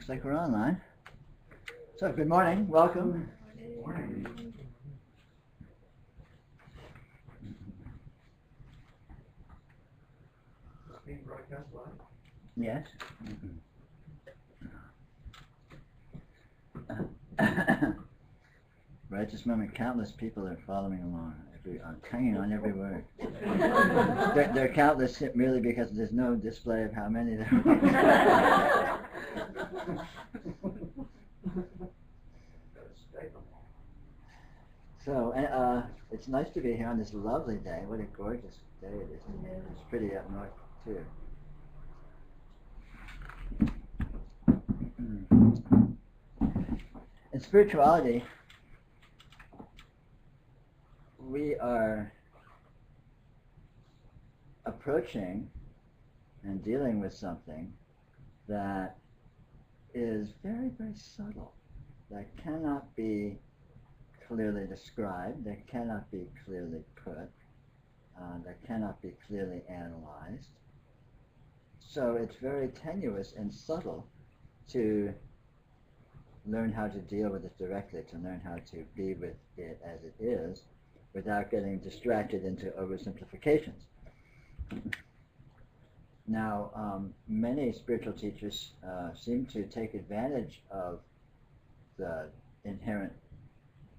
Looks like we're online. So, good morning. Welcome. Good morning. Being broadcast live? Yes. Right at this moment, countless people are following along. I'm hanging on every word. They're countless merely because there's no display of how many there are. So, it's nice to be here on this lovely day. What a gorgeous day it is. It's pretty up north, too. In spirituality, we are approaching and dealing with something that is very, very subtle, that cannot be clearly described, that cannot be clearly put, that cannot be clearly analyzed. So it's very tenuous and subtle to learn how to deal with it directly, to learn how to be with it as it is, without getting distracted into oversimplifications. Now, many spiritual teachers seem to take advantage of the inherent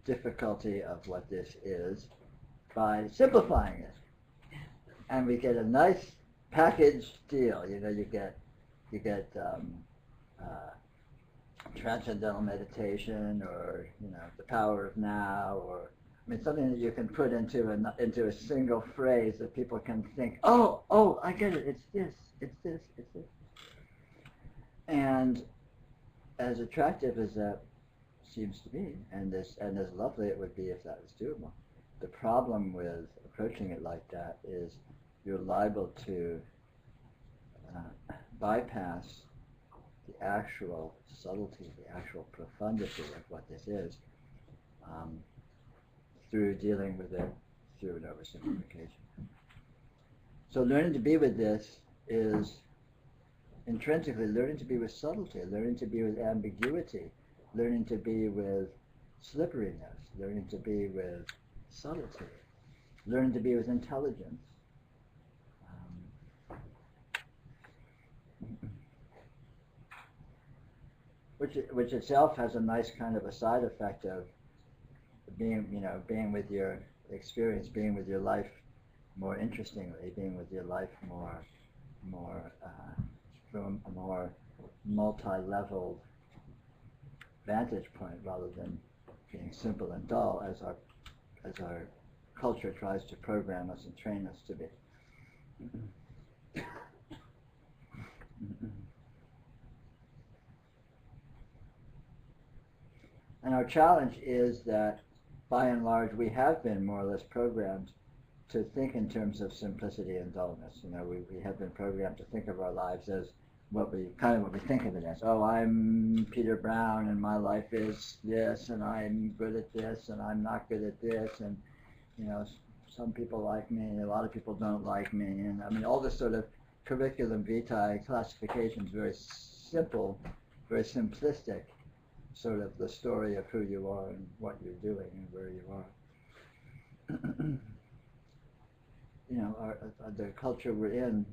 difficulty of what this is by simplifying it, and we get a nice package deal. You know, you get transcendental meditation, or the power of now, or something that you can put into a single phrase that people can think, oh, I get it. It's this. And as attractive as that seems to be, and as lovely it would be if that was doable, the problem with approaching it like that is you're liable to bypass the actual subtlety, the actual profundity of what this is, through dealing with it through an oversimplification. So learning to be with this is intrinsically learning to be with subtlety, learning to be with ambiguity, learning to be with slipperiness, learning to be with subtlety, learning to be with intelligence. Which itself has a nice kind of a side effect of being with your experience, being with your life more interestingly, being with your life more from a more multi-leveled vantage point, rather than being simple and dull as our culture tries to program us and train us to be. And our challenge is that, by and large, we have been more or less programmed to think in terms of simplicity and dullness. We have been programmed to think of our lives as what we think of it as. Oh, I'm Peter Brown, and my life is this, and I'm good at this, and I'm not good at this, and some people like me, a lot of people don't like me, and all this sort of curriculum vitae classifications, very simple, very simplistic, sort of the story of who you are and what you're doing and where you are. The culture we're in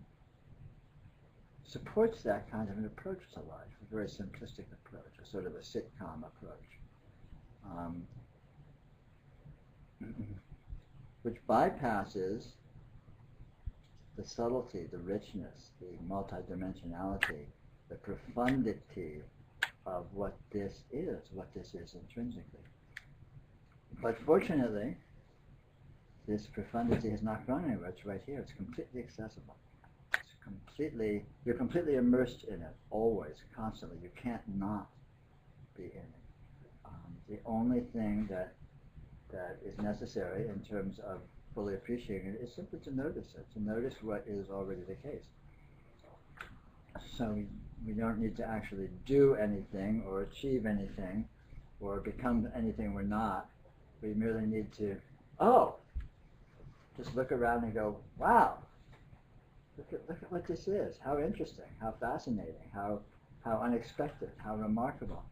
supports that kind of an approach to life, a very simplistic approach, a sort of a sitcom approach, which bypasses the subtlety, the richness, the multidimensionality, the profundity of what this is intrinsically. But fortunately, this profundity has not gone anywhere. It's right here. It's completely accessible. You're completely immersed in it, always, constantly. You can't not be in it. The only thing that is necessary in terms of fully appreciating it is simply to notice it, to notice what is already the case. So we don't need to actually do anything or achieve anything or become anything we're not. We merely need to, just look around and go, wow, look at what this is. How interesting, how fascinating, how How unexpected, how remarkable.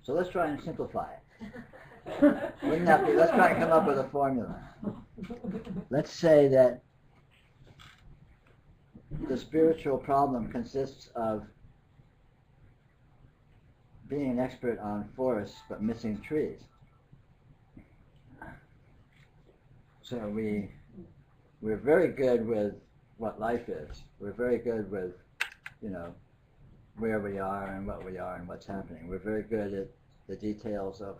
So let's try and simplify it. Wouldn't that be, let's try and come up with a formula. Let's say that the spiritual problem consists of being an expert on forests but missing trees. So we're very good with what life is. We're very good with, where we are and what we are and what's happening. We're very good at the details of,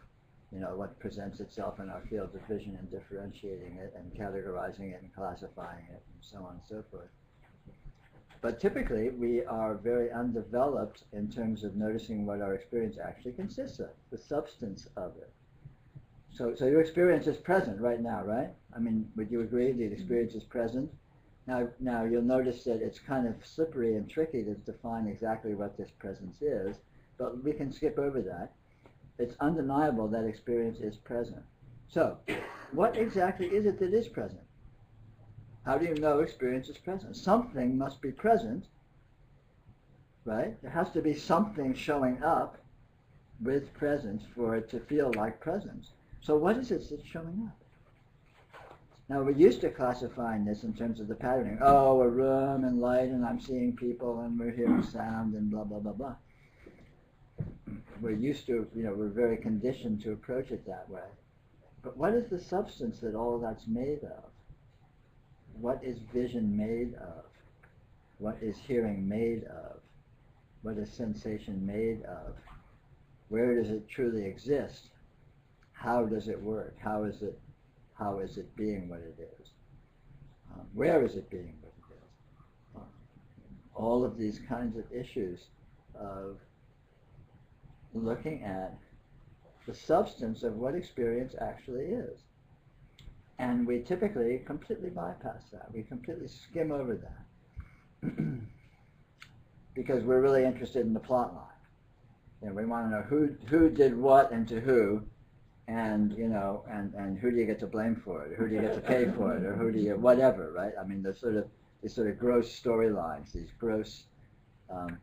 what presents itself in our field of vision and differentiating it and categorizing it and classifying it and so on and so forth. But typically, we are very undeveloped in terms of noticing what our experience actually consists of, the substance of it. So your experience is present right now, right? I mean, would you agree the experience is present? Now you'll notice that it's kind of slippery and tricky to define exactly what this presence is, but we can skip over that. It's undeniable that experience is present. So, what exactly is it that is present? How do you know experience is present? Something must be present, right? There has to be something showing up with presence for it to feel like presence. So what is it that's showing up? Now we're used to classifying this in terms of the patterning. Oh, a room and light and I'm seeing people and we're hearing sound and blah, blah, blah, blah. We're used to, we're very conditioned to approach it that way. But what is the substance that all that's made of? What is vision made of? What is hearing made of? What is sensation made of? Where does it truly exist? How does it work? How is it being what it is? Where is it being what it is? All of these kinds of issues of looking at the substance of what experience actually is. And we typically completely bypass that. We completely skim over that. Because we're really interested in the plot line. We want to know who did what and to who, and and who do you get to blame for it, or who do you get to pay for it, or who do you whatever, right? I mean, these sort of gross storylines, these gross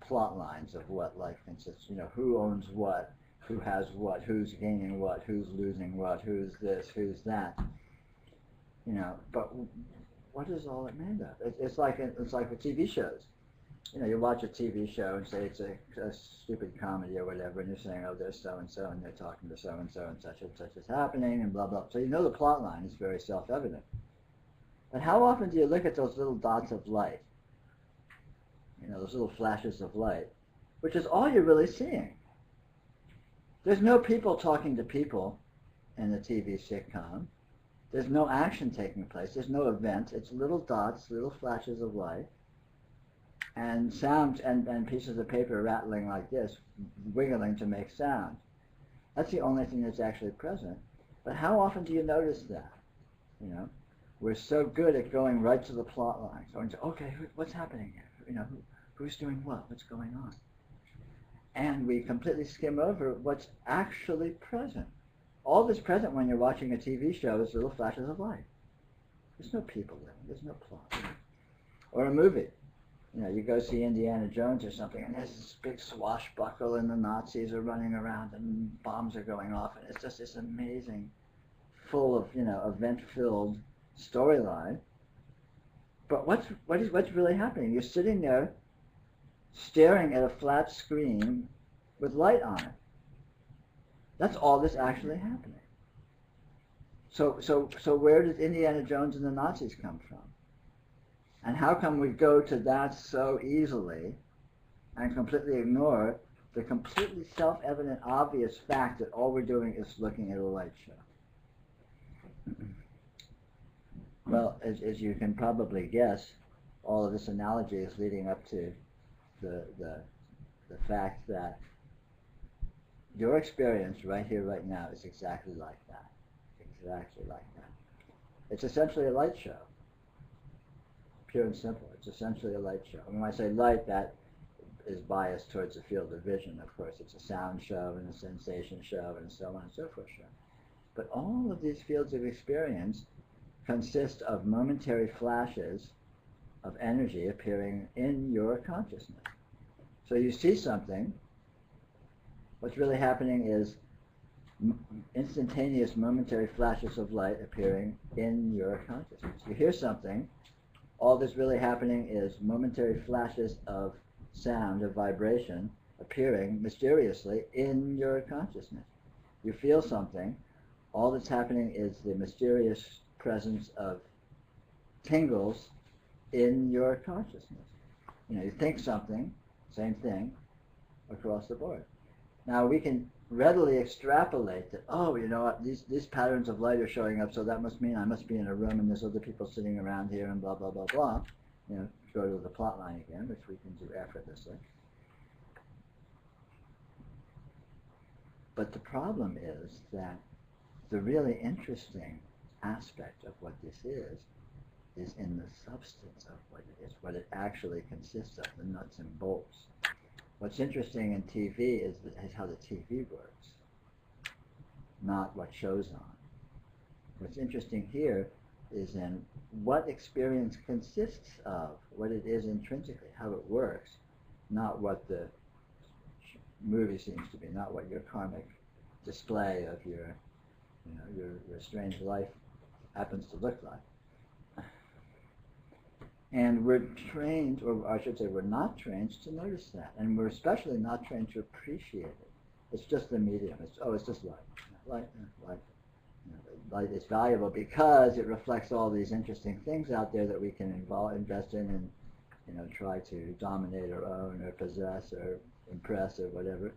plot lines of what life consists. Who owns what, who has what, who's gaining what, who's losing what, who's this, who's that. But what is all it made of? It's like with TV shows. You watch a TV show and say it's a stupid comedy or whatever, and you're saying, oh, there's so-and-so, and they're talking to so-and-so, and such is happening, and blah, blah. So the plot line is very self-evident. But how often do you look at those little dots of light? Those little flashes of light, which is all you're really seeing. There's no people talking to people in the TV sitcom. There's no action taking place. There's no event. It's little dots, little flashes of light, and sound and pieces of paper rattling like this, wiggling to make sound. That's the only thing that's actually present. But how often do you notice that? We're so good at going right to the plot line. Going to, okay, what's happening here? Who's doing what? What's going on? And we completely skim over what's actually present. All that's present when you're watching a TV show is little flashes of light. There's no people there. There's no plot. Or a movie. You go see Indiana Jones or something, and there's this big swashbuckle, and the Nazis are running around, and bombs are going off, and it's just this amazing, full of event-filled storyline. But what's really happening? You're sitting there, staring at a flat screen with light on it. That's all that's actually happening. So where did Indiana Jones and the Nazis come from? And how come we go to that so easily and completely ignore the completely self-evident, obvious fact that all we're doing is looking at a light show? Well, as you can probably guess, all of this analogy is leading up to the fact that your experience right here, right now is exactly like that. Exactly like that. It's essentially a light show. Pure and simple. It's essentially a light show. And when I say light, that is biased towards the field of vision, of course. It's a sound show and a sensation show and so on and so forth show. But all of these fields of experience consist of momentary flashes of energy appearing in your consciousness. So you see something, what's really happening is instantaneous momentary flashes of light appearing in your consciousness. You hear something, all that's really happening is momentary flashes of sound, of vibration, appearing mysteriously in your consciousness. You feel something, all that's happening is the mysterious presence of tingles in your consciousness. You think something, same thing, across the board. Now we can readily extrapolate that, these patterns of light are showing up, so that must mean I must be in a room and there's other people sitting around here and blah, blah, blah, blah. Go to the plot line again, which we can do effortlessly. But the problem is that the really interesting aspect of what this is in the substance of what it is, what it actually consists of, the nuts and bolts. What's interesting in TV is how the TV works, not what shows on. What's interesting here is in what experience consists of, what it is intrinsically, how it works, not what the movie seems to be, not what your karmic display of your strange life happens to look like. And we're trained, or I should say we're not trained to notice that. And we're especially not trained to appreciate it. It's just the medium. It's just light. Light is valuable because it reflects all these interesting things out there that we can invest in and try to dominate or own or possess or impress or whatever,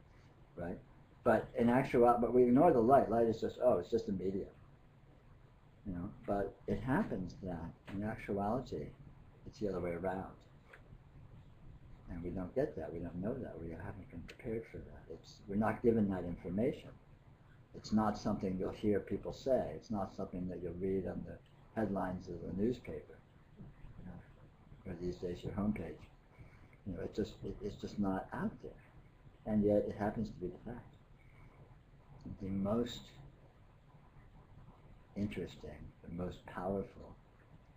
right? But in actuality, but we ignore the light. Light is just, it's just a medium. But it happens that in actuality, it's the other way around. And we don't get that. We don't know that. We haven't been prepared for that. We're not given that information. It's not something you'll hear people say. It's not something that you'll read on the headlines of the newspaper, or these days your homepage. It's just not out there. And yet it happens to be the fact. The most interesting, the most powerful,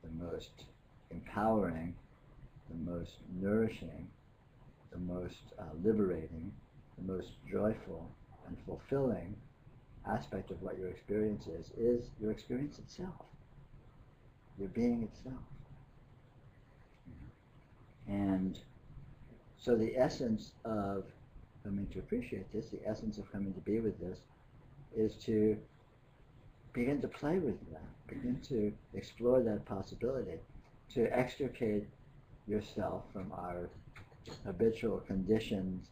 the most empowering, the most nourishing, the most liberating, the most joyful and fulfilling aspect of what your experience is your experience itself, your being itself. And so the essence of coming to appreciate this, the essence of coming to be with this, is to begin to play with that, begin to explore that possibility, to extricate yourself from our habitual conditioned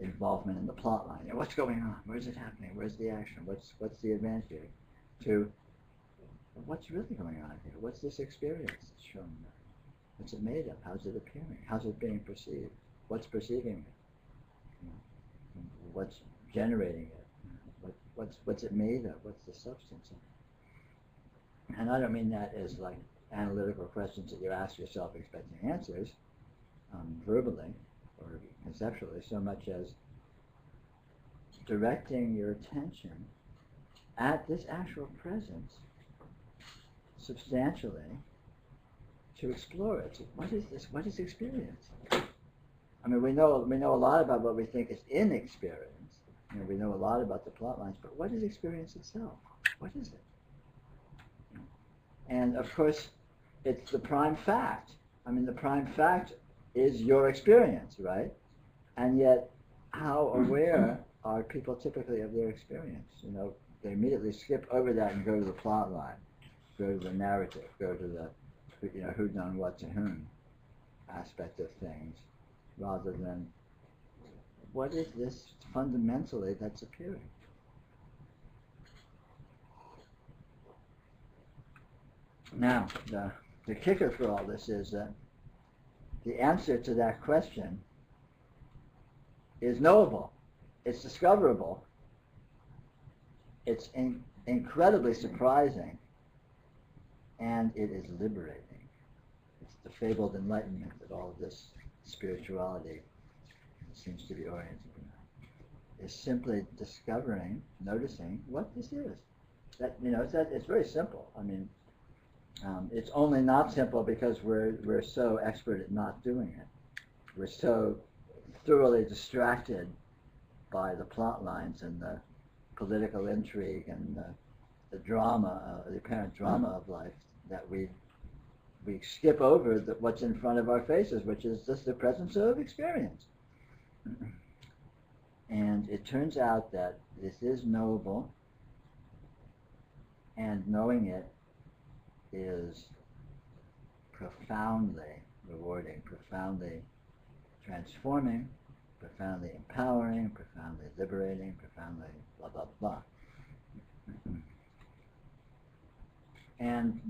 involvement in the plot line. What's going on? Where's it happening? Where's the action? What's the event here? To what's really going on here? What's this experience showing up? What's it made of? How's it appearing? How's it being perceived? What's perceiving it? What's generating it? What's it made of? What's the substance of it? And I don't mean that as like analytical questions that you ask yourself expecting answers verbally or conceptually, so much as directing your attention at this actual presence substantially to explore it. What is this? What is experience? I mean, we know a lot about what we think is inexperience. We know a lot about the plot lines, but what is experience itself? What is it? And of course, it's the prime fact. I mean, the prime fact is your experience, right? And yet, how aware are people typically of their experience? They immediately skip over that and go to the plot line, go to the narrative, go to the, who done what to whom aspect of things, rather than what is this fundamentally that's appearing? Now, the kicker for all this is that the answer to that question is knowable. it's discoverable. It's incredibly surprising, and it is liberating. It's the fabled enlightenment that all of this spirituality seems to be oriented around. Is simply discovering, noticing what this is. That it's very simple. I mean, it's only not simple because we're so expert at not doing it. We're so thoroughly distracted by the plot lines and the political intrigue and the drama, the apparent drama of life, that we skip over what's in front of our faces, which is just the presence of experience. And it turns out that this is knowable, and knowing it is profoundly rewarding, profoundly transforming, profoundly empowering, profoundly liberating, profoundly blah, blah, blah. And,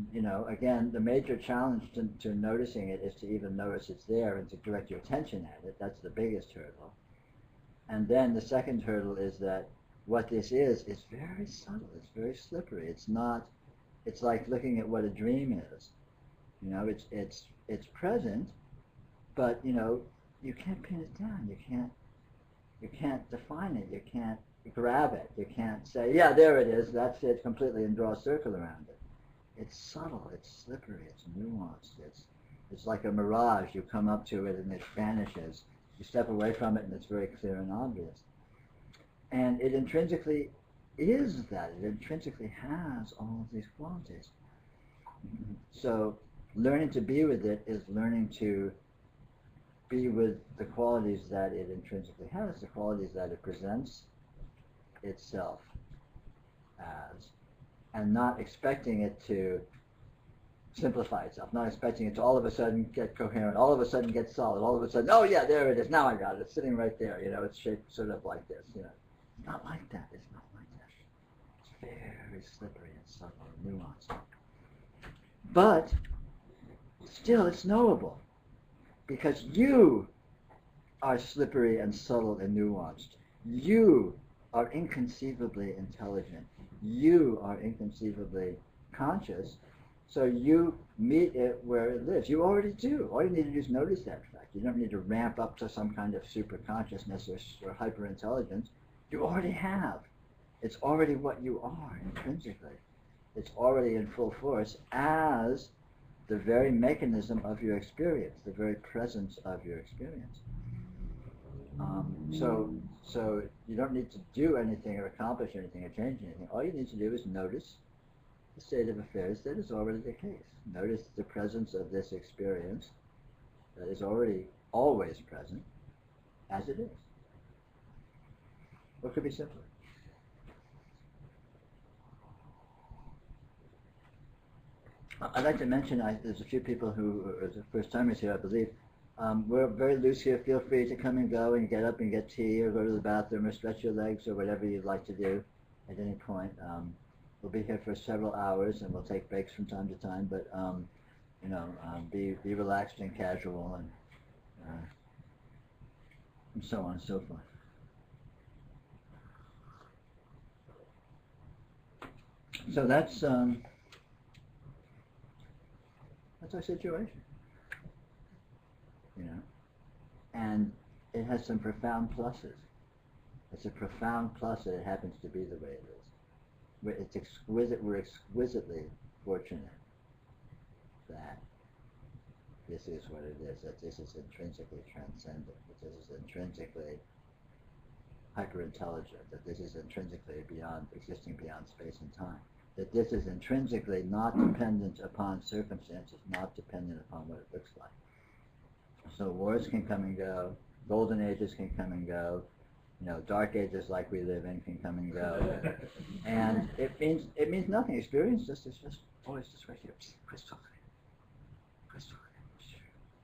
again, the major challenge to noticing it is to even notice it's there and to direct your attention at it. That's the biggest hurdle. And then the second hurdle is that what this is very subtle, it's very slippery. It's like looking at what a dream is. It's present, but, you can't pin it down. You can't define it. You can't grab it. You can't say, yeah, there it is, that's it completely, and draw a circle around it. It's subtle, it's slippery, it's nuanced, it's like a mirage. You come up to it and it vanishes. You step away from it and it's very clear and obvious. And it intrinsically is that. It intrinsically has all of these qualities. So learning to be with it is learning to be with the qualities that it intrinsically has, the qualities that it presents itself as, and not expecting it to simplify itself, not expecting it to all of a sudden get coherent, all of a sudden get solid, all of a sudden, oh yeah, there it is, now I got it, it's sitting right there, it's shaped sort of like this, It's not like that, it's not like that. It's very slippery and subtle and nuanced. But still, it's knowable, because you are slippery and subtle and nuanced. You are inconceivably intelligent. You are inconceivably conscious. So you meet it where it lives. You already do. All you need to do is notice that fact. You don't need to ramp up to some kind of super consciousness or hyper intelligence. You already have. It's already what you are intrinsically. It's already in full force as the very mechanism of your experience, the very presence of your experience. So you don't need to do anything or accomplish anything or change anything. All you need to do is notice the state of affairs that is already the case. Notice the presence of this experience that is already always present as it is. What could be simpler? I'd like to mention, there's a few people who are the first timers here, I believe. We're very loose here. Feel free to come and go and get up and get tea or go to the bathroom or stretch your legs or whatever you'd like to do at any point. We'll be here for several hours and we'll take breaks from time to time, but be relaxed and casual and so on and so forth. So that's our situation. And it has some profound pluses. It's a profound plus that it happens to be the way it is. It's exquisite. We're exquisitely fortunate that this is what it is, that this is intrinsically transcendent, that this is intrinsically hyper-intelligent, that this is intrinsically existing beyond space and time, that this is intrinsically not dependent upon circumstances, not dependent upon what it looks like. So wars can come and go, golden ages can come and go, dark ages like we live in can come and go, and it means nothing. Experience is just always just right here, crystal clear,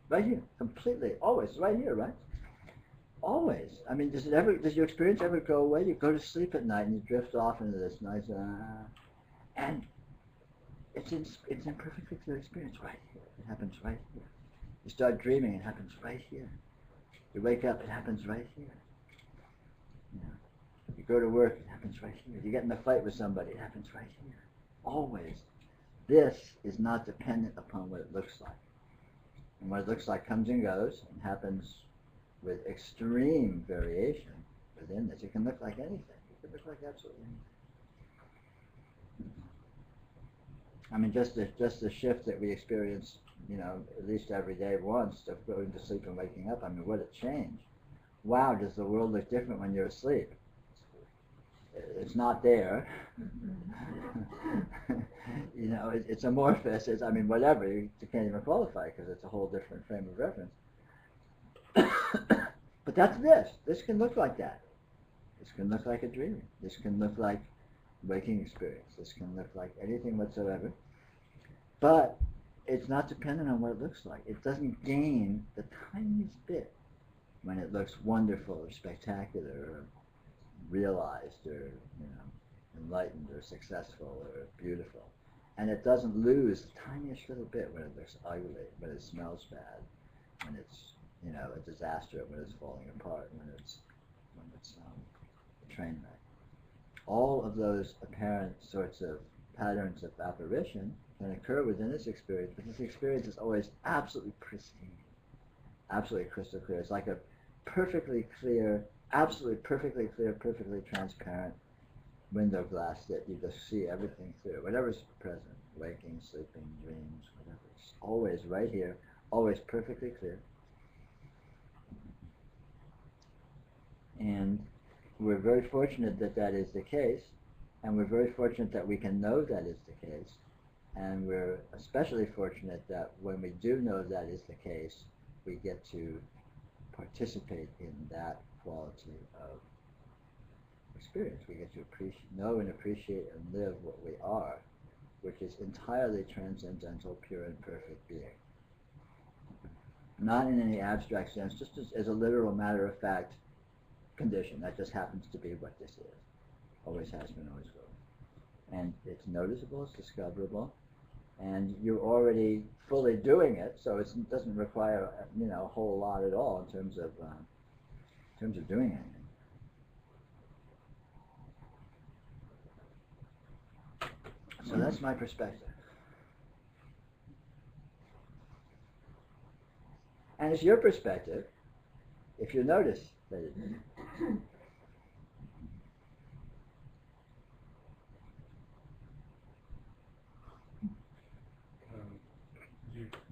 right here, completely, always right here, right? Always. I mean, does your experience ever go away? You go to sleep at night and you drift off into this nice, and it's in perfectly clear experience right here. It happens right here. You start dreaming, it happens right here. You wake up, it happens right here. You go to work, it happens right here. You get in a fight with somebody, it happens right here. Always. This is not dependent upon what it looks like. And what it looks like comes and goes and happens with extreme variation within this. It can look like anything. It can look like absolutely anything. I mean, just the shift that we experience, at least every day once, of going to sleep and waking up. I mean, what a change. Wow, does the world look different when you're asleep? It's not there. It's amorphous. Whatever. You can't even qualify because it's a whole different frame of reference. But that's this. This can look like that. This can look like a dream. This can look like waking experience. This can look like anything whatsoever. But it's not dependent on what it looks like. It doesn't gain the tiniest bit when it looks wonderful or spectacular or realized or enlightened or successful or beautiful. And it doesn't lose the tiniest little bit when it looks ugly, when it smells bad, when it's a disaster, when it's falling apart, when it's a train wreck. All of those apparent sorts of patterns of apparition can occur within this experience, but this experience is always absolutely pristine, absolutely crystal clear. It's like a perfectly clear, absolutely perfectly clear, perfectly transparent window glass that you just see everything through. Whatever's present, waking, sleeping, dreams, whatever. It's always right here, always perfectly clear. And we're very fortunate that that is the case, and we're very fortunate that we can know that is the case, and we're especially fortunate that when we do know that is the case, we get to participate in that quality of experience. We get to know and appreciate and live what we are, which is entirely transcendental, pure and perfect being. Not in any abstract sense, just as a literal matter of fact condition. That just happens to be what this is. Always has been, always will. And it's noticeable, it's discoverable, and you're already fully doing it, so it doesn't require a whole lot at all in terms of doing anything. So that's my perspective. And it's your perspective if you notice that it is.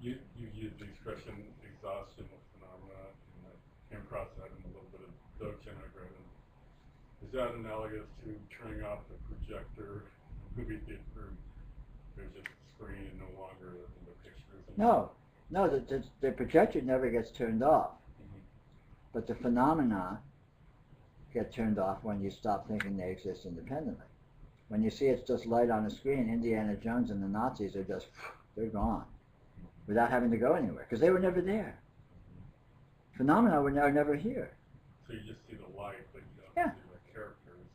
You used the expression exhaustion of phenomena, and I came across that in a little bit of Dzogchen I read. Is that analogous to turning off the projector in movie theater? There's just a screen and no longer the pictures? No, the projector never gets turned off. But the phenomena get turned off when you stop thinking they exist independently. When you see it's just light on a screen, Indiana Jones and the Nazis are just, they're gone, without having to go anywhere, because they were never there. Phenomena were never here. So you just see the light, but you don't see the characters.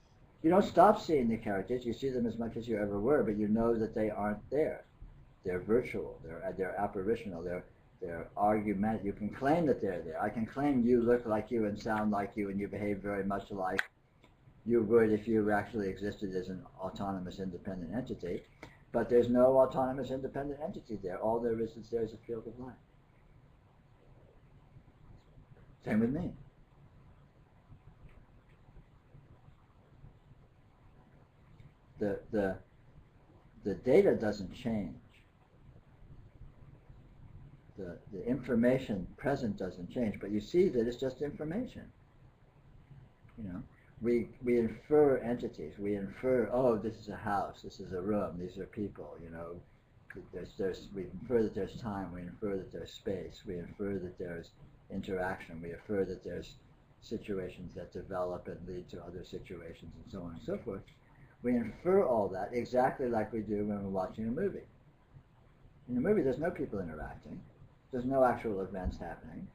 You don't stop seeing the characters, you see them as much as you ever were, but you know that they aren't there. They're virtual, they're apparitional, they're argument. You can claim that they're there. I can claim you look like you and sound like you and you behave very much like you would if you actually existed as an autonomous independent entity, but there's no autonomous independent entity there. All there is a field of light. Same with me. The data doesn't change. The information present doesn't change, but you see that it's just information. We infer entities. We infer, oh, this is a house, this is a room, these are people. We infer that there's time. We infer that there's space. We infer that there's interaction. We infer that there's situations that develop and lead to other situations, and so on and so forth. We infer all that exactly like we do when we're watching a movie. In a movie, there's no people interacting. There's no actual events happening.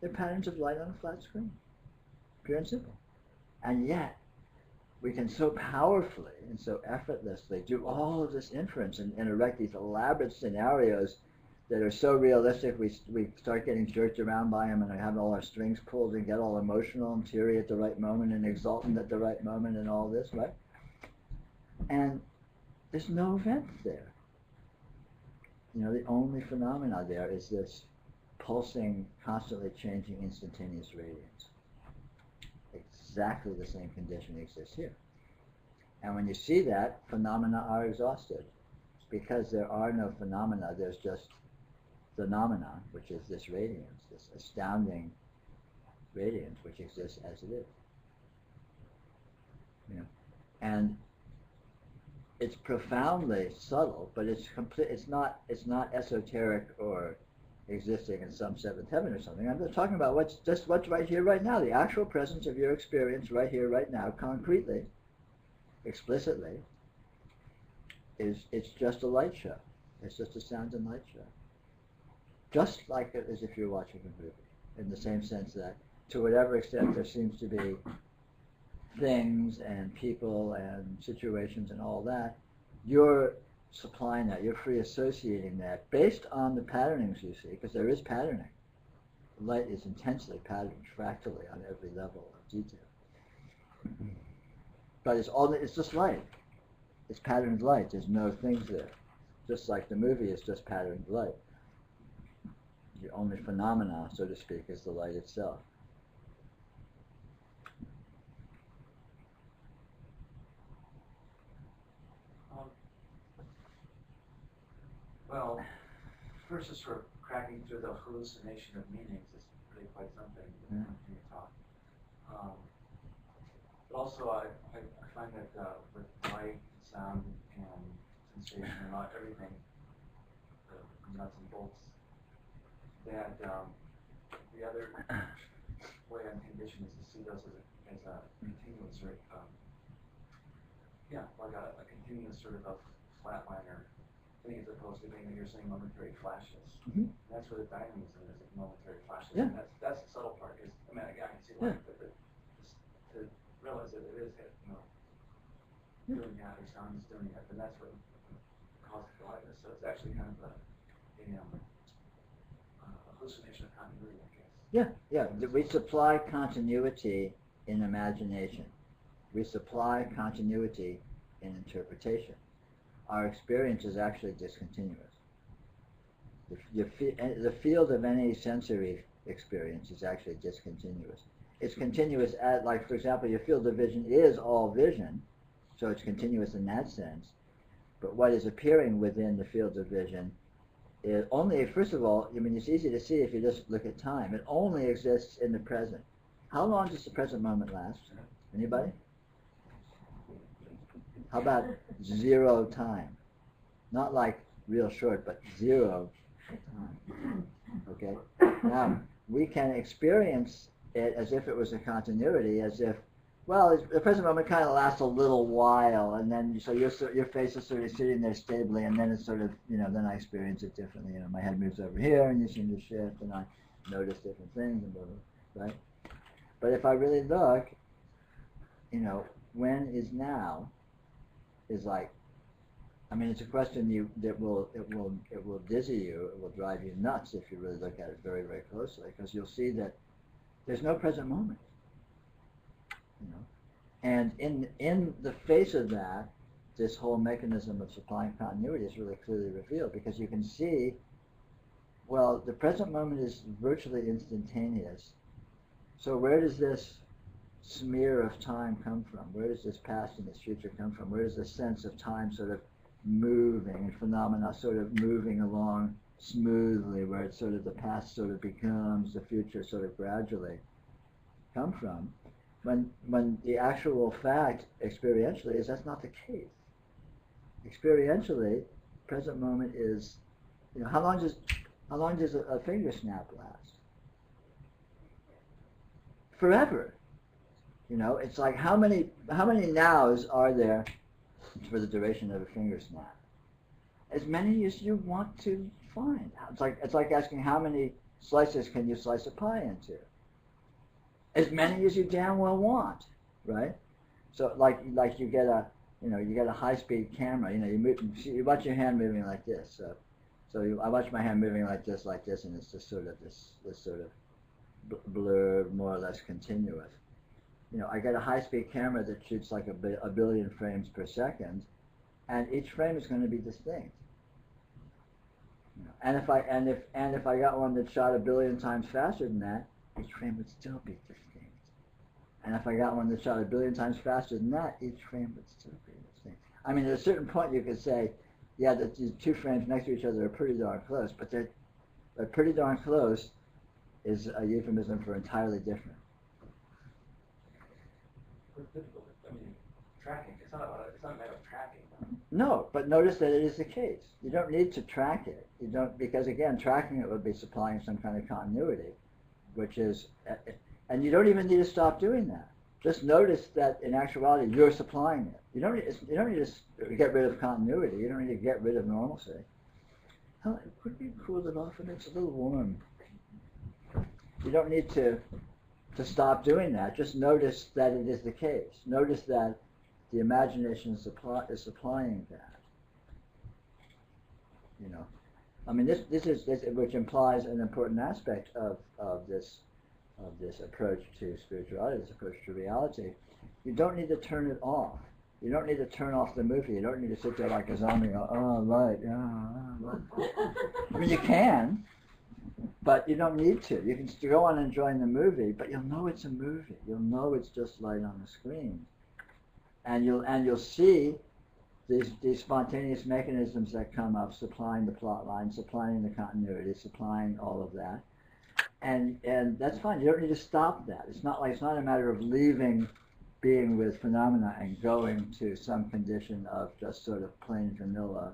They're patterns of light on a flat screen. Pure and simple. And yet, we can so powerfully and so effortlessly do all of this inference and erect these elaborate scenarios that are so realistic we start getting jerked around by them and we have all our strings pulled and get all emotional and teary at the right moment and exultant at the right moment and all this, right? And there's no event there. You know, the only phenomena there is this pulsing, constantly changing, instantaneous radiance. Exactly the same condition exists here. And when you see that, phenomena are exhausted. Because there are no phenomena, there's just phenomena, which is this radiance, this astounding radiance which exists as it is. You know? And it's profoundly subtle, but it's complete. It's not esoteric or existing in some seventh heaven or something. I'm just talking about what's right here, right now. The actual presence of your experience right here, right now, concretely, explicitly. It's just a light show. It's just a sound and light show. Just like it as if you're watching a movie, in the same sense that, to whatever extent there seems to be things and people and situations and all that, you're supplying that, you're free associating that based on the patternings you see, because there is patterning. Light is intensely patterned fractally on every level of detail. But it's just light. It's patterned light. There's no things there. Just like the movie is just patterned light. The only phenomena, so to speak, is the light itself. Well, first is sort of cracking through the hallucination of meanings is really quite something in your talk. But also, I find that with light, sound, and sensation, and everything, the nuts and bolts, that the other way I'm conditioned is to see those as a continuous sort of, like a continuous sort of a flatliner thing, as opposed to being, you're saying, momentary flashes. Mm-hmm. And that's where the dynamism is, like momentary flashes. Yeah. And that's the subtle part. Is, I mean, I can see light, but to realize that it is, doing that, or sound is doing that, then that's what causes the lightness. So it's actually kind of a hallucination of continuity, I guess. Yeah. We supply continuity in imagination. We supply continuity in interpretation. Our experience is actually discontinuous. The field of any sensory experience is actually discontinuous. It's continuous at, like, for example, your field of vision is all vision, so it's continuous in that sense. But what is appearing within the field of vision is only, first of all, I mean, it's easy to see if you just look at time. It only exists in the present. How long does the present moment last? Anybody? How about zero time? Not like real short, but zero time. Okay? Now, we can experience it as if it was a continuity, as if, well, the present moment kind of lasts a little while, and then so your face is sort of sitting there stably, and then it's sort of, then I experience it differently. My head moves over here, and you seem to shift, and I notice different things, and blah, blah, right? But if I really look, when is now is like, I mean, it's a question it will dizzy you, it will drive you nuts if you really look at it very, very closely, because you'll see that there's no present moment. And in the face of that, this whole mechanism of supplying continuity is really clearly revealed, because you can see, well, the present moment is virtually instantaneous. So where does this smear of time come from? Where does this past and this future come from? Where does this sense of time sort of moving and phenomena sort of moving along smoothly, where it's sort of the past sort of becomes the future sort of gradually come from? When the actual fact experientially is that's not the case. Experientially, present moment is, how long does a finger snap last? Forever. It's like how many nows are there for the duration of a finger snap? As many as you want to find. It's like asking how many slices can you slice a pie into? As many as you damn well want, right? So like you get a high-speed camera, you watch your hand moving like this. So So I watch my hand moving like this, and it's just sort of this sort of blur, more or less continuous. I get a high-speed camera that shoots like a billion frames per second, and each frame is going to be distinct. And if I got one that shot a billion times faster than that, each frame would still be distinct. And if I got one that shot a billion times faster than that, each frame would still be distinct. I mean, at a certain point you could say, yeah, that these two frames next to each other are pretty darn close, but they're pretty darn close is a euphemism for entirely different. It's difficult. I mean, tracking. It's not a matter of tracking. No, but notice that it is the case. You don't need to track it. You don't, because again, tracking it would be supplying some kind of continuity, which is, and you don't even need to stop doing that. Just notice that in actuality you're supplying it. You don't need to get rid of continuity. You don't need to get rid of normalcy. Oh, could we cool it off? And it's a little warm. You don't need to stop doing that. Just notice that it is the case. Notice that the imagination is supplying that. I mean, this which implies an important aspect of this approach to spirituality, this approach to reality. You don't need to turn it off. You don't need to turn off the movie. You don't need to sit there like a zombie and go, oh, right, yeah, right. I mean, you can, but you don't need to. You can still go on enjoying the movie, but you'll know it's a movie. You'll know it's just light on the screen. And you'll see these spontaneous mechanisms that come up, supplying the plot line, supplying the continuity, supplying all of that. And that's fine. You don't need to stop that. It's not a matter of leaving being with phenomena and going to some condition of just sort of plain vanilla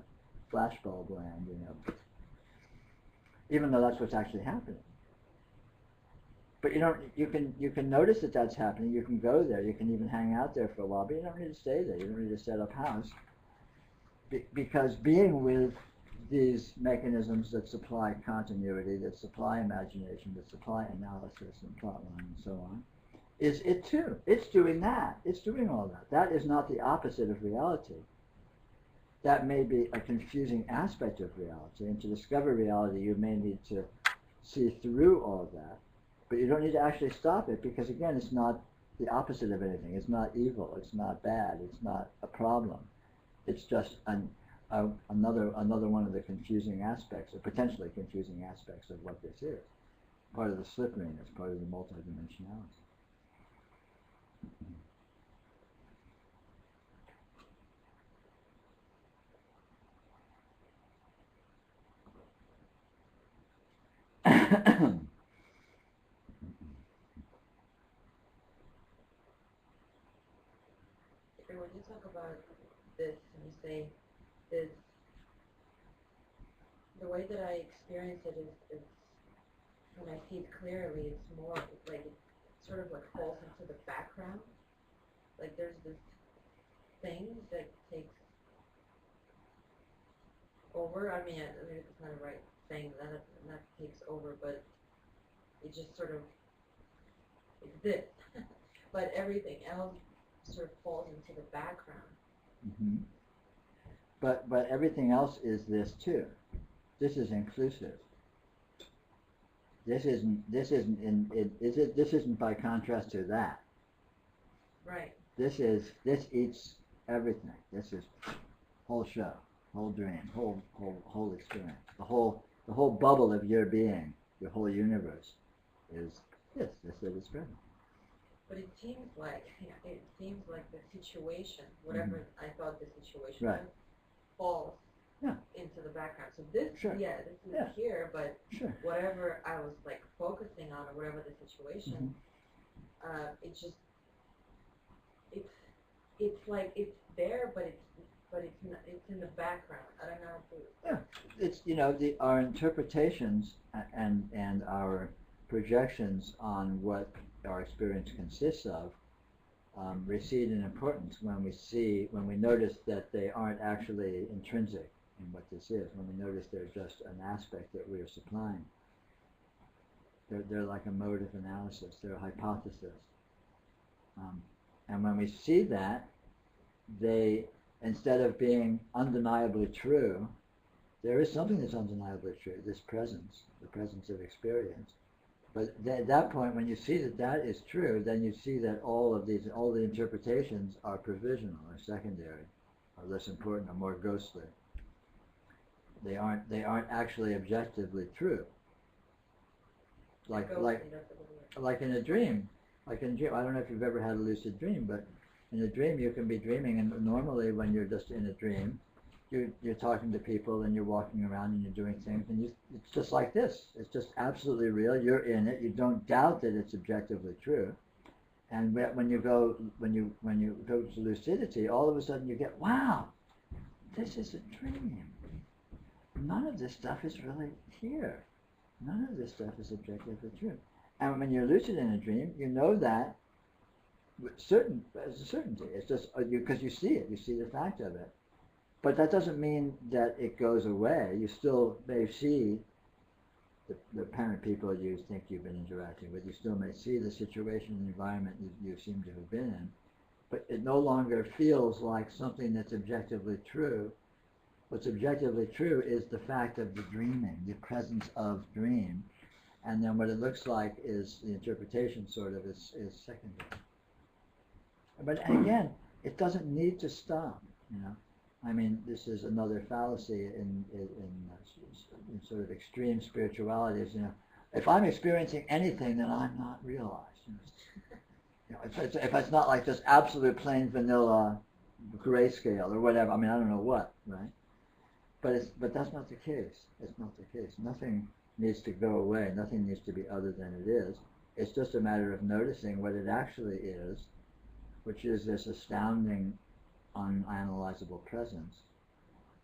flashbulb land, even though that's what's actually happening. But you can notice that that's happening. You can go there. You can even hang out there for a while, but you don't need to stay there. You don't need to set up house. Because being with these mechanisms that supply continuity, that supply imagination, that supply analysis and plotline and so on, is it too. It's doing that. It's doing all that. That is not the opposite of reality. That may be a confusing aspect of reality, and to discover reality you may need to see through all of that. But you don't need to actually stop it, because again, it's not the opposite of anything. It's not evil. It's not bad. It's not a problem. It's just another one of the confusing aspects, or potentially confusing aspects of what this is. Part of the slipperiness, part of the multidimensionality. When you talk about this and you say this, the way that I experience it is when I see it clearly, it's like it sort of like falls into the background. Like there's this thing that takes over. I mean, it's not the right thing that takes over, but it just sort of exists. But everything else sort of falls into the background. Mm-hmm. But everything else is this too. This is inclusive. This isn't by contrast to that. Right. This eats everything. This is whole show, whole dream, whole experience. The whole bubble of your being, your whole universe is this that is present. But it seems like the situation, whatever I thought the situation right. was, falls into the background. So this, this is here, but whatever I was like focusing on, or whatever the situation, it's just it's like it's there, but it's not, it's in the background. I don't know if it's our interpretations and our projections on what our experience consists of recede in importance when we notice that they aren't actually intrinsic in what this is, when we notice they're just an aspect that we are supplying. They're like a mode of analysis, they're a hypothesis. And when we see that, they, instead of being undeniably true, there is something that's undeniably true, this presence, the presence of experience. But at that point, when you see that that is true, then you see that all the interpretations are provisional, or secondary, or less important, or more ghostly. They aren't actually objectively true. Like in a dream. I don't know if you've ever had a lucid dream, but in a dream you can be dreaming, and normally when you're just in a dream, you're talking to people and you're walking around and you're doing things, and it's just like this. It's just absolutely real. You're in it. You don't doubt that it's objectively true. And when you go to lucidity, all of a sudden you get, wow, this is a dream. None of this stuff is really here. None of this stuff is objectively true. And when you're lucid in a dream, you know that with as a certainty. It's just because you see it. You see the fact of it. But that doesn't mean that it goes away. You still may see the apparent people you think you've been interacting with. You still may see the situation and environment you seem to have been in. But it no longer feels like something that's objectively true. What's objectively true is the fact of the dreaming, the presence of dream. And then what it looks like is the interpretation sort of is secondary. But again, it doesn't need to stop, you know. I mean, this is another fallacy in sort of extreme spiritualities. You know, if I'm experiencing anything, then I'm not realized. You know, if it's not like just absolute plain vanilla grayscale or whatever. I mean, I don't know what, right? But that's not the case. It's not the case. Nothing needs to go away. Nothing needs to be other than it is. It's just a matter of noticing what it actually is, which is this astounding, unanalyzable presence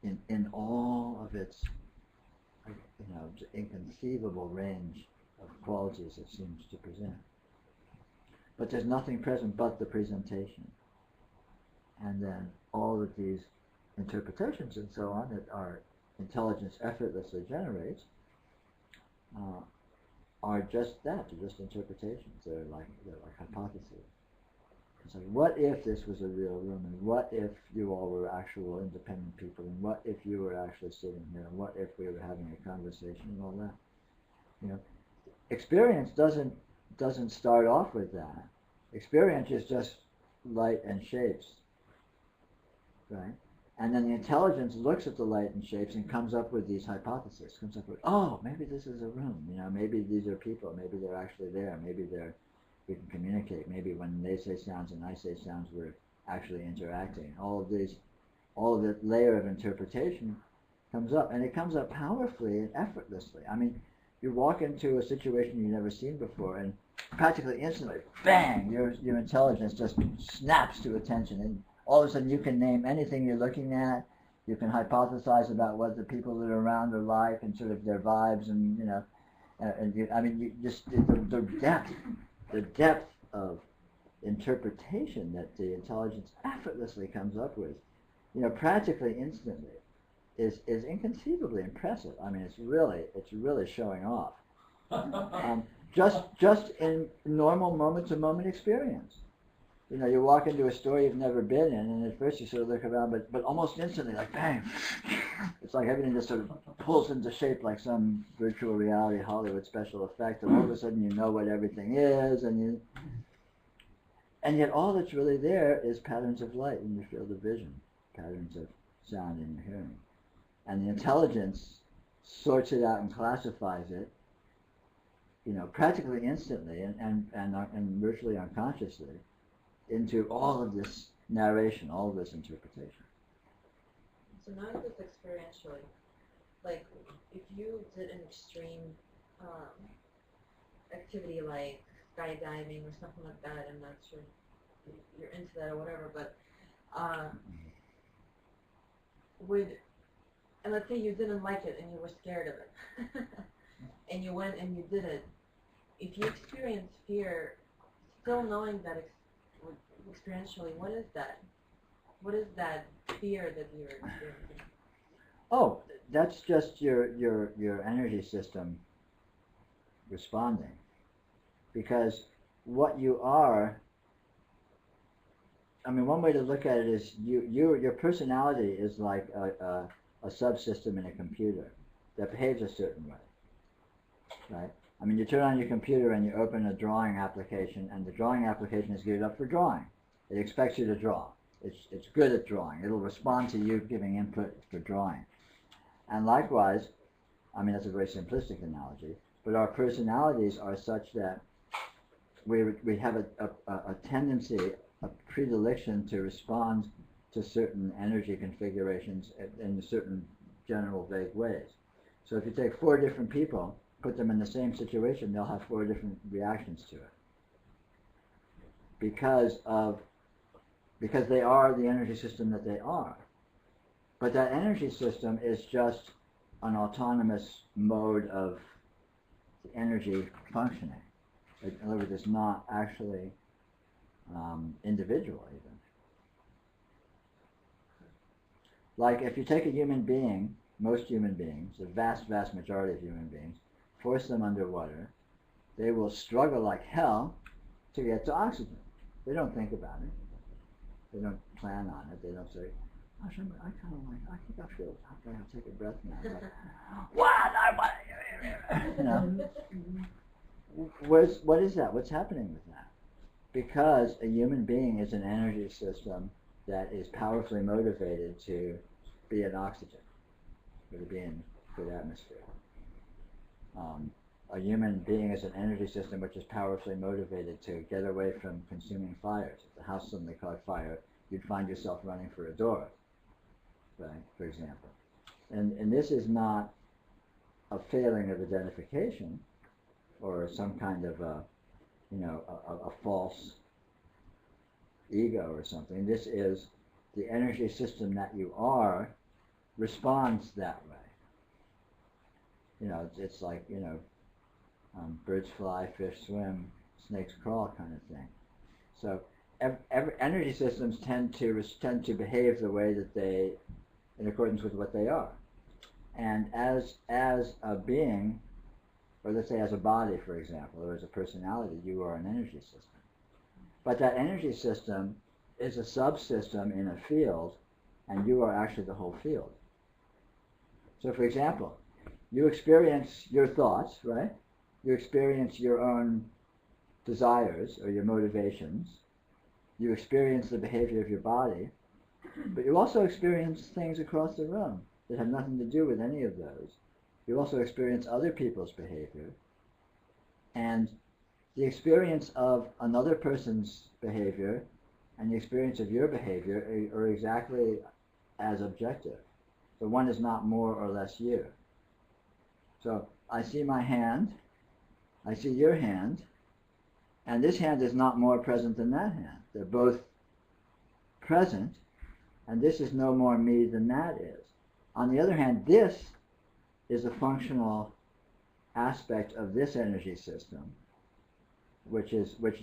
in all of its, you know, inconceivable range of qualities it seems to present. But there's nothing present but the presentation. And then all of these interpretations and so on that our intelligence effortlessly generates are just that. They're just interpretations. They're like hypotheses. It's like, what if this was a real room, and what if you all were actual independent people, and what if you were actually sitting here, and what if we were having a conversation, and all that. You know, experience doesn't start off with that. Experience is just light and shapes, right? And then the intelligence looks at the light and shapes and comes up with these hypotheses. Comes up with, oh, maybe this is a room. You know, maybe these are people. Maybe they're actually there. Maybe we can communicate. Maybe when they say sounds and I say sounds, we're actually interacting. All of the layer of interpretation comes up, and it comes up powerfully and effortlessly. I mean, you walk into a situation you've never seen before, and practically instantly, bang, your intelligence just snaps to attention, and all of a sudden you can name anything you're looking at. You can hypothesize about what the people that are around are like and sort of their vibes, and you know, you just the depth of interpretation that the intelligence effortlessly comes up with, you know, practically instantly, is inconceivably impressive. I mean, it's really showing off. Just in normal moment-to-moment experience. You know, you walk into a store you've never been in, and at first you sort of look around, but almost instantly, like bang, it's like everything just sort of pulls into shape like some virtual reality Hollywood special effect, and all of a sudden you know what everything is, and yet all that's really there is patterns of light in your field of vision, patterns of sound in your hearing, and the intelligence sorts it out and classifies it, you know, practically instantly and virtually unconsciously, into all of this narration, all of this interpretation. So now this experientially, like if you did an extreme activity like skydiving or something like that, I'm not sure if you're into that or whatever, but and let's say you didn't like it and you were scared of it, and you went and you did it, if you experience fear, still knowing that experientially, what is that? What is that fear that you're experiencing? Oh, that's just your energy system responding. Because what you are, I mean, one way to look at it is your personality is like a subsystem in a computer that behaves a certain way, right? I mean, you turn on your computer and you open a drawing application, and the drawing application is geared up for drawing. It expects you to draw. It's good at drawing. It'll respond to you giving input for drawing. And likewise, I mean, that's a very simplistic analogy, but our personalities are such that we have a tendency, a predilection to respond to certain energy configurations in certain general vague ways. So if you take 4 different people, put them in the same situation, they'll have 4 different reactions to it. Because they are the energy system that they are. But that energy system is just an autonomous mode of the energy functioning. In other words, it's not actually individual even. Like if you take a human being, most human beings, the vast majority of human beings, force them underwater, they will struggle like hell to get to oxygen. They don't think about it. They don't plan on it. They don't say, gosh, I think I feel okay, I'll take a breath now. But, you know, what is that? What's happening with that? Because a human being is an energy system that is powerfully motivated to be in oxygen, or to be in good atmosphere. A human being is an energy system which is powerfully motivated to get away from consuming fires. If the house suddenly caught fire, you'd find yourself running for a door, right, for example. And this is not a failing of identification or some kind of a false ego or something. This is the energy system that you are responds that way. You know, it's like, birds fly, fish swim, snakes crawl kind of thing. So every energy systems tend to behave the way that they, in accordance with what they are. And as a being, or let's say as a body, for example, or as a personality, you are an energy system. But that energy system is a subsystem in a field, and you are actually the whole field. So, for example, you experience your thoughts, right? You experience your own desires or your motivations. You experience the behavior of your body, but you also experience things across the room that have nothing to do with any of those. You also experience other people's behavior, and the experience of another person's behavior and the experience of your behavior are exactly as objective. The one is not more or less you. So I see my hand, I see your hand, and this hand is not more present than that hand. They're both present, and this is no more me than that is. On the other hand, this is a functional aspect of this energy system, which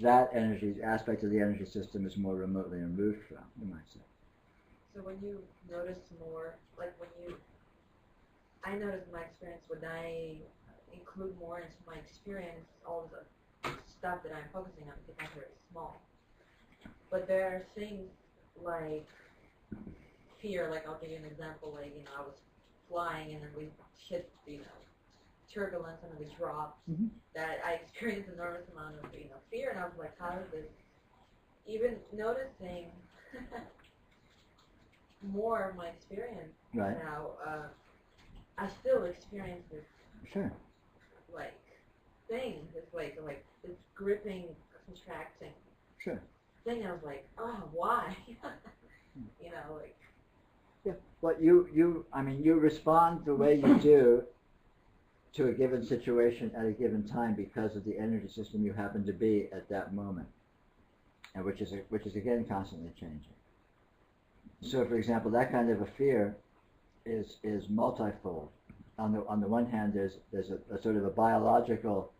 that energy aspect of the energy system is more remotely removed from, you might say. So when you notice more, like I notice in my experience when I include more into my experience all the stuff that I'm focusing on becomes very small. But there are things like fear, like I'll give you an example, like, I was flying and then we hit, turbulence and we dropped, that I experienced an enormous amount of, fear, and I was like, how is this? Even noticing more of my experience now, I still experience this, thing, this this gripping, contracting thing. I was like, oh, why? Yeah, but you respond the way you do to a given situation at a given time because of the energy system you happen to be at that moment, and which is again constantly changing. So, for example, that kind of a fear is multifold. On the one hand, there's a sort of a biological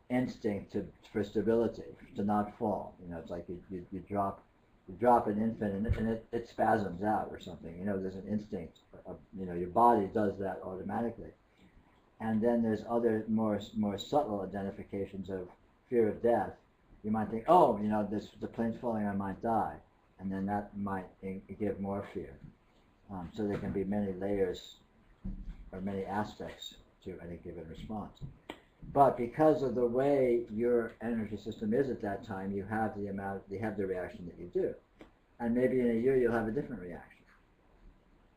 instinct for stability, to not fall. It's like you drop an infant and it spasms out or something. There's an instinct. Your body does that automatically. And then there's other more subtle identifications of fear of death. You might think, the plane's falling, I might die, and then that might give more fear. So there can be many layers or many aspects to any given response. But because of the way your energy system is at that time, you have the reaction that you do. And maybe in a year you'll have a different reaction.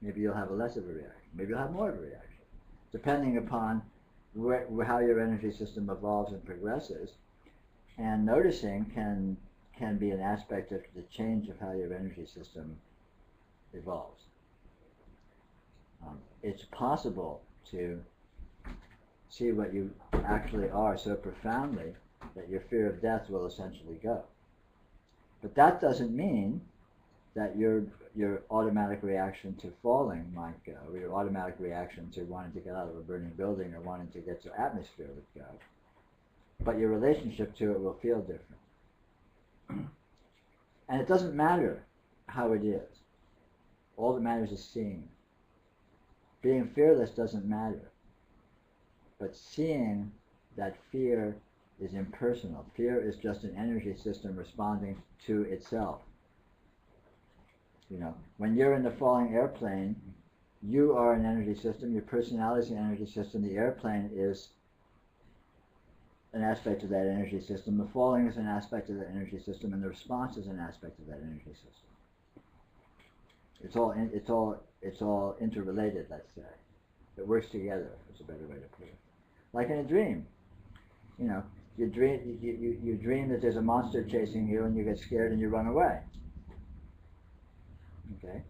Maybe you'll have a less of a reaction. Maybe you'll have more of a reaction. Depending upon how your energy system evolves and progresses. And noticing can be an aspect of the change of how your energy system evolves. It's possible to see what you actually are so profoundly that your fear of death will essentially go. But that doesn't mean that your automatic reaction to falling might go, or your automatic reaction to wanting to get out of a burning building or wanting to get to atmosphere would go. But your relationship to it will feel different. And it doesn't matter how it is. All that matters is seeing. Being fearless doesn't matter. But seeing that fear is impersonal. Fear is just an energy system responding to itself. You know, when you're in the falling airplane, you are an energy system, your personality is an energy system, the airplane is an aspect of that energy system, the falling is an aspect of that energy system, and the response is an aspect of that energy system. It's all interrelated, let's say. It works together, is a better way to put it. Like in a dream. You know, you dream that there's a monster chasing you and you get scared and you run away. Okay?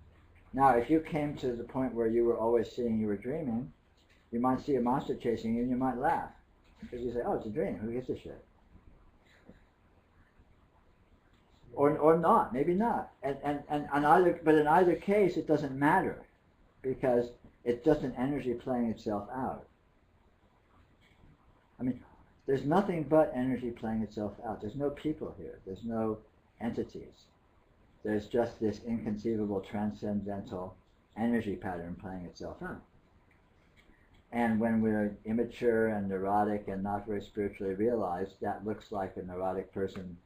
Now, if you came to the point where you were always seeing you were dreaming, you might see a monster chasing you and you might laugh. Because you say, oh, it's a dream, who gives a shit? Or not, maybe not. But in either case, it doesn't matter. Because it's just an energy playing itself out. I mean, there's nothing but energy playing itself out. There's no people here. There's no entities. There's just this inconceivable transcendental energy pattern playing itself out. And when we're immature and neurotic and not very spiritually realized, that looks like a neurotic person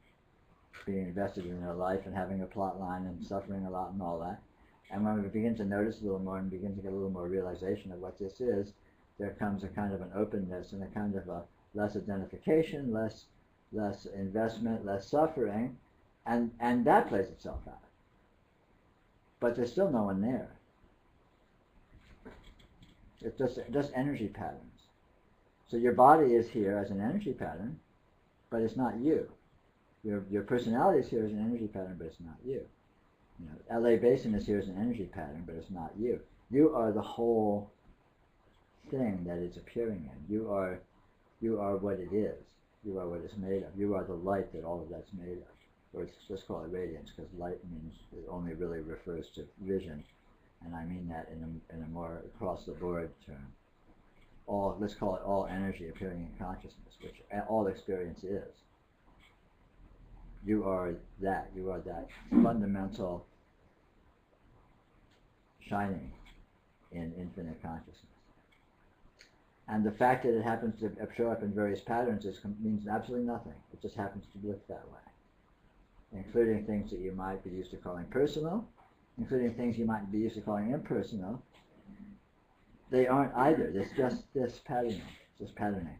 being invested in their life and having a plot line and suffering a lot and all that. And when we begin to notice a little more and begin to get a little more realization of what this is, there comes a kind of an openness and a kind of a less identification, less investment, less suffering, and that plays itself out. But there's still no one there. It's just energy patterns. So your body is here as an energy pattern, but it's not you. Your personality is here as an energy pattern, but it's not you. You know, LA Basin is here as an energy pattern, but it's not you. You are the whole thing that it's appearing in. You are what it is. You are what it's made of. You are the light that all of that's made of. Or it's just call it radiance, because light means it only really refers to vision, and I mean that in a more across the board term. Let's call it all energy appearing in consciousness, which all experience is. You are that. You are that fundamental shining in infinite consciousness. And the fact that it happens to show up in various patterns means absolutely nothing. It just happens to look that way. Including things that you might be used to calling personal, including things you might be used to calling impersonal. They aren't either. It's just this patterning. Just patterning.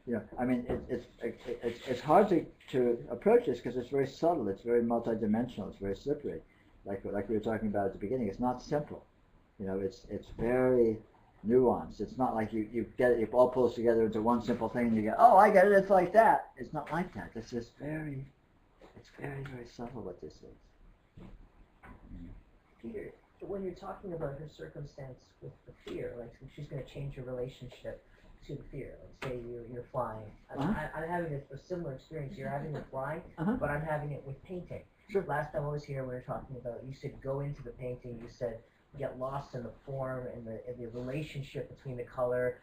You know, I mean, it's hard to approach this because it's very subtle. It's very multidimensional. It's very slippery. Like we were talking about at the beginning, it's not simple. You know, it's very nuanced. It's not like you get it, it all pulls together into one simple thing and you go, oh, I get it, it's like that. It's not like that. It's just very subtle what this is. Peter, when you're talking about her circumstance with the fear, like she's going to change your relationship to the fear. Like say you're flying. I'm having a similar experience. You're having it flying, but I'm having it with painting. Sure. Last time I was here, we were talking about, you said go into the painting. You said get lost in the form and the relationship between the color.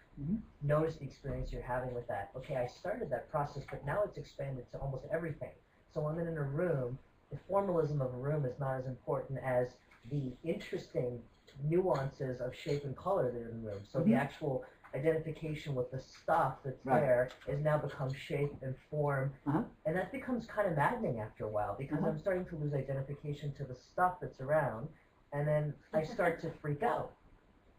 Notice the experience you're having with that. Okay, I started that process, but now it's expanded to almost everything. So when I'm in a room, the formalism of a room is not as important as the interesting nuances of shape and color that are in the room. So the actual identification with the stuff that's Right. there has now become shape and form, and that becomes kind of maddening after a while because I'm starting to lose identification to the stuff that's around, and then I start to freak out,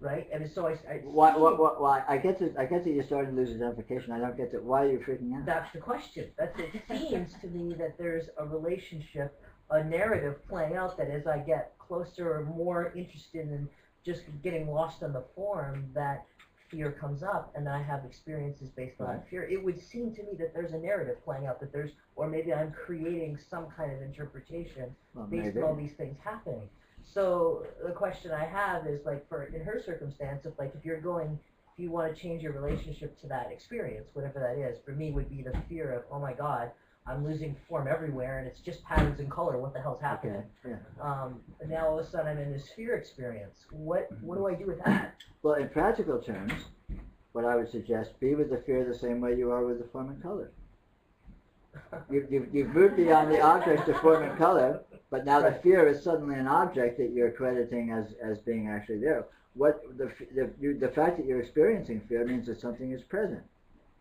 right? And so I Why? I get that you're starting to lose identification. I don't get that. Why are you freaking out? That's the question. It seems to me that there's a relationship, a narrative playing out that as I get closer or more interested in just getting lost in the form, that fear comes up, and I have experiences based on Right. fear. It would seem to me that there's a narrative playing out, that there's, or maybe I'm creating some kind of interpretation Well, based maybe. on all these things happening. So the question I have is, like, for in her circumstance, if you want to change your relationship to that experience, whatever that is, for me would be the fear of, oh my God, I'm losing form everywhere, and it's just patterns and color. What the hell's happening? Okay. Yeah. And now all of a sudden I'm in this fear experience. What do I do with that? Well, in practical terms, what I would suggest, be with the fear the same way you are with the form and color. You've moved beyond the object to form and color, but now the Right. fear is suddenly an object that you're crediting as being actually there. What the fact that you're experiencing fear means that something is present.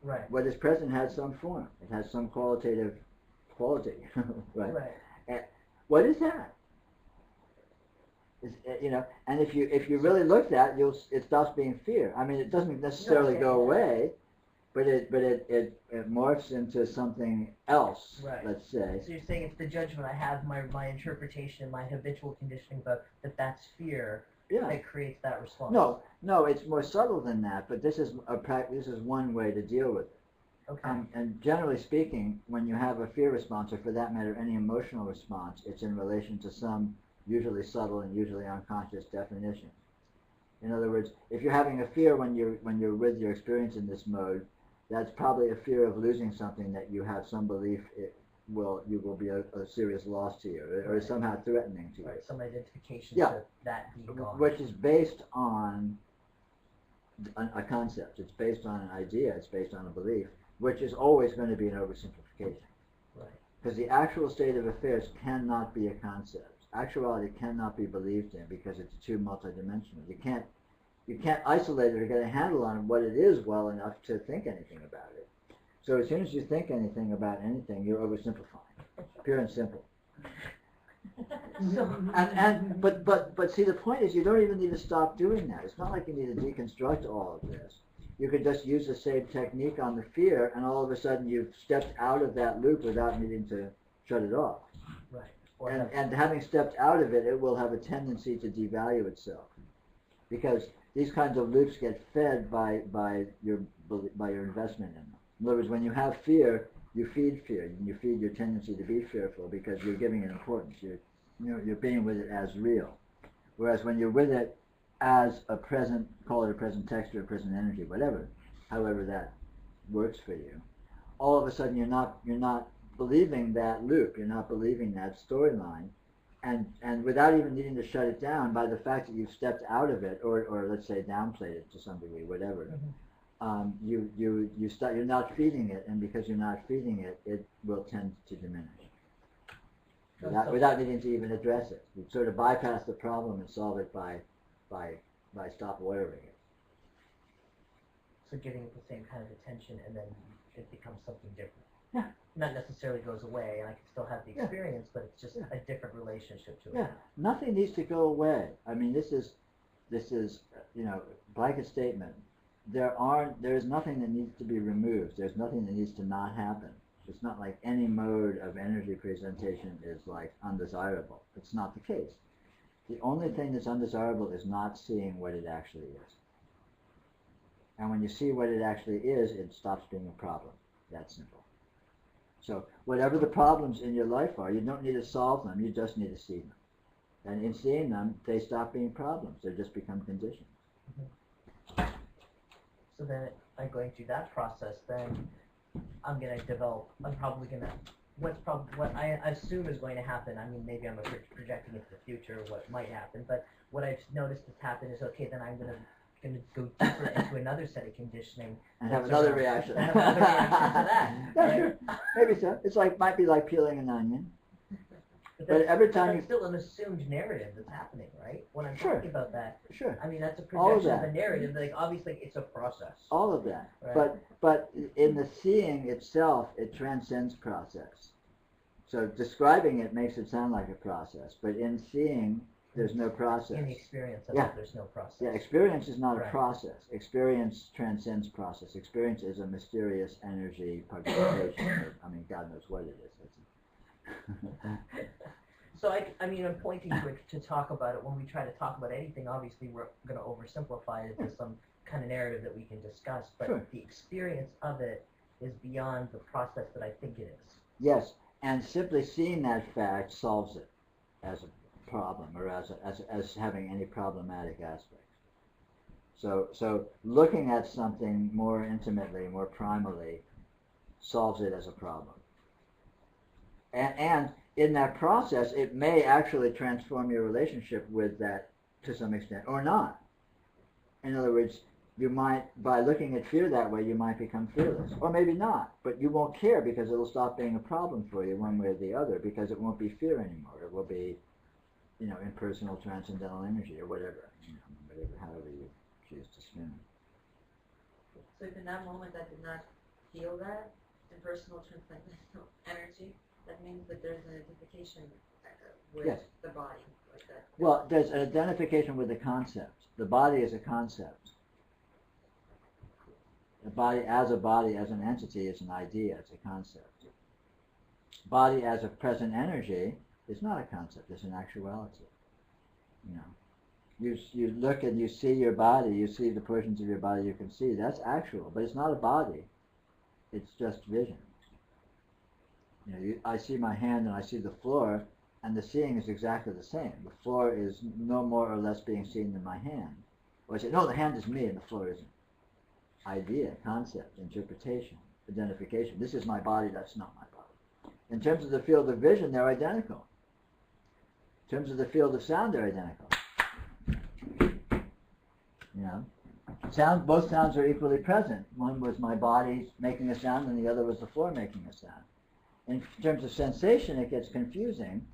Right. What is present has some form. It has some qualitative quality, right? Right. What is that? And if you really looked at it, it stops being fear. I mean, it doesn't necessarily Okay. go away, but it morphs into something else. Right. Let's say. So you're saying it's the judgment I have, my interpretation, my habitual conditioning, but that's fear Yeah. that creates that response. No, it's more subtle than that. But this is one way to deal with it. Okay. And generally speaking, when you have a fear response, or for that matter, any emotional response, it's in relation to some usually subtle and usually unconscious definition. In other words, if you're having a fear when you're with your experience in this mode, that's probably a fear of losing something that you have some belief you will be a serious loss to you, or Right. somehow threatening to you. Right. Some identification Yeah. to that being gone. Which is based on a concept. It's based on an idea. It's based on a belief, which is always going to be an oversimplification. Right. Because the actual state of affairs cannot be a concept. Actuality cannot be believed in because it's too multidimensional. You can't isolate it or get a handle on what it is well enough to think anything about it. So as soon as you think anything about anything, you're oversimplifying, pure and simple. But see, the point is, you don't even need to stop doing that. It's not like you need to deconstruct all of this. You could just use the same technique on the fear, and all of a sudden you've stepped out of that loop without needing to shut it off. Right. Or And having stepped out of it, it will have a tendency to devalue itself, because these kinds of loops get fed by your investment in them. In other words, when you have fear, you feed fear, and you feed your tendency to be fearful because you're giving it importance. You're being with it as real. Whereas when you're with it as a present, call it a present texture, a present energy, whatever, however that works for you, all of a sudden you're not believing that loop, you're not believing that storyline, and without even needing to shut it down, by the fact that you've stepped out of it, or let's say downplayed it to some degree, whatever, you're not feeding it, and because you're not feeding it, it will tend to diminish. Without needing to even address it. You sort of bypass the problem and solve it by stop ordering it. So giving it the same kind of attention, and then it becomes something different. Yeah. Not necessarily goes away, and I can still have the Yeah. experience, but it's just Yeah. a different relationship to it. Yeah, nothing needs to go away. I mean, this is blanket statement. There is nothing that needs to be removed. There's nothing that needs to not happen. It's not like any mode of energy presentation is like undesirable. It's not the case. The only thing that's undesirable is not seeing what it actually is. And when you see what it actually is, it stops being a problem. That's simple. So whatever the problems in your life are, you don't need to solve them, you just need to see them. And in seeing them, they stop being problems. They just become conditions. So then, by going through that process, then I'm probably gonna, what I assume is going to happen, I mean, maybe I'm projecting into the future what might happen, but what I've noticed has happened is, okay, then I'm gonna go deeper into another set of conditioning. And have another reaction. Have another reaction to that. Yeah, right? sure. Maybe so. Might be like peeling an onion. But every time that's still an assumed narrative that's happening, right? When I'm Sure. talking about that, Sure. I mean that's a All of projection of that. a narrative. Like obviously, it's a process. All of that. Right. But in the seeing itself, it transcends process. So describing it makes it sound like a process, but in seeing, there's no process. In the experience of Yeah. it, there's no process. Yeah, experience is not a Right. process. Experience transcends process. Experience is a mysterious energy participation. I mean, God knows what it is. So I mean, I'm pointing to it to talk about it. When we try to talk about anything, obviously we're going to oversimplify it into some kind of narrative that we can discuss. But Sure. the experience of it is beyond the process that I think it is. Yes, and simply seeing that fact solves it as a problem or as having any problematic aspect. So looking at something more intimately, more primally, solves it as a problem. And in that process, it may actually transform your relationship with that to some extent, or not. In other words, you might, by looking at fear that way, you might become fearless. Or maybe not, but you won't care because it'll stop being a problem for you one way or the other, because it won't be fear anymore. It will be, impersonal transcendental energy or whatever, however you choose to spin it. So if in that moment I did not feel that impersonal transcendental energy, that means that there's an identification with Yes. the body, like that. Well, there's an identification with the concept. The body is a concept. The body, as an entity, is an idea, it's a concept. Body as a present energy is not a concept, it's an actuality. You look and you see your body, you see the portions of your body you can see, that's actual, but it's not a body, it's just vision. I see my hand and I see the floor, and the seeing is exactly the same. The floor is no more or less being seen than my hand. Or I say, no, the hand is me and the floor isn't. Idea, concept, interpretation, identification. This is my body, that's not my body. In terms of the field of vision, they're identical. In terms of the field of sound, they're identical. Both sounds are equally present. One was my body making a sound and the other was the floor making a sound. In terms of sensation, it gets confusing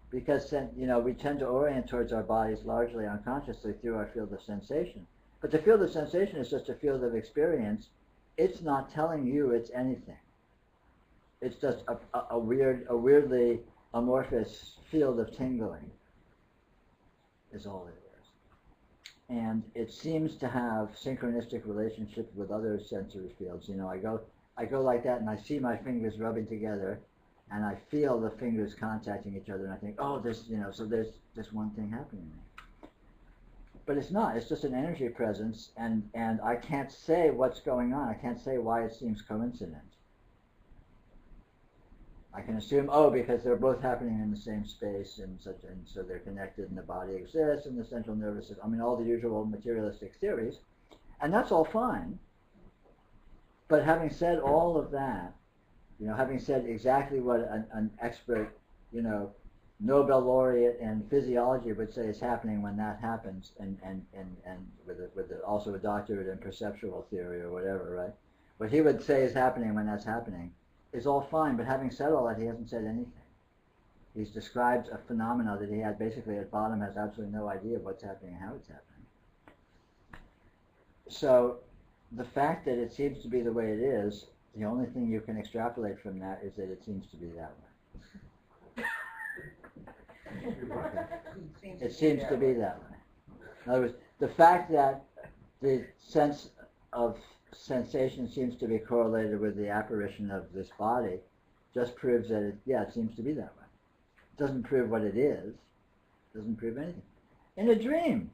because we tend to orient towards our bodies largely unconsciously through our field of sensation. But the field of sensation is just a field of experience. It's not telling you it's anything. It's just a weirdly amorphous field of tingling is all it is. And it seems to have synchronistic relationships with other sensory fields. I go like that and I see my fingers rubbing together and I feel the fingers contacting each other and I think, oh, so there's just one thing happening there. But it's not. It's just an energy presence, and I can't say what's going on. I can't say why it seems coincident. I can assume, because they're both happening in the same space, and so they're connected, and the body exists, and the central nervous system. I mean, all the usual materialistic theories, and that's all fine. But having said all of that, having said exactly what an expert, Nobel laureate in physiology would say is happening when that happens, and with also a doctorate in perceptual theory or whatever, right? What he would say is happening when that's happening is all fine, but having said all that, he hasn't said anything. He's described a phenomena that he had basically at bottom has absolutely no idea of what's happening and how it's happening. So the fact that it seems to be the way it is, the only thing you can extrapolate from that is that it seems to be that way. It seems to be that way. In other words, the fact that the sense of sensation seems to be correlated with the apparition of this body just proves that it seems to be that way. It doesn't prove what it is. It doesn't prove anything. In a dream,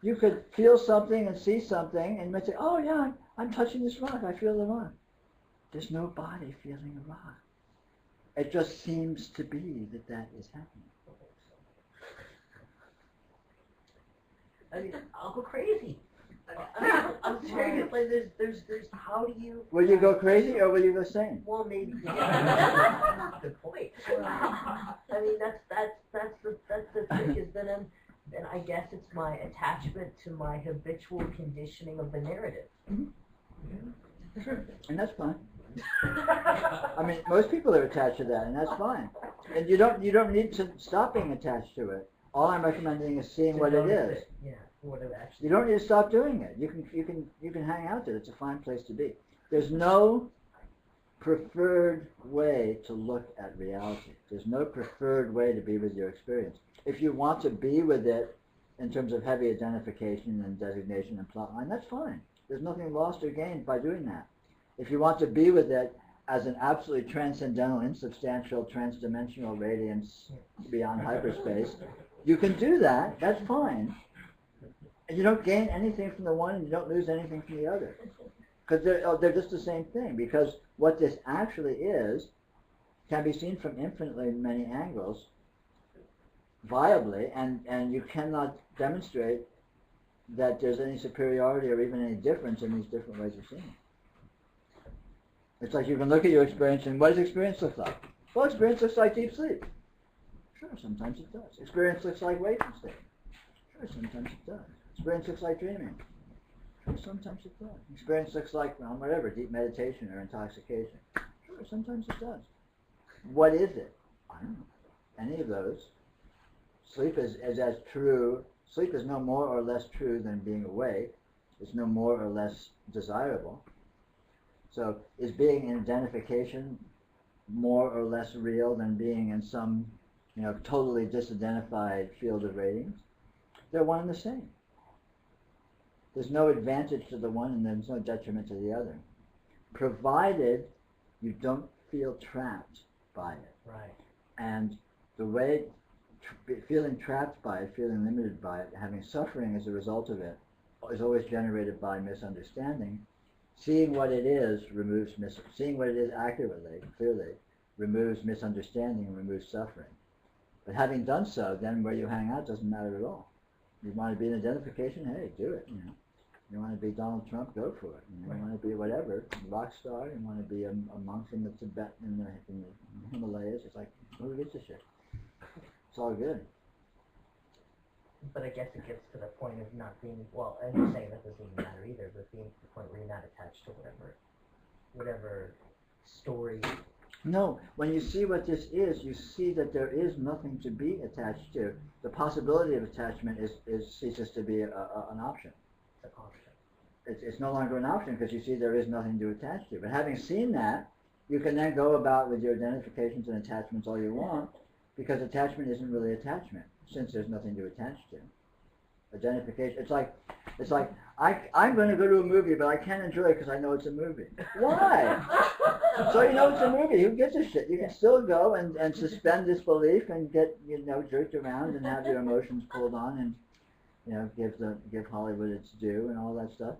you could feel something and see something and you might say, oh yeah, I'm touching this rock, I feel the rock. There's no body feeling a rock. It just seems to be that is happening. I mean, I'll go crazy. I'm serious. Like, there's. How do you? Will you go crazy or will you go sane? Well, maybe. Yeah. Good point. I mean, that's the thing is that then I guess it's my attachment to my habitual conditioning of the narrative. Mm-hmm. Sure, and that's fine. I mean, most people are attached to that, and that's fine. And you don't need to stop being attached to it. All I'm recommending is seeing To what it notice is. Yeah, what it actually You don't need to stop doing it. You can hang out there. It's a fine place to be. There's no preferred way to look at reality. There's no preferred way to be with your experience. If you want to be with it in terms of heavy identification and designation and plotline, that's fine. There's nothing lost or gained by doing that. If you want to be with it as an absolutely transcendental, insubstantial, transdimensional radiance beyond hyperspace, you can do that. That's fine. And you don't gain anything from the one and you don't lose anything from the other. Because they're just the same thing. Because what this actually is can be seen from infinitely many angles viably, and you cannot demonstrate that there's any superiority or even any difference in these different ways of seeing it. It's like you can look at your experience and what does experience look like? Well, experience looks like deep sleep. Sure, sometimes it does. Experience looks like waking state. Sure, sometimes it does. Experience looks like dreaming. Sure, sometimes it does. Experience looks like, well, whatever, deep meditation or intoxication. Sure, sometimes it does. What is it? I don't know. Any of those. Sleep is as true. Sleep is no more or less true than being awake. It's no more or less desirable. So is being in identification more or less real than being in some, totally disidentified field of radiance? They're one and the same. There's no advantage to the one and there's no detriment to the other, provided you don't feel trapped by it. Right. And the way feeling trapped by it, feeling limited by it, having suffering as a result of it, is always generated by misunderstanding. Seeing what it is seeing what it is accurately, clearly, removes misunderstanding and removes suffering. But having done so, then where you hang out doesn't matter at all. You want to be in identification, hey, do it. You want to be Donald Trump, go for it. You want to be whatever, rock star. You want to be a monk in the Tibet, in the Himalayas. It's like, who gives a shit? It's all good. But I guess it gets to the point of not being, well, and you're saying that doesn't even matter either, but being to the point where you're not attached to whatever story. No, when you see what this is, you see that there is nothing to be attached to. The possibility of attachment ceases to be an option. It's an option. It's no longer an option because you see there is nothing to attach to. But having seen that, you can then go about with your identifications and attachments all you want, because attachment isn't really attachment, since there's nothing to attach to. Identification, it's like I'm going to go to a movie, but I can't enjoy it because I know it's a movie. Why? So you know it's a movie. Who gives a shit? You can still go and suspend disbelief and get jerked around and have your emotions pulled on and give Hollywood its due and all that stuff.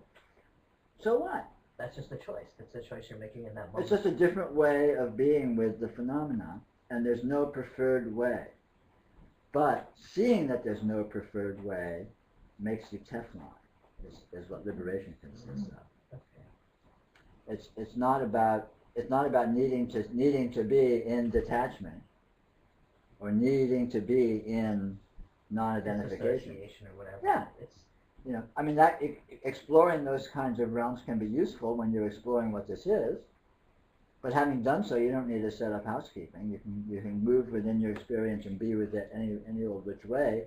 So what? That's just a choice. That's the choice you're making in that moment. It's just a different way of being with the phenomena, and there's no preferred way. But seeing that there's no preferred way makes you Teflon, is what liberation consists of. Okay. It's not about needing to be in detachment or needing to be in non-identification. Association or whatever. Yeah. Exploring those kinds of realms can be useful when you're exploring what this is. But having done so, you don't need to set up housekeeping. You can move within your experience and be with it any old which way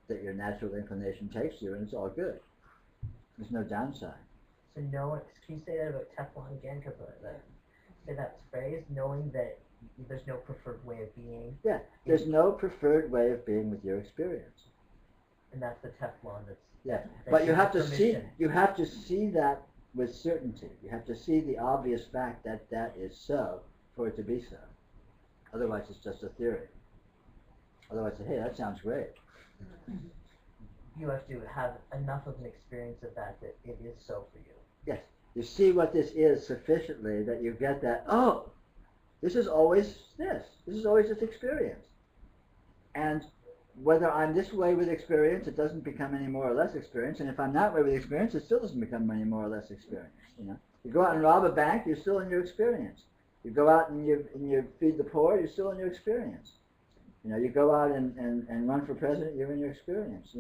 that your natural inclination takes you, and it's all good. There's no downside. So can you say that about Teflon again? Because say that phrase, knowing that there's no preferred way of being. Yeah, there's no preferred way of being with your experience. And that's the Teflon that's. Yeah, that but you gives have to permission. see. You have to see that with certainty. You have to see the obvious fact that that is so for it to be so. Otherwise, it's just a theory. Otherwise, hey, that sounds great. You have to have enough of an experience of that it is so for you. Yes, you see what this is sufficiently that you get that, oh, this is always this. This is always this experience. And whether I'm this way with experience, it doesn't become any more or less experience. And if I'm that way with experience, it still doesn't become any more or less experience. You go out and rob a bank, you're still in your experience. You go out and you feed the poor, you're still in your experience. You go out and run for president, you're in your experience.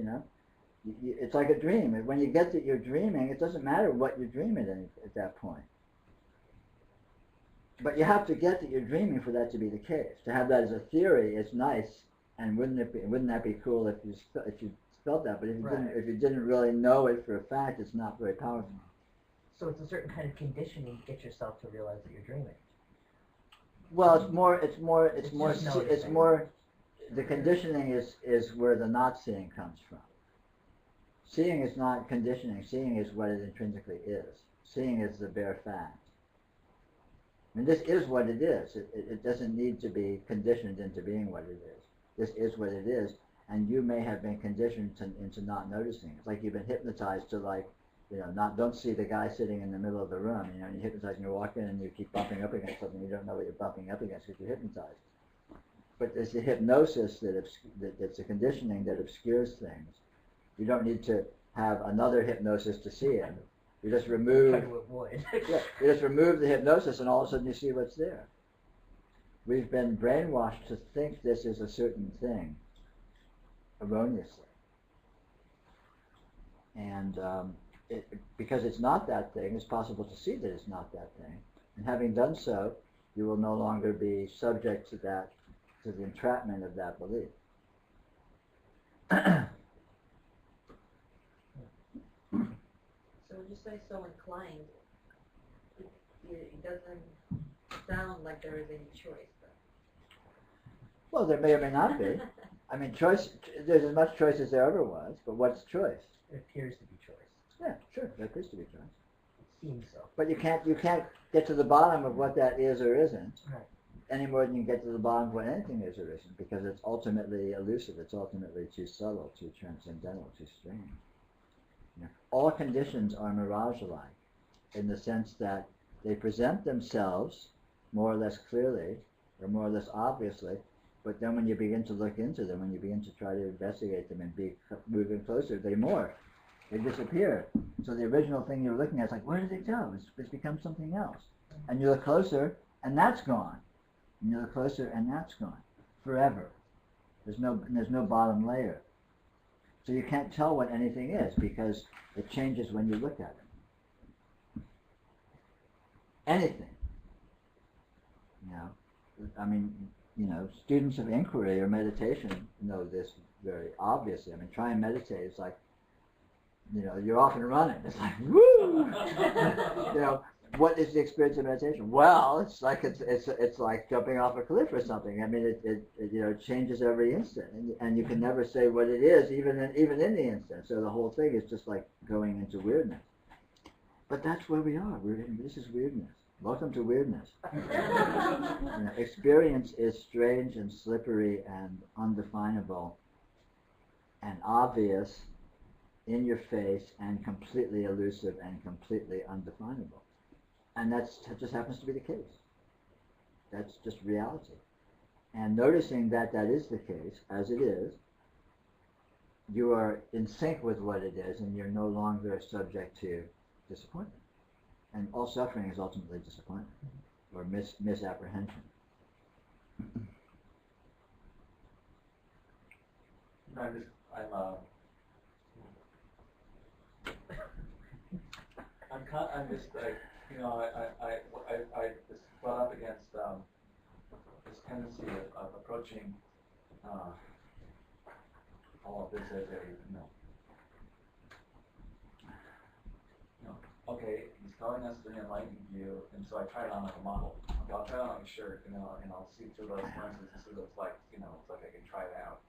It's like a dream. When you get that you're dreaming, it doesn't matter what you're dreaming at that point. But you have to get that you're dreaming for that to be the case. To have that as a theory is nice, and wouldn't that be cool if you felt that? But if you didn't really know it for a fact, it's not very powerful. So it's a certain kind of conditioning to get yourself to realize that you're dreaming. Well, it's more. The conditioning is where the not seeing comes from. Seeing is not conditioning. Seeing is what it intrinsically is. Seeing is the bare fact. I mean, this is what it is. It doesn't need to be conditioned into being what it is. This is what it is, and you may have been conditioned into not noticing. It's like you've been hypnotized to, like, don't see the guy sitting in the middle of the room. And you're hypnotized and you walk in and you keep bumping up against something. You don't know what you're bumping up against because you're hypnotized. But it's the hypnosis that's the conditioning that obscures things. You don't need to have another hypnosis to see it. You just remove. Try to avoid. Yeah, you just remove the hypnosis, and all of a sudden you see what's there. We've been brainwashed to think this is a certain thing, erroneously, and because it's not that thing, it's possible to see that it's not that thing. And having done so, you will no longer be subject to the entrapment of that belief. So when you say so inclined, it doesn't sound like there is any choice, though. Well, there may or may not be. I mean, choice. There's as much choice as there ever was, but what's choice? It appears to be choice. Yeah, sure, there appears to be choice. It seems so. But you can't get to the bottom of what that is or isn't, Right. any more than you get to the bottom of what anything is or isn't, because it's ultimately elusive. It's ultimately too subtle, too transcendental, too strange. All conditions are mirage-like, in the sense that they present themselves more or less clearly, or more or less obviously, but then when you begin to look into them, when you begin to try to investigate them and be moving closer, they morph. They disappear. So the original thing you're looking at is like, where did it go? It's become something else. And you look closer, and that's gone. And you look closer, and that's gone. Forever. There's no bottom layer. So you can't tell what anything is, because it changes when you look at it. Anything. I mean, students of inquiry or meditation know this very obviously. I mean, try and meditate. It's like, you're off and running. It's like, woo! What is the experience of meditation? Well, it's like it's like jumping off a cliff or something. I mean, it changes every instant, and you can never say what it is, even in the instant. So the whole thing is just like going into weirdness. But that's where we are. This is weirdness. Welcome to weirdness. Experience is strange and slippery and undefinable and obvious, in your face, and completely elusive and completely undefinable. And that just happens to be the case. That's just reality. And noticing that is the case, as it is, you are in sync with what it is, and you're no longer subject to disappointment. And all suffering is ultimately disappointment or misapprehension. I'm just like, I just butt up against this tendency of approaching all of this as okay, he's telling us the enlightened view, and so I try it on like a model. Okay, I'll try it on like a shirt, and I'll see through those lenses and see what it's like, it's like I can try it out.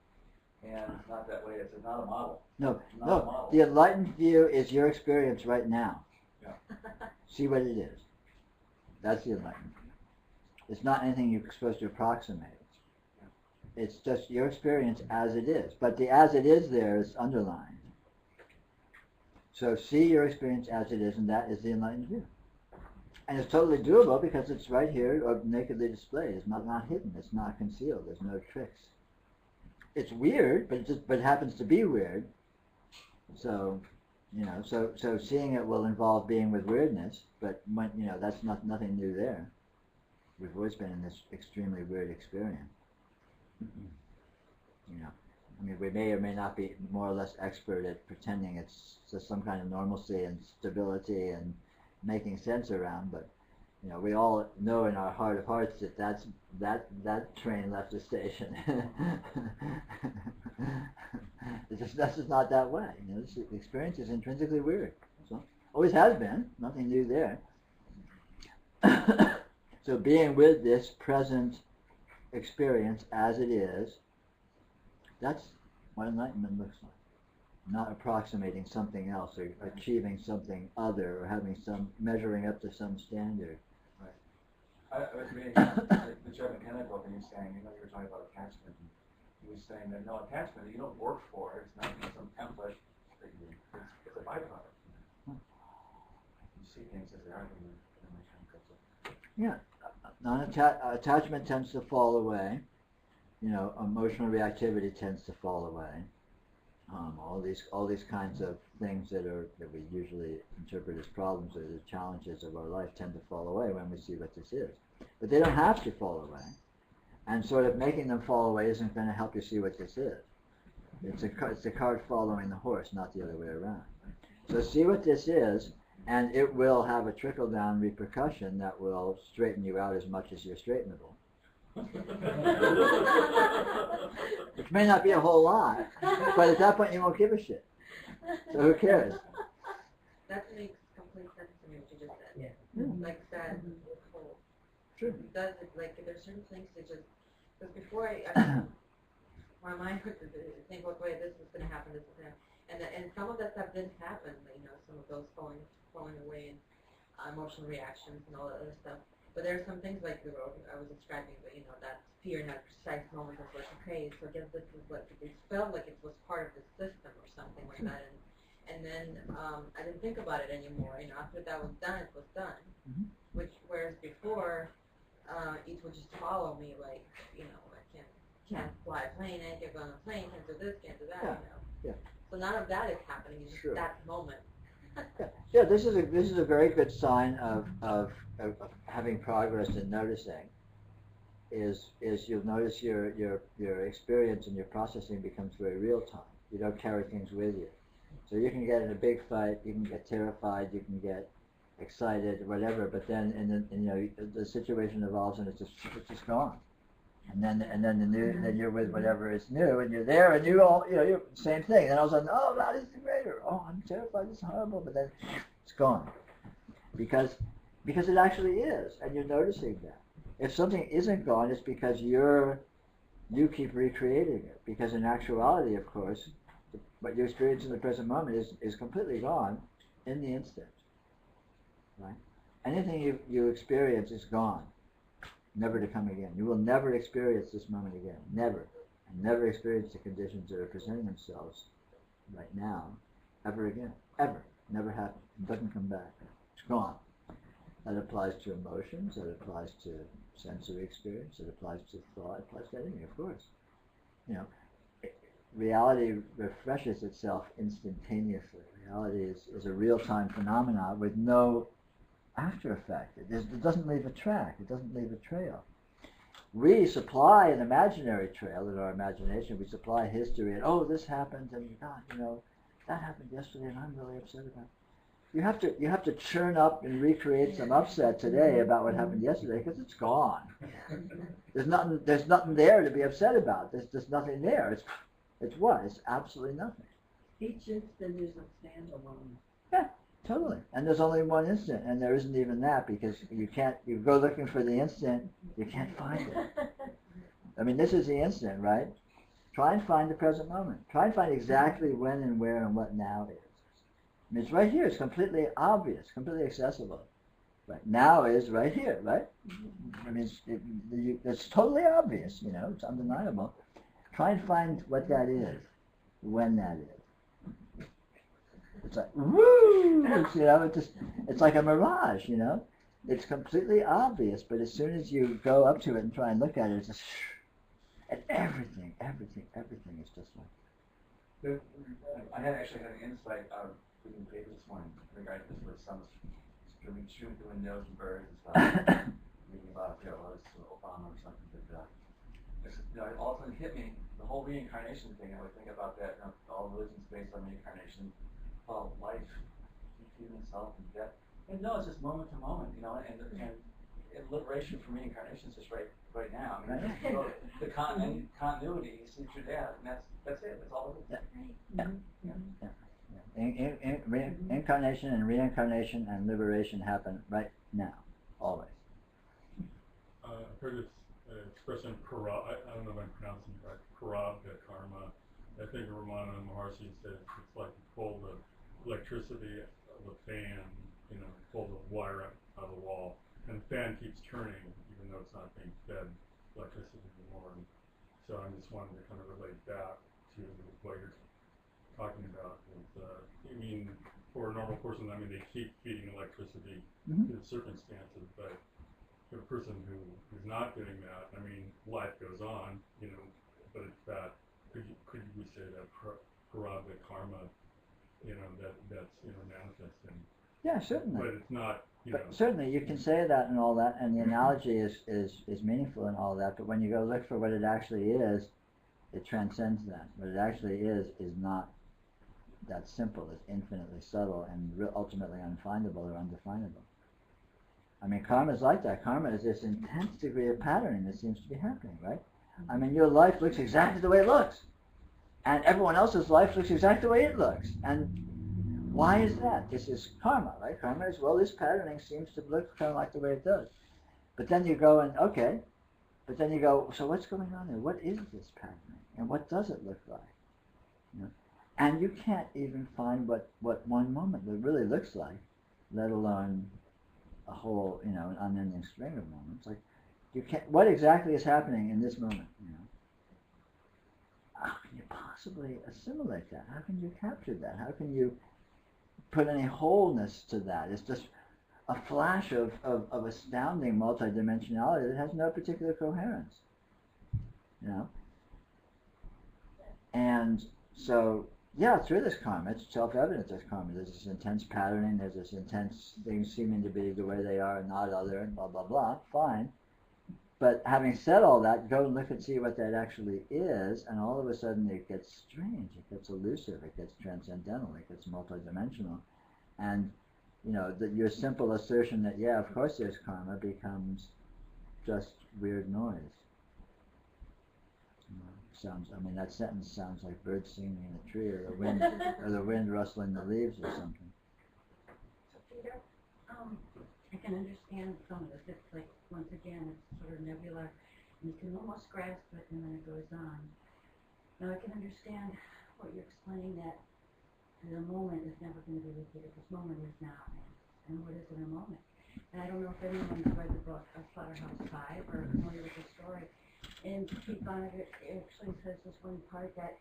And it's not that way. It's not a model. No. The enlightened view is your experience right now. Yeah. See what it is. That's the enlightened view. It's not anything you're supposed to approximate. It's just your experience as it is. But the as it is there is underlined. So see your experience as it is, and that is the enlightened view. And it's totally doable because it's right here, or nakedly displayed. It's not hidden. It's not concealed. There's no tricks. It's weird, but it happens to be weird. So, so seeing it will involve being with weirdness, but when, that's nothing new there. We've always been in this extremely weird experience. I mean, we may or may not be more or less expert at pretending it's just some kind of normalcy and stability and making sense around, but, You know, we all know in our heart of hearts that that train left the station. That's just not that way. You know, this experience is intrinsically weird. So always has been. Nothing new there. So being with this present experience as it is, that's what enlightenment looks like. Not approximating something else or achieving something other or having measuring up to some standard. I was reading the Joe McKenna book, and he's saying, you were talking about attachment. And he was saying that no, attachment you don't work for. It's not some template that it's a byproduct. You see things as they are in the Attachment tends to fall away. You know, emotional reactivity tends to fall away. All these kinds of things that we usually interpret as problems or the challenges of our life tend to fall away when we see what this is. But they don't have to fall away. And sort of making them fall away isn't going to help you see what this is. It's the cart following the horse, not the other way around. So see what this is, and it will have a trickle-down repercussion that will straighten you out as much as you're straightenable. Which may not be a whole lot, but at that point you won't give a shit. So who cares? That makes complete sense to me, what you just said. Yeah. Like that whole, Sure. does it, like, there's certain things that just, because before my mind would think, well, wait, this is going to happen, this is going to happen. And some of that stuff didn't happen, you know, some of those falling away and emotional reactions and all that other stuff. But there are some things like the road I was describing, but you know, that fear in that precise moment of like, okay, so I guess this is what it felt like it was part of the system or something like that. And then I didn't think about it anymore. You know, after that was done, it was done. Mm-hmm. Whereas before, it would just follow me like, you know, I can't fly a plane, I can't go on a plane, can't do this, can't do that. Yeah. You know. Yeah. So none of that is happening. It's just Sure. that moment. Yeah, this is a very good sign of having progress in noticing. Is you'll notice your experience and your processing becomes very real time. You don't carry things with you, so you can get in a big fight, you can get terrified, you can get excited, whatever. But then the situation evolves and it's just gone. And then you're with whatever is new, and you're there, and you're same thing. And all of a sudden, oh, that is greater. Oh, I'm terrified. This is horrible. But then it's gone, because it actually is, and you're noticing that. If something isn't gone, it's because you keep recreating it. Because in actuality, of course, what you experience in the present moment is completely gone in the instant. Right? Anything you experience is gone. Never to come again. You will never experience this moment again. Never. And never experience the conditions that are presenting themselves right now ever again. Ever. Never happen. It doesn't come back. It's gone. That applies to emotions. That applies to sensory experience. It applies to thought. It applies to anything, of course. You know, reality refreshes itself instantaneously. Reality is a real-time phenomenon with no after effect. It doesn't leave a track. It doesn't leave a trail. We supply an imaginary trail in our imagination. We supply history, and oh, this happened, and God, you know, that happened yesterday, and I'm really upset about it. You have to churn up and recreate some upset today about what happened yesterday, because it's gone. There's nothing there to be upset about. There's just nothing there. It's what? It's absolutely nothing. Each instant is a standalone. Yeah. Totally. And there's only one instant, and there isn't even that, because you go looking for the instant, you can't find it. I mean, this is the instant, right? Try and find the present moment. Try and find exactly when and where and what now is. I mean, it's right here. It's completely obvious, completely accessible. Right now is right here, right? I mean, it's totally obvious, you know, it's undeniable. Try and find what that is, when that is. It's like, woo! You know, it's like a mirage, you know? It's completely obvious, but as soon as you go up to it and try and look at it, it's just, and everything is just like. I actually had an insight reading the paper this morning regarding this, where sun was shooting through windows and birds and stuff. Reading about, you know, Obama or something. But all of a sudden hit me, the whole reincarnation thing. I would think about that. You know, all religions based on reincarnation. Well, life, repeating itself and death. And no, it's just moment to moment, you know, and and liberation from reincarnation is just right now. I mean, Right. you know, the continuity, you see your dad, and that's it. That's all it is. Incarnation and reincarnation and liberation happen right now, always. I've heard this expression, I don't know if I'm pronouncing it right, Prarabdha karma. I think Ramana Maharshi says it's like you pull the electricity of a fan, you know, pull the wire out of the wall, and the fan keeps turning even though it's not being fed electricity anymore. And so I'm just wanting to kind of relate that to what you're talking about. I mean, for a normal person, I mean, they keep feeding electricity to the circumstances, but for a person who is not getting that, I mean, life goes on, you know, but it's that, could we say that Prarabdha karma, you know, that's, you know, manifesting. Yeah, certainly. But it's not, you But know. certainly you can say that and all that, and the analogy is meaningful and all that, but when you go look for what it actually is, it transcends that. What it actually is not that simple. It's infinitely subtle and ultimately unfindable or undefinable. I mean, karma is like that. Karma is this intense degree of patterning that seems to be happening, right? I mean, your life looks exactly the way it looks, and everyone else's life looks exactly the way it looks. And why is that? This is karma, right? Karma is, well, this patterning seems to look kind of like the way it does. But then you go and, okay, but then you go, so what's going on there? What is this patterning? And what does it look like? You know? And you can't even find what one moment really looks like, let alone a whole, you know, an unending string of moments. Like, you can't. What exactly is happening in this moment? You know, how can you possibly assimilate that? How can you capture that? How can you put any wholeness to that? It's just a flash of astounding multidimensionality that has no particular coherence. You know, and so. Yeah, through this karma, it's self-evident there's karma. There's this intense patterning, there's this intense things seeming to be the way they are and not other, and blah, blah, blah, fine. But having said all that, go and look and see what that actually is, and all of a sudden it gets strange, it gets elusive, it gets transcendental, it gets multidimensional. And, you know, your simple assertion that, yeah, of course there's karma becomes just weird noise. I mean, that sentence sounds like birds singing in a tree, or the wind rustling the leaves, or something. So Peter, I can understand some of this. It's like, once again, it's sort of nebular, and you can almost grasp it, and then it goes on. Now I can understand what you're explaining, that the moment is never going to be repeated. This moment is now, and what is in a moment? And I don't know if anyone's read the book Slaughterhouse-Five or familiar with the story. And Pete Vonnegut actually says this one part that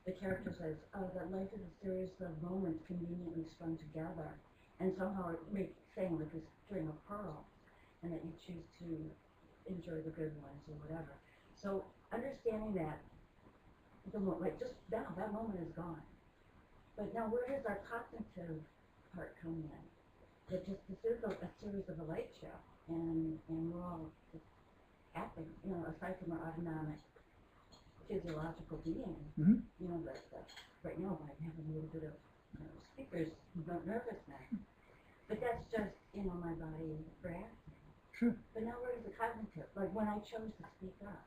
the character says, that life is a series of moments conveniently strung together, and somehow it makes saying like a string of pearls, and that you choose to enjoy the good ones or whatever. So understanding that, like just now, that moment is gone. But now where does our cognitive part come in? That just this is a series of a light show, and we're all just acting, you know, aside from our autonomic physiological being, you know, that right now I'm having a little bit of, you know, speakers nervousness. But that's just, you know, my body reacting. Sure. But now where does the cognitive, like when I chose to speak up?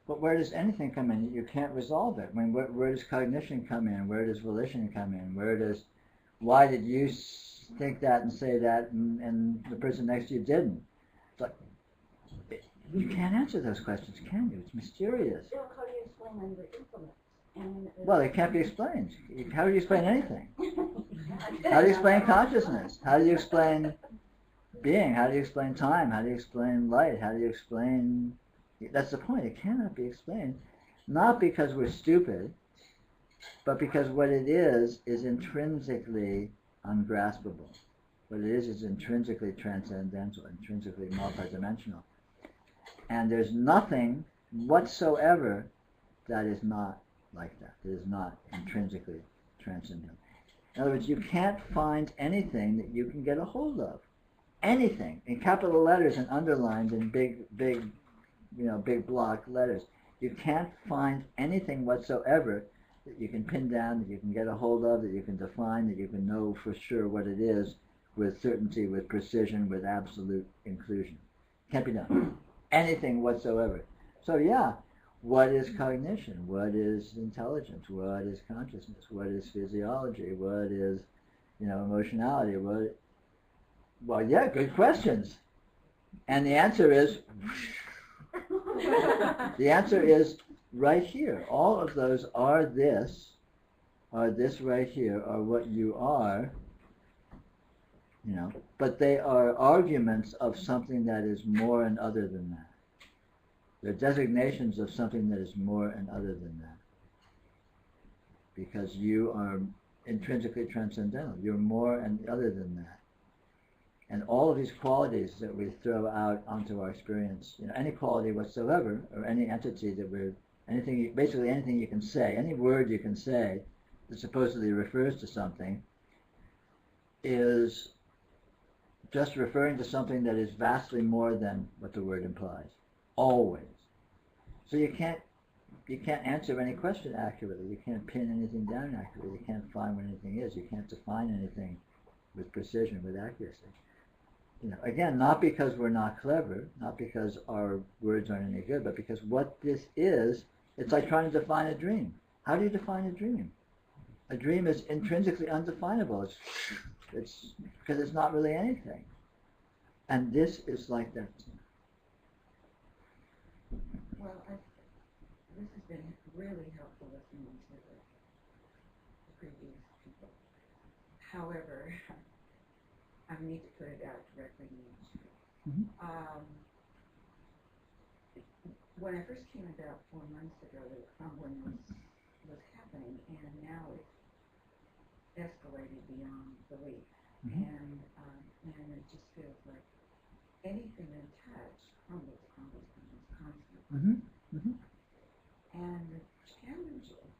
But where does anything come in? You can't resolve it. I mean, where does cognition come in? Where does volition come in? Why did you think that and say that, and the person next to you didn't? It's like, you can't answer those questions, can you? It's mysterious. So how do you explain under influence? Well, it can't be explained. How do you explain anything? How do you explain consciousness? How do you explain being? How do you explain time? How do you explain light? How do you explain... That's the point. It cannot be explained. Not because we're stupid, but because what it is intrinsically ungraspable. What it is intrinsically transcendental, intrinsically multidimensional. And there's nothing whatsoever that is not like that. That is not intrinsically transcendental. In other words, you can't find anything that you can get a hold of. Anything in capital letters and underlined in big block letters. You can't find anything whatsoever that you can pin down, that you can get a hold of, that you can define, that you can know for sure what it is with certainty, with precision, with absolute inclusion. Can't be done. Anything whatsoever. So yeah, what is cognition? What is intelligence? What is consciousness? What is physiology? What is, emotionality? Well, yeah, good questions. And the answer is, right here. All of those are this right here, are what you are, but they are arguments of something that is more and other than that. They're designations of something that is more and other than that. Because you are intrinsically transcendental. You're more and other than that. And all of these qualities that we throw out onto our experience, any quality whatsoever, or any entity basically anything you can say, any word you can say that supposedly refers to something, is just referring to something that is vastly more than what the word implies. Always. So you can't answer any question accurately. You can't pin anything down accurately. You can't find what anything is. You can't define anything with precision, with accuracy. Again, not because we're not clever, not because our words aren't any good, but because what this is, it's like trying to define a dream. How do you define a dream? A dream is intrinsically undefinable. It's because it's not really anything. And this is like that. Well, this has been really helpful listening to the previous people. However, I need to put it out directly in the street. When I first came about 4 months ago, the crumbling was happening, and now it's escalated beyond belief. And it just feels like anything in touch crumbles constantly. And the challenge is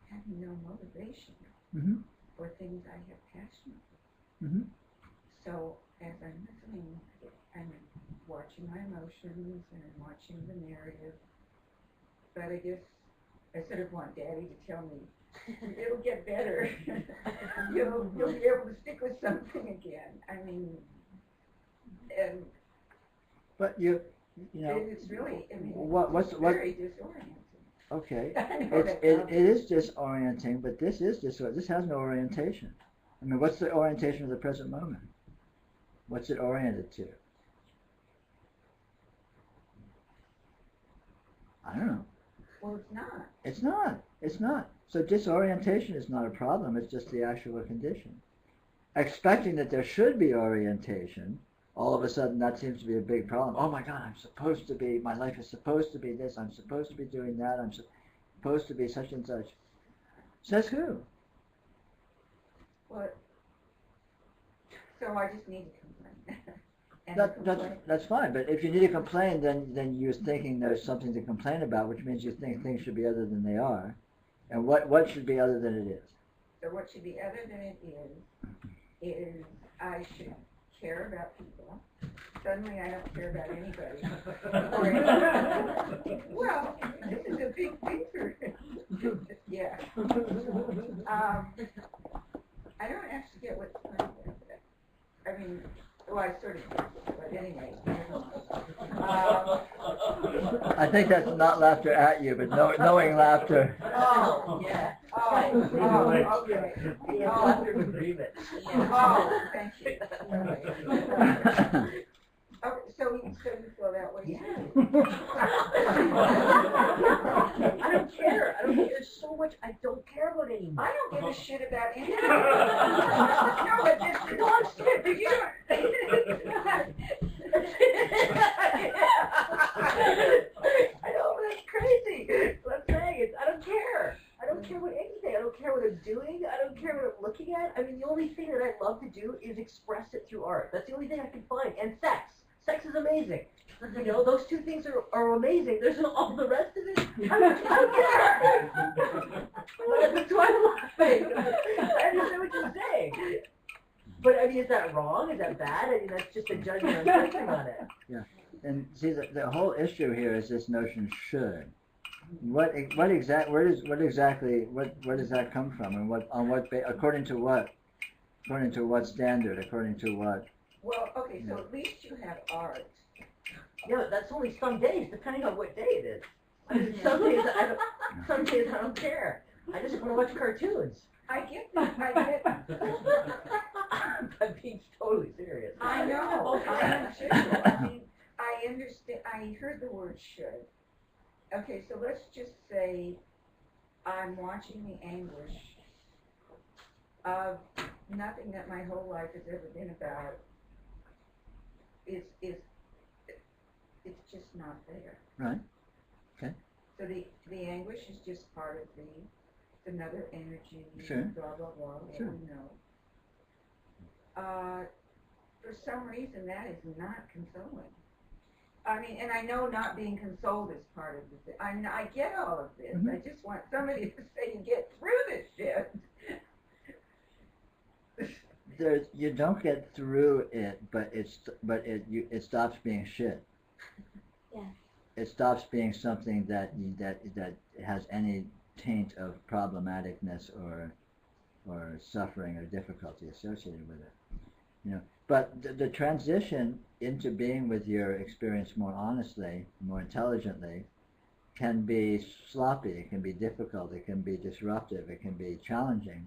having no motivation for things I have passion for. So as I'm listening, I'm watching my emotions and I'm watching the narrative. But I guess I sort of want Daddy to tell me, it'll get better. You'll be able to stick with something again. I mean, and but it's really, what's very disorienting. Okay, it is disorienting, but this has no orientation. I mean, what's the orientation of the present moment? What's it oriented to? I don't know. Well, it's not. It's not. So disorientation is not a problem, it's just the actual condition. Expecting that there should be orientation, all of a sudden that seems to be a big problem. Oh my God, my life is supposed to be this, I'm supposed to be doing that, I'm supposed to be such and such. Says who? Well, so I just need to complain. That's fine, but if you need to complain, then you're thinking there's something to complain about, which means you think things should be other than they are. And what should be other than it is? So what should be other than it is I should care about people. Suddenly I don't care about anybody. Well, this is a big thing for yeah. I don't actually get what's going on with it. I mean, well, I sort of do, but anyway. I think that's not laughter at you, but knowing laughter. Oh, yeah. Oh, okay. Laughter of agreement. Oh, thank you. Okay, so you feel that way? Yeah. I don't care. I don't care so much. I don't care about anymore. I don't give a shit about anything. No, but just you I know, but that's crazy. What I'm saying is, I don't care. I don't care about anything. I don't care what I'm doing. I don't care what I'm looking at. I mean, the only thing that I love to do is express it through art. That's the only thing I can find. And sex. Sex is amazing. Those two things are amazing. There's all the rest of it. I don't care. That's why I'm laughing. I understand what you're saying. But I mean, is that wrong? Is that bad? I mean, that's just a judgment I'm placing on it. Yeah, and see, the whole issue here is this notion should. What exactly does that come from, and according to what? According to what standard? According to what? Well, okay, so at least you have art. Yeah, but that's only some days, depending on what day it is. I mean, some days some days I don't care. I just want to watch cartoons. I get that, I get I'm being totally serious. I know, I am too. I mean, I understand, I heard the word should. Okay, so let's just say I'm watching the anguish of nothing that my whole life has ever been about. It's just not there. Right. Okay. So the anguish is just part of it's another energy, Sure. blah, blah, blah, Sure. we know. For some reason, that is not consoling. I mean, and I know not being consoled is part of the thing. I get all of this. Mhm. I just want somebody to say you get through this shit. You don't get through it, but it stops being shit. Yeah. It stops being something that has any taint of problematicness or suffering or difficulty associated with it. You know, but the transition into being with your experience more honestly, more intelligently, can be sloppy. It can be difficult. It can be disruptive. It can be challenging.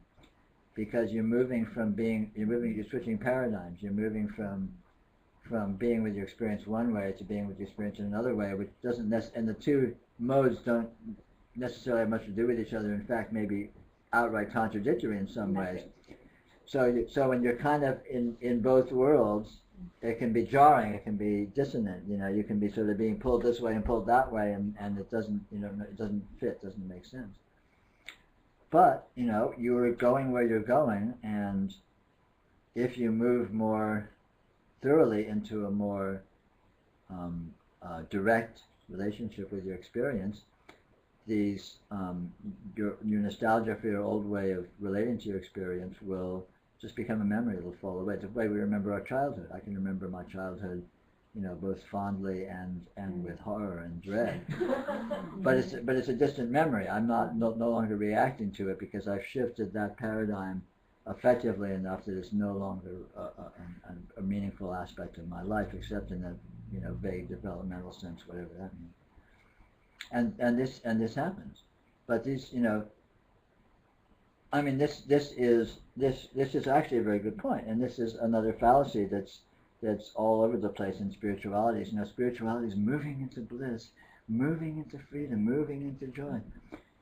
Because you're switching paradigms. You're moving from being with your experience one way to being with your experience in another way, which doesn't and the two modes don't necessarily have much to do with each other. In fact, maybe outright contradictory in some ways. So when you're kind of in both worlds, it can be jarring. It can be dissonant. You know, you can be sort of being pulled this way and pulled that way, and it doesn't fit. Doesn't make sense. But, you know, you're going where you're going, and if you move more thoroughly into a more direct relationship with your experience, your nostalgia for your old way of relating to your experience will just become a memory. It'll fall away. It's the way we remember our childhood. I can remember my childhood, you know, both fondly and with horror and dread. But it's a distant memory. I'm no longer reacting to it because I've shifted that paradigm effectively enough that it's no longer a meaningful aspect of my life, except in a, you know, vague developmental sense, whatever that means. And this happens. But these, you know, I mean, this is actually a very good point, and this is another fallacy that's all over the place in spiritualities. You know, spirituality is moving into bliss, moving into freedom, moving into joy.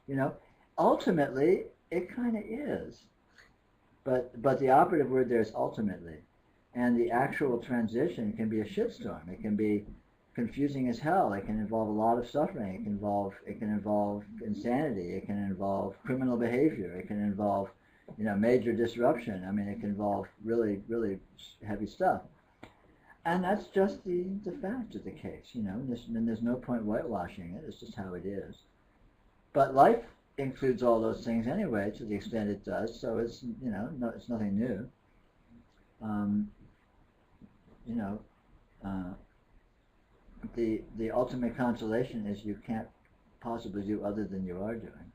You know, ultimately, it kind of is. But the operative word there is ultimately. And the actual transition can be a shitstorm. It can be confusing as hell. It can involve a lot of suffering. It can involve insanity. It can involve criminal behavior. It can involve, you know, major disruption. I mean, it can involve really, really heavy stuff. And that's just the fact of the case, you know, and there's no point whitewashing it. It's just how it is. But life includes all those things anyway, to the extent it does. So it's, you know, it's nothing new. You know, the ultimate consolation is you can't possibly do other than you are doing.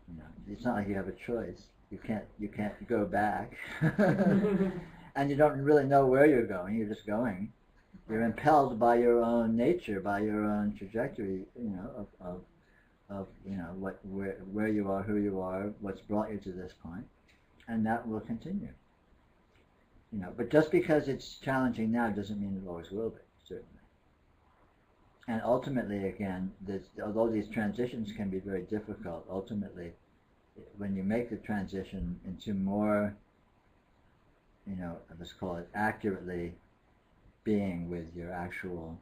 You know, it's not like you have a choice. You can't go back. And you don't really know where you're going. You're just going. You're impelled by your own nature, by your own trajectory, you know, of you know where you are, who you are, what's brought you to this point, and that will continue. You know, but just because it's challenging now doesn't mean it always will be, certainly. And ultimately, again, although these transitions can be very difficult, ultimately, when you make the transition into more, you know, let's call it accurately being with your actual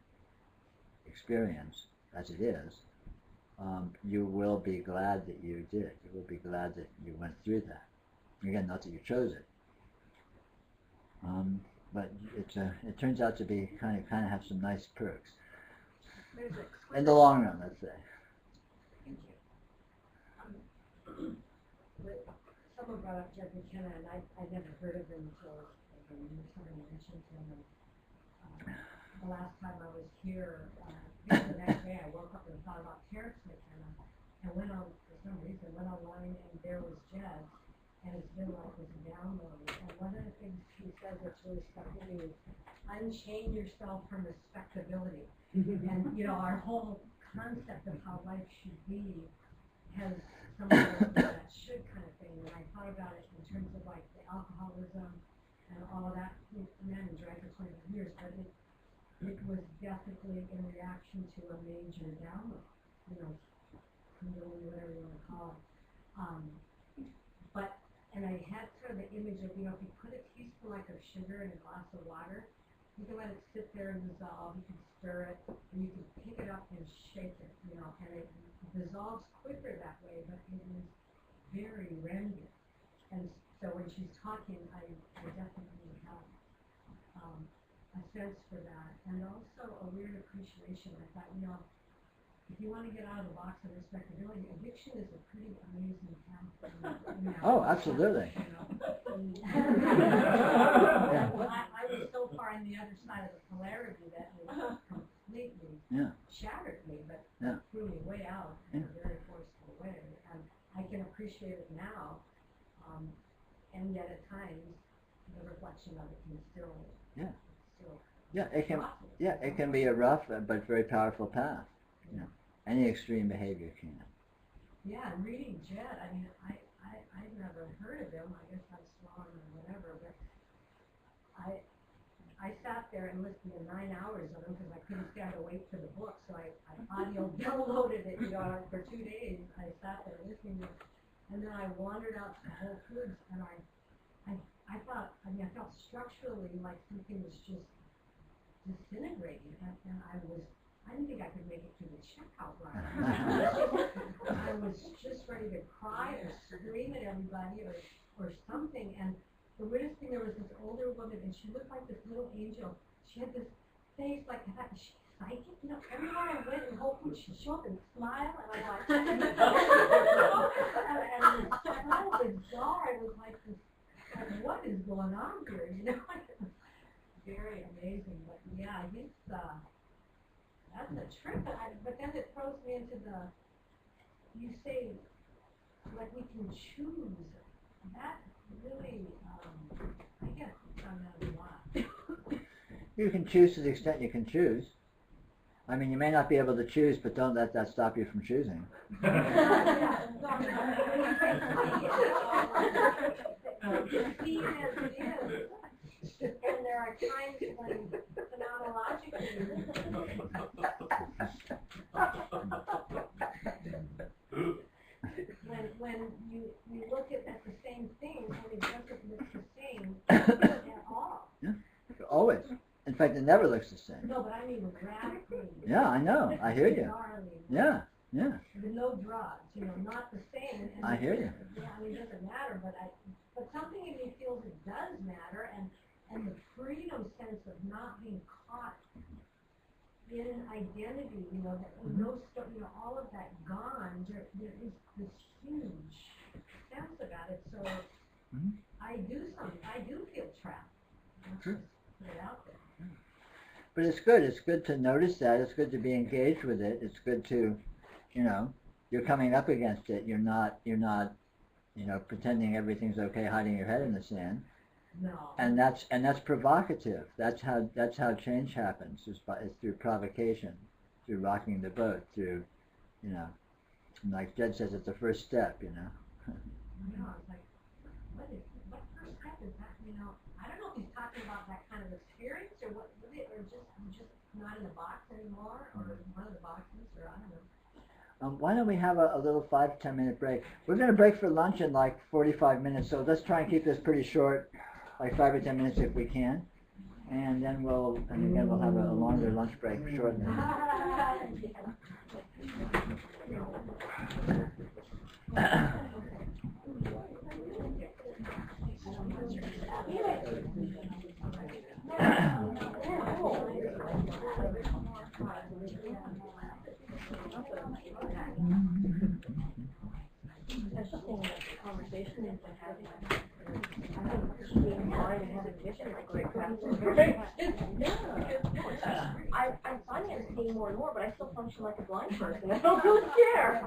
experience as it is, you will be glad that you did. You will be glad that you went through that. Again, not that you chose it. But it turns out to be kind of have some nice perks. In the long run, let's say. Thank you. Someone brought up Jed McKenna, and I'd never heard of him until somebody mentioned him. The last time I was here, the next day I woke up and thought about Terrence McKenna, and for some reason went online, and there was Jed. and it's been like this download. And one of the things he says that's really stuck with me is unchain yourself from respectability. And, you know, our whole concept of how life should be has some of that should kind of thing. And I thought about it in terms of like the alcoholism and all of that. Man, I drank for 20 years, but it was definitely in reaction to a major download, you know, whatever you want to call it. And I had sort of the image of, you know, if you put a teaspoon like of sugar in a glass of water, you can let it sit there and dissolve, you can stir it, and you can pick it up and shake it, you know, and it dissolves quicker that way, but it is very rendered. And so when she's talking, I definitely have a sense for that, and also a weird appreciation. I thought, you know, if you want to get out of the box of respectability, addiction is a pretty amazing path. Oh, absolutely. I was so far on the other side of the polarity that it completely shattered me, but threw me way out in a very forceful way. And I can appreciate it now, and yet at times the reflection of it can still. It can be a rough but very powerful path. Yeah. Any extreme behavior can. Yeah, and reading Jed, I mean, I've never heard of him. I guess I'm strong or whatever, but I sat there and listened to 9 hours of him because I couldn't stand to wait for the book, so I audio downloaded it, you know, for 2 days. I sat there listening to it, and then I wandered out to Whole Foods, and I thought, I mean, I felt structurally like something was just disintegrating, and I didn't think I could make it to the checkout line. I was just ready to cry or scream at everybody or something. And the weirdest thing, there was this older woman, and she looked like this little angel. She had this face like, is she psychic? You know, everywhere I went in Whole Foods, she'd show up and smile, and I'm like, and it was so bizarre. I was like, what is going on here? You know, very amazing. But yeah, he's that's a trip, but then it throws me into you say, like we can choose. That really, I guess, on that a lot. You can choose to the extent you can choose. I mean, you may not be able to choose, but don't let that stop you from choosing. See it as it is. And there are times when phenomenologically when you look at the same thing and it doesn't look the same at all. Yeah, always. In fact, it never looks the same. No, but I mean radically. Yeah, I know. I hear you. Yeah. With no drugs, you know, not the same. And I hear you. Yeah, I mean, it doesn't matter, but something in me feels it does matter, and the freedom sense of not being caught in an identity, you know, that no stuff, you know, all of that gone. There is this huge sense about it. So I do feel trapped. Sure. Put it out there. But it's good. It's good to notice that. It's good to be engaged with it. It's good to, you know, you're coming up against it. You're not, you know, pretending everything's okay, hiding your head in the sand. No. And that's provocative. That's how change happens. It's through provocation, through rocking the boat, through, you know, like Jed says, it's the first step. You know. No, it's like, what first step is that? You know, I don't know if he's talking about that kind of experience or what, or just not in the box anymore, or one of the boxes, or I don't know. Why don't we have a little 5-10 minute break? We're going to break for lunch in like 45 minutes, so let's try and keep this pretty short, like 5 or 10 minutes if we can, and then we'll have a longer lunch break shortly. Conversation and having being blind and having vision is a great practice. I'm finding I'm seeing more and more, but I still function like a blind person. I don't really care.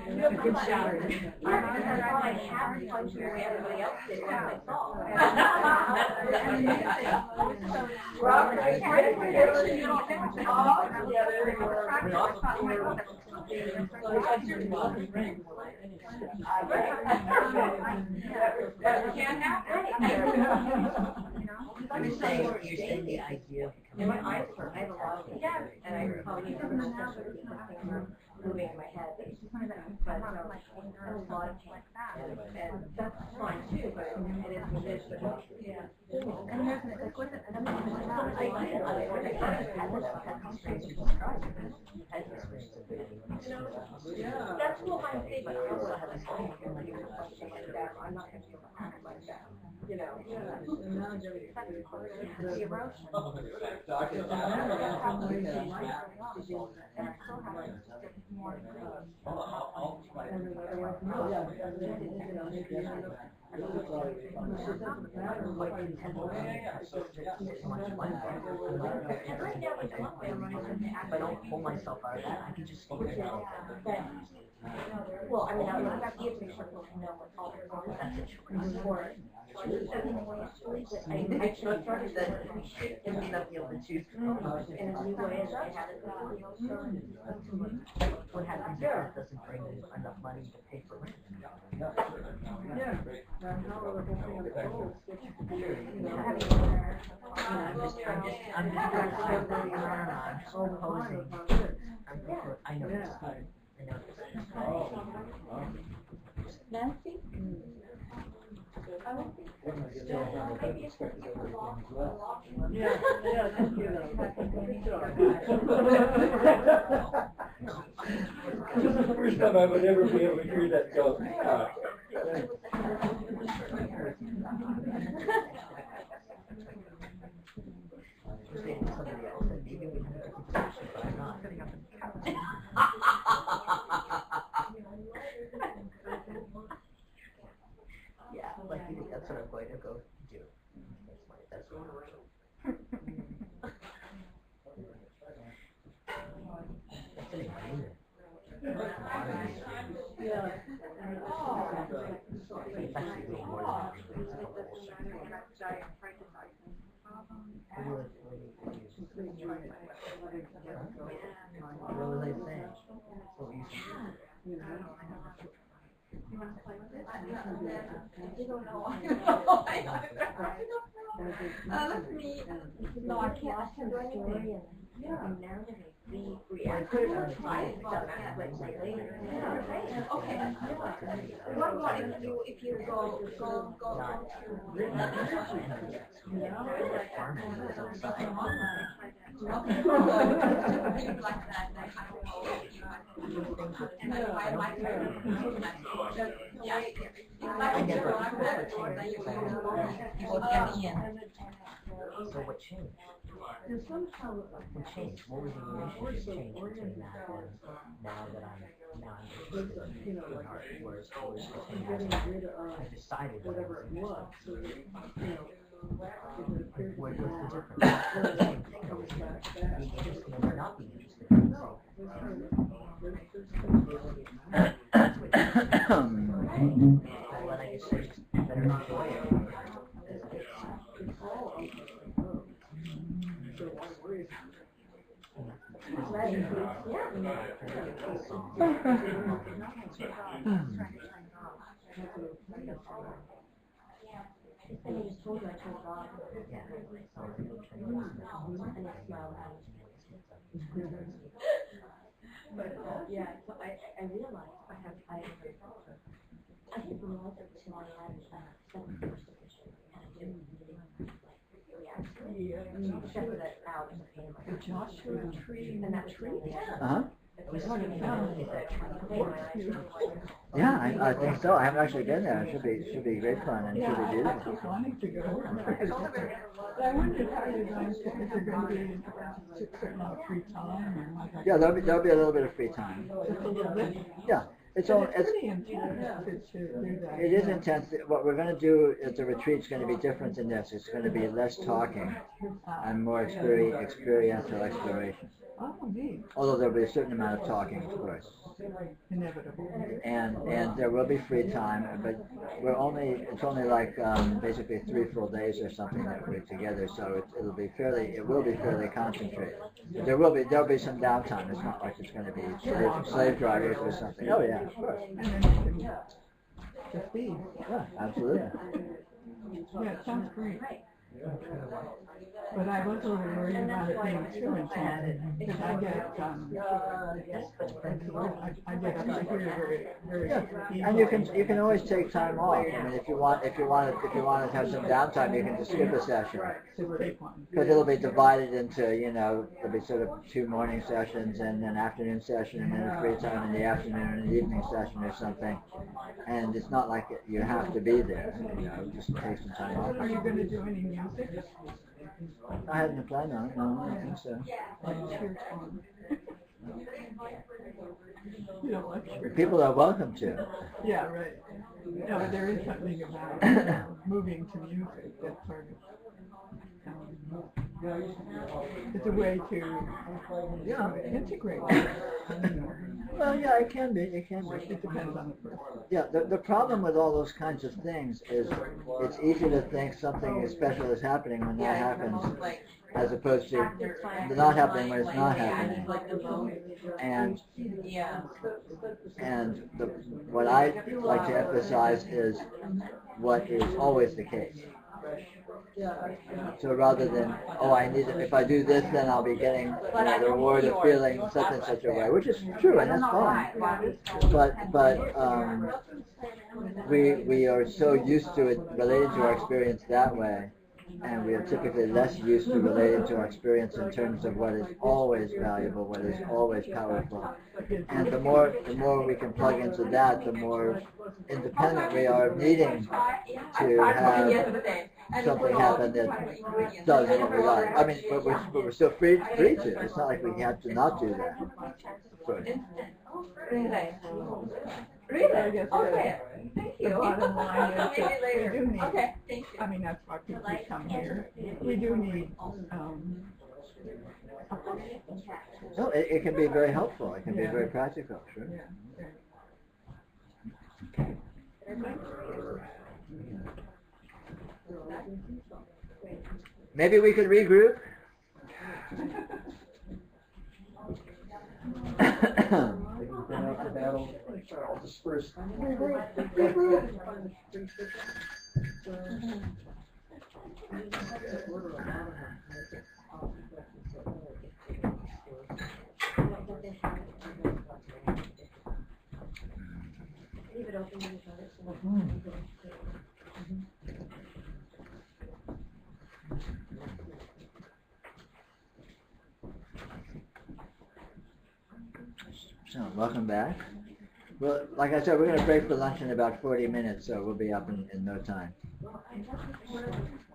Good shower. I have fun to where everybody else did once I saw. I'm just saying, you're saying the idea of And my eyes hurt, I have a lot of them. And I probably have things are moving in my head. But I have a lot of pain. And that's fine too, but it is what it is. But yeah. And there's like, what's it? I did. That's what I'm saying, but I also have a time when like you're something like that. I'm not going to act like that. You know. The erosion. If I don't pull myself out of that, I can just sleep it out. Well, I mean, I would have to make sure people know what's all going on. That's a choice. Or, I started that and be not be able to choose. In a new way, I had it. What happens if it doesn't bring enough money to pay for rent? I know this. Nancy? This is the first time I would ever be able to hear that go. Yeah, like that's what I'm going to go do. That's what I'm going to do. That's an agreement. Yeah. It's actually way more than an agreement. What was I saying? What were you saying? No, I can't do anything. Yeah. I put it on the side. Okay. What about if you go? So what changed? What changed? What was the relationship change between that and now that I'm interested in art? Whereas I decided that I was interested. What's the difference? Being interested or not being interested. Well, then I guess I just better enjoy it. And you just told her I told God. Yeah. And he smiled at me. But yeah, so I realized I didn't realize it until I had second first edition, and I didn't really react to it. Except for that now it's a pain in my heart. Joshua tree. And that tree. Uh-huh. Yeah, I think so. I haven't actually been there. It should be great fun and should be beautiful. Wanting to go. But I wondered how you're going to, is there going to be a certain amount of free time? Yeah, there'll be a little bit of free time. Yeah, it's pretty intense to do that. it is intense. What we're going to do at the retreat's going to be different than this. It's going to be less talking and more experiential exploration. Oh, neat. Although there'll be a certain amount of talking, of course. Inevitable. And there will be free time, but it's only like basically 3 full days or something that we're together, so it will be fairly concentrated. But there'll be some downtime. It's not like it's going to be slave drivers or something. Oh yeah, of course. And then you can just be. Yeah, absolutely. Yeah, it sounds great. But I was a little worried about it being too intense, because I get here very easily. And you can always take time off. I mean, if you want to have some downtime, you can just skip a session. Because it'll be divided into, there'll be sort of 2 morning sessions and an afternoon session and then a free time in the afternoon and an evening session or something. And it's not like you have to be there. Just take some time off. Are you going to do any music? I hadn't planned on it. No, I don't think so. People are welcome to. Yeah, right. No, but there is something about moving to music that sort of it's a way to integrate. Well, yeah, it can be. It depends on the person. Yeah, the problem with all those kinds of things is it's easy to think something special is happening when that happens, as opposed to not happening when it's not happening. And what I like to emphasize is what is always the case. So rather than, if I do this, then I'll be getting the reward of feeling such and such a way, which is true, and that's fine. But we are so used to it related to our experience that way, and we are typically less used to relating to our experience in terms of what is always valuable, what is always powerful. And the more we can plug into that, the more independent we are of needing to have something happen that does what we like. I mean, but we're still free to. It's not like we have to not do that. Really? Okay. Thank you. The bottom line is that Maybe we do need, Okay. Thank you. I mean, that's why people come here. We do need, No, it can be very helpful. It can be very practical, sure. Maybe we could regroup. After battle, all dispersed. Leave it open to each other. So, welcome back. Well, like I said, we're going to break for lunch in about 40 minutes, so we'll be up in no time.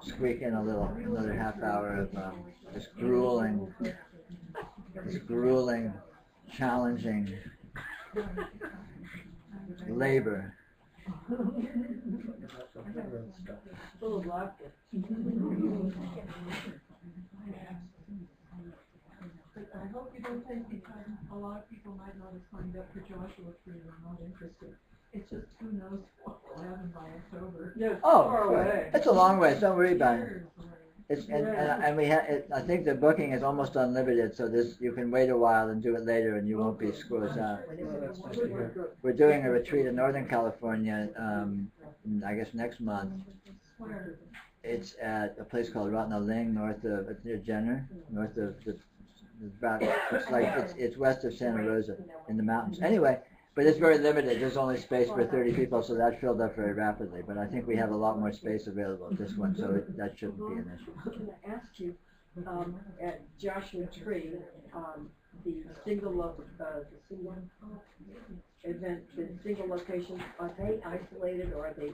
Squeak in another half hour of this grueling, challenging labor. Full of laughter. But I hope you don't think because a lot of people might not have signed up for Joshua Tree and are not interested. It's just who knows what will happen by October. yes, Oh, far away. it's a long way. Don't worry about it. Years away. And we have. I think the booking is almost unlimited, so you can wait a while and do it later, and you won't be squoze out. We're doing a retreat in Northern California, I guess next month. It's at a place called Ratnaling, it's near Jenner, north of it's west of Santa Rosa in the mountains. Anyway, but it's very limited. There's only space for 30 people, so that filled up very rapidly. But I think we have a lot more space available at this one, so that shouldn't be an issue. Can I ask you, at Joshua Tree, the single event, the single locations, are they isolated or are they?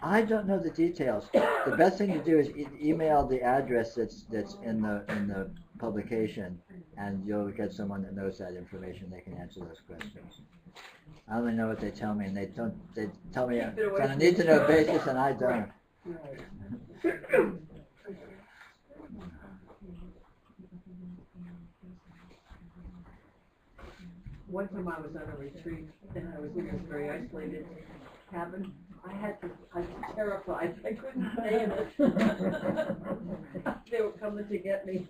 I don't know the details. The best thing to do is email the address that's in the publication, and you'll get someone that knows that information. They can answer those questions. I only know what they tell me, and they tell me on a need-to-know basis, and I don't. one time I was on a retreat and I was in this very isolated cabin. I was terrified. I couldn't stay in it. They were coming to get me.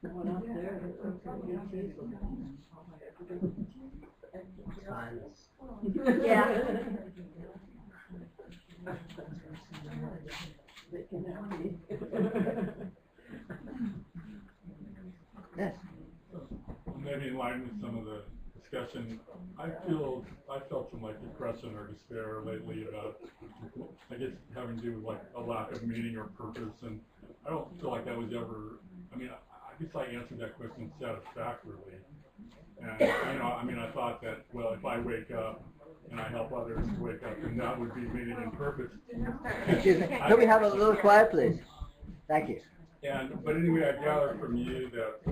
Went up there and took some Yeah. They can help me. Yes. Maybe in line with some of the discussion, I felt some like depression or despair lately about, I guess, having to do with like a lack of meaning or purpose, and I don't feel like that was ever, I mean, I guess I answered that question satisfactorily, and, you know, I mean, I thought that, well, if I wake up and I help others wake up, then that would be meaning and purpose. Excuse me, can we have a little quiet, please? Thank you. But anyway, I gathered from you that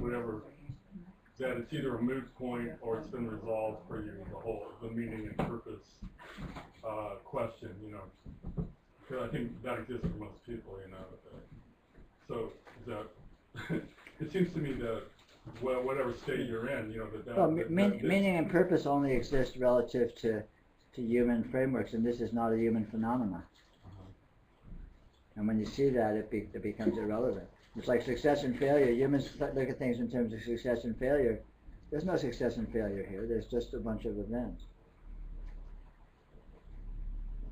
that it's either a moot point or it's been resolved for you, the meaning and purpose question, you know. Because I think that exists for most people, you know. So it seems to me that, well, whatever state you're in, you know, meaning and purpose only exist relative to human frameworks, and this is not a human phenomenon. And when you see that, it becomes irrelevant. It's like success and failure. Humans look at things in terms of success and failure. There's no success and failure here. There's just a bunch of events.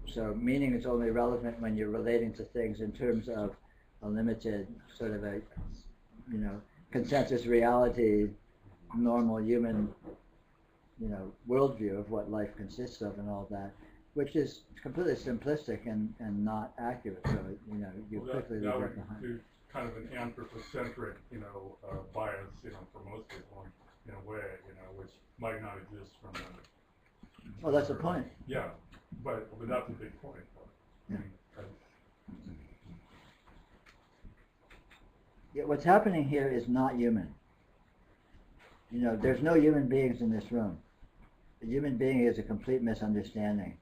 So meaning is only relevant when you're relating to things in terms of a limited sort of a, you know, consensus reality, normal human, you know, worldview of what life consists of and all that, which is completely simplistic and not accurate. So, you know, you quickly leave that behind. Kind of an anthropocentric, you know, bias, you know, for most people in a way, you know, which might not exist from the... Well, that's the point. Yeah, but that's a big point. Yeah. Yeah, what's happening here is not human. You know, there's no human beings in this room. A human being is a complete misunderstanding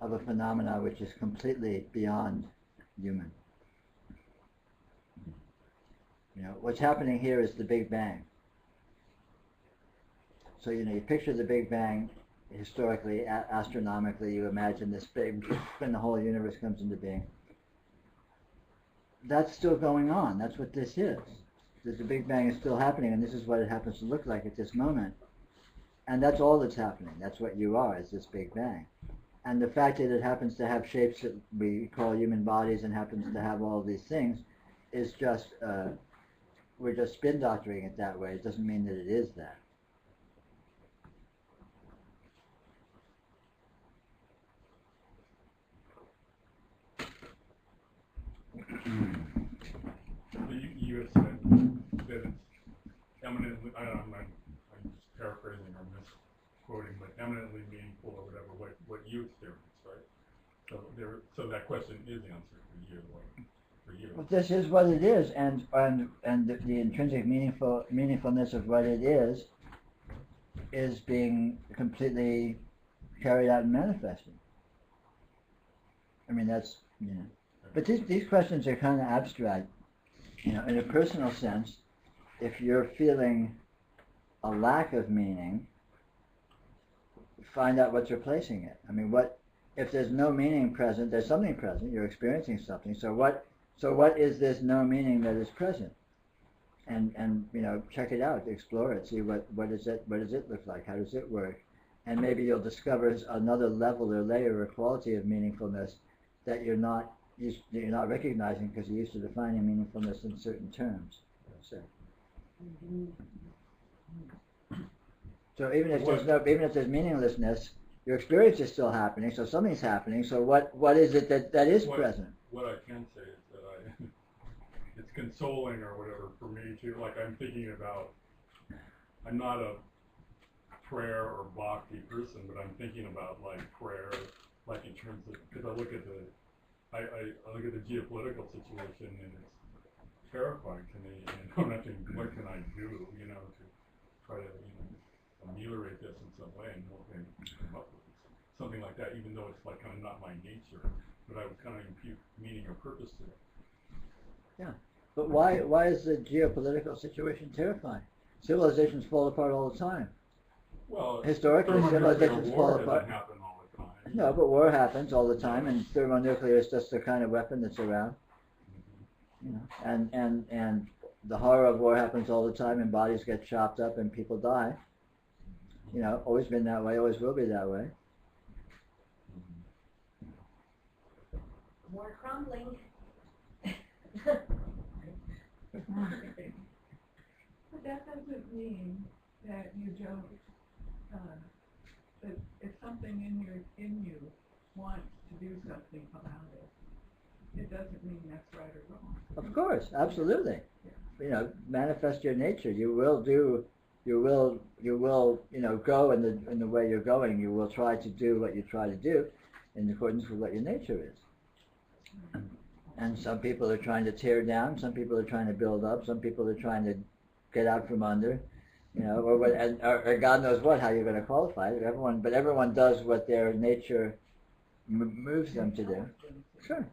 of a phenomena which is completely beyond human. You know, what's happening here is the Big Bang. So, you know, you picture the Big Bang historically, astronomically, you imagine this big, when the whole universe comes into being. That's still going on. That's what this is. The Big Bang is still happening, and this is what it happens to look like at this moment. And that's all that's happening. That's what you are, is this Big Bang. And the fact that it happens to have shapes that we call human bodies and happens to have all of these things is just... we're just spin doctoring it that way. It doesn't mean that it is that. You have said that it's eminently, I don't know, I'm just paraphrasing or misquoting, but eminently meaningful or whatever, what you experience, right? So that question is answered for you. Well, this is what it is, and the intrinsic meaningfulness of what it is being completely carried out and manifested. I mean, that's, you know. But these questions are kind of abstract. You know, in a personal sense, if you're feeling a lack of meaning, find out what's replacing it. I mean, if there's no meaning present, there's something present. You're experiencing something. So what is this no meaning that is present? And you know, check it out, explore it, see what does it look like, how does it work, and maybe you'll discover another level or layer or quality of meaningfulness that you're not recognizing because you're used to defining meaningfulness in certain terms. So even if there's meaninglessness, your experience is still happening. So something's happening. So what is it that is present? What I can say is that it's consoling or whatever for me too. Like I'm thinking about, I'm not a prayer or bhakti person, but I'm thinking about like prayer, like in terms of, because I look at the geopolitical situation and it's terrifying to me, and I'm not thinking, what can I do, you know, to try to, you know, ameliorate this in some way and come up with something like that, even though it's like kind of not my nature, but I would kind of impute meaning or purpose to it. Yeah, but why is the geopolitical situation terrifying? Civilizations fall apart all the time. Well, Historically, civilizations fall apart. Happen all the time. No, but war happens all the time, and thermonuclear is just the kind of weapon that's around. You know, and the horror of war happens all the time, and bodies get chopped up, and people die. You know, always been that way, always will be that way. More crumbling. But that doesn't mean that you don't, that if something in you wants to do something about it, it doesn't mean that's right or wrong. Of course, absolutely. You know, manifest your nature. You will, you know, go in the way you're going. You will try to do what you try to do in accordance with what your nature is. And some people are trying to tear down, some people are trying to build up, some people are trying to get out from under, you know, or God knows what, how you're going to qualify it. Everyone does what their nature moves them to do. Sure.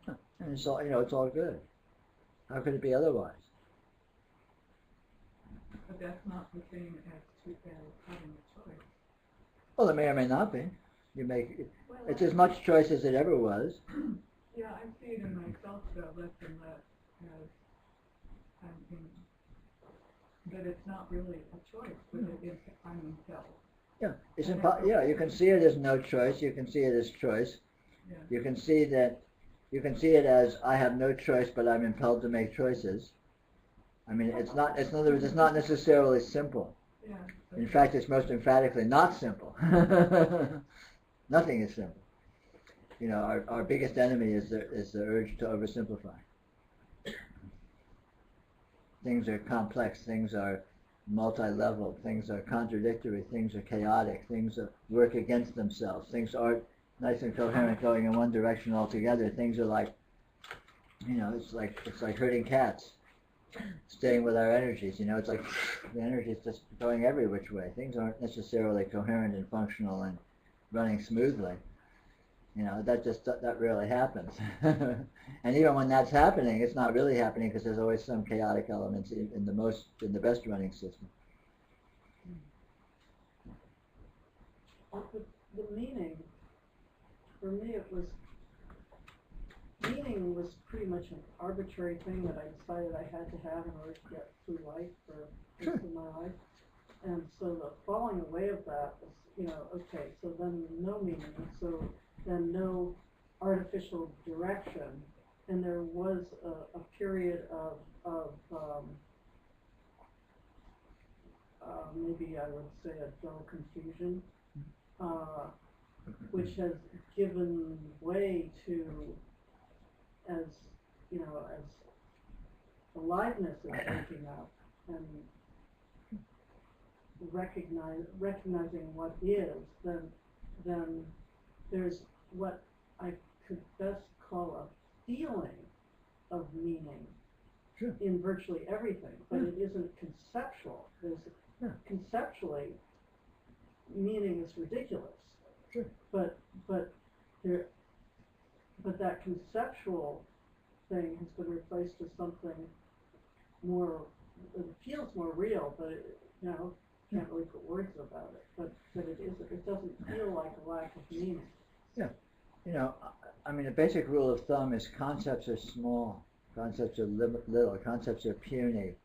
And it's all, you know, it's all good. How could it be otherwise? But that's not the same as having a choice. Well, it may or may not be. You make it's as much choice as it ever was. Yeah, I see it in myself though, less and less, as that it's not really a choice, but it is I'm self. Yeah, it's yeah. You can see it as no choice. You can see it as choice. Yeah. You can see that. You can see it as I have no choice, but I'm impelled to make choices. I mean, it's not. It's in other words, it's not necessarily simple. Yeah. In fact, it's most emphatically not simple. Nothing is simple. You know, our biggest enemy is the urge to oversimplify. Things are complex, things are multi-level, things are contradictory, things are chaotic, things work against themselves, things aren't nice and coherent going in one direction altogether. Things are like, you know, it's like herding cats, staying with our energies. You know, it's like the energy is just going every which way. Things aren't necessarily coherent and functional and running smoothly. You know, that rarely happens. And even when that's happening, it's not really happening because there's always some chaotic elements in the best running system. The meaning, for me, meaning was pretty much an arbitrary thing that I decided I had to have in order to get through life for the rest of my life. And so the falling away of that was, you know, okay, so then no meaning, so then no artificial direction, and there was a period of maybe I would say a dull confusion, which has given way to, as you know, as aliveness is waking up and recognizing what is, then there's what I could best call a feeling of meaning in virtually everything, but it isn't conceptual. Conceptually, meaning is ridiculous. But that conceptual thing has been replaced with something more. It feels more real, but you know, can't really put words about it. But it isn't. It doesn't feel like a lack of meaning. Yeah, you know, I mean, a basic rule of thumb is concepts are small, concepts are little, concepts are puny.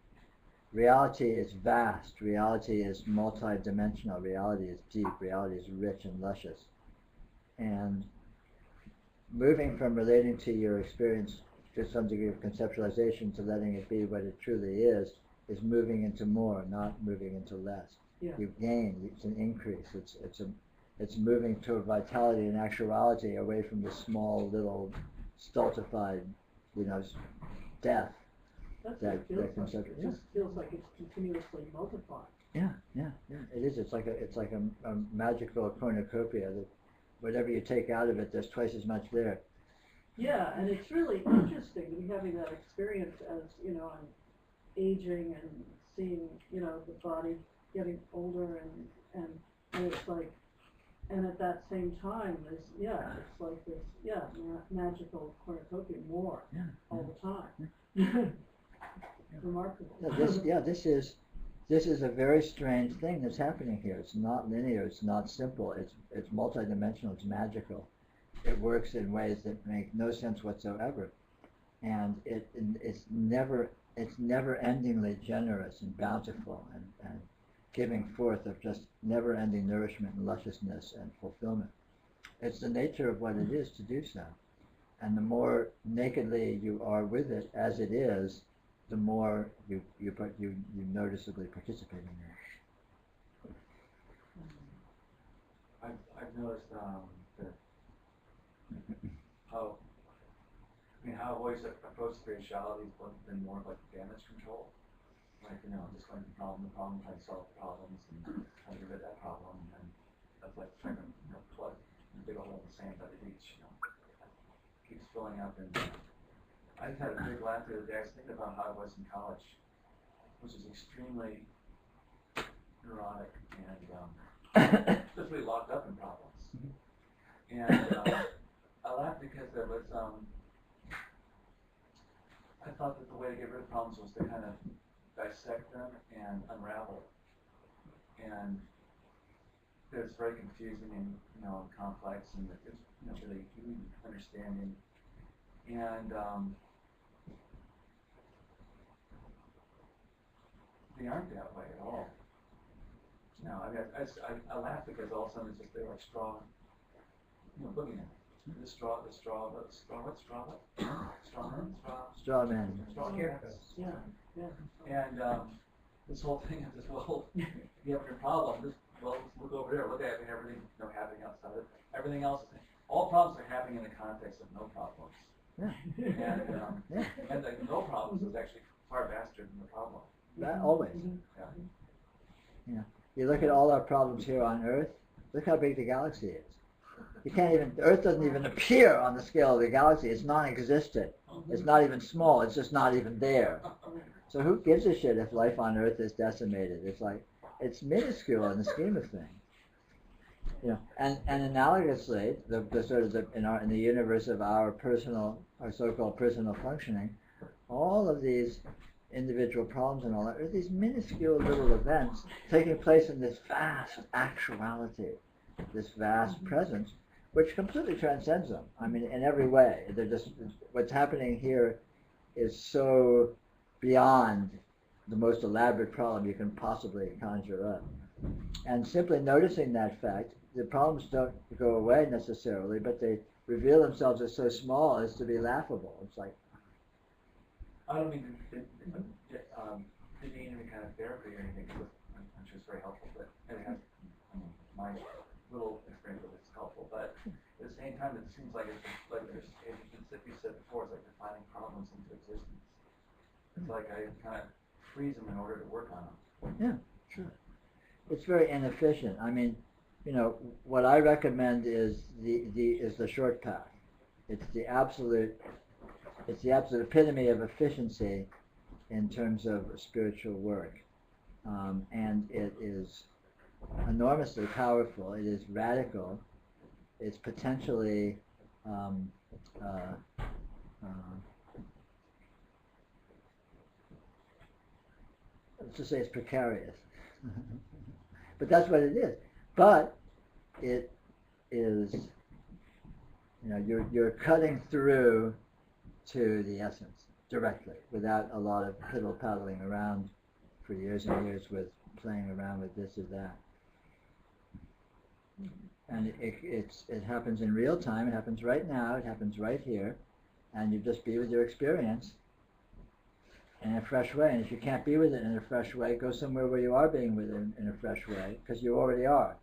Reality is vast, reality is multi-dimensional, reality is deep, reality is rich and luscious. And moving from relating to your experience to some degree of conceptualization to letting it be what it truly is moving into more, not moving into less. Yeah. You gain, it's an increase, it's moving toward vitality and actuality away from the small little stultified, you know, death. That's what it feels like. It just feels like it's continuously multiplying. Yeah. It is. It's like a magical cornucopia that whatever you take out of it, there's twice as much there. Yeah, and it's really interesting to be having that experience as, you know, I'm aging and seeing, you know, the body getting older and it's like, and at that same time, there's, it's like this, magical cornucopia more all the time. Remarkable. This is, this is a very strange thing that's happening here. It's not linear, it's not simple, it's multidimensional, it's magical. It works in ways that make no sense whatsoever. And it's never endingly generous and bountiful and giving forth of just never ending nourishment and lusciousness and fulfillment. It's the nature of what it is to do so. And the more nakedly you are with it as it is, the more you noticeably participate in it. I've noticed that how I've always approached spirituality has been more like damage control. Like, just going from problem, trying to solve problems and trying to get rid of that problem, and that's like trying to plug a big hole in the sand by the beach, keeps filling up. And I just had a big laugh the other day. I was thinking about how I was in college, which is extremely neurotic and just really locked up in problems. And I laughed because there was, I thought that the way to get rid of problems was to kind of dissect them and unravel. And it's very confusing and complex, and it's really human understanding. And they aren't that way at all. No, I laugh because all of a sudden it's just they're like straw, looking at it. The straw, what? Straw man. Yeah. And this whole thing is you have your problem. Let's look over there. Look at everything happening outside of it. Everything else, all problems are happening in the context of no problems. Yeah. And the no problems is actually far vaster than the problem. That always. Yeah. You look at all our problems here on Earth. Look how big the galaxy is. Earth doesn't even appear on the scale of the galaxy. It's non-existent. It's not even small. It's just not even there. So who gives a shit if life on Earth is decimated? It's minuscule in the scheme of things. And analogously, in the universe of our so-called personal functioning, all of these individual problems and all that are these minuscule little events taking place in this vast actuality, this vast presence, which completely transcends them. I mean, in every way. What's happening here is so beyond the most elaborate problem you can possibly conjure up. And simply noticing that fact, the problems don't go away necessarily, but they reveal themselves as so small as to be laughable. It's like, I don't mean to need any kind of therapy or anything, because I'm sure it's very helpful, but my little experience with it is helpful, but at the same time, it seems like there's, as you said before, it's like defining problems into existence. It's like I kind of freeze them in order to work on them. Yeah, sure. It's very inefficient. I mean, what I recommend is the short path. It's the absolute epitome of efficiency in terms of spiritual work, and it is enormously powerful. It is radical. It's potentially let's just say it's precarious, but that's what it is. But it is, you're cutting through to the essence directly, without a lot of piddle-paddling around for years and years with playing around with this or that. And it happens in real time. It happens right now. It happens right here, and you just be with your experience in a fresh way. And if you can't be with it in a fresh way, go somewhere where you are being with it in a fresh way, because you already are.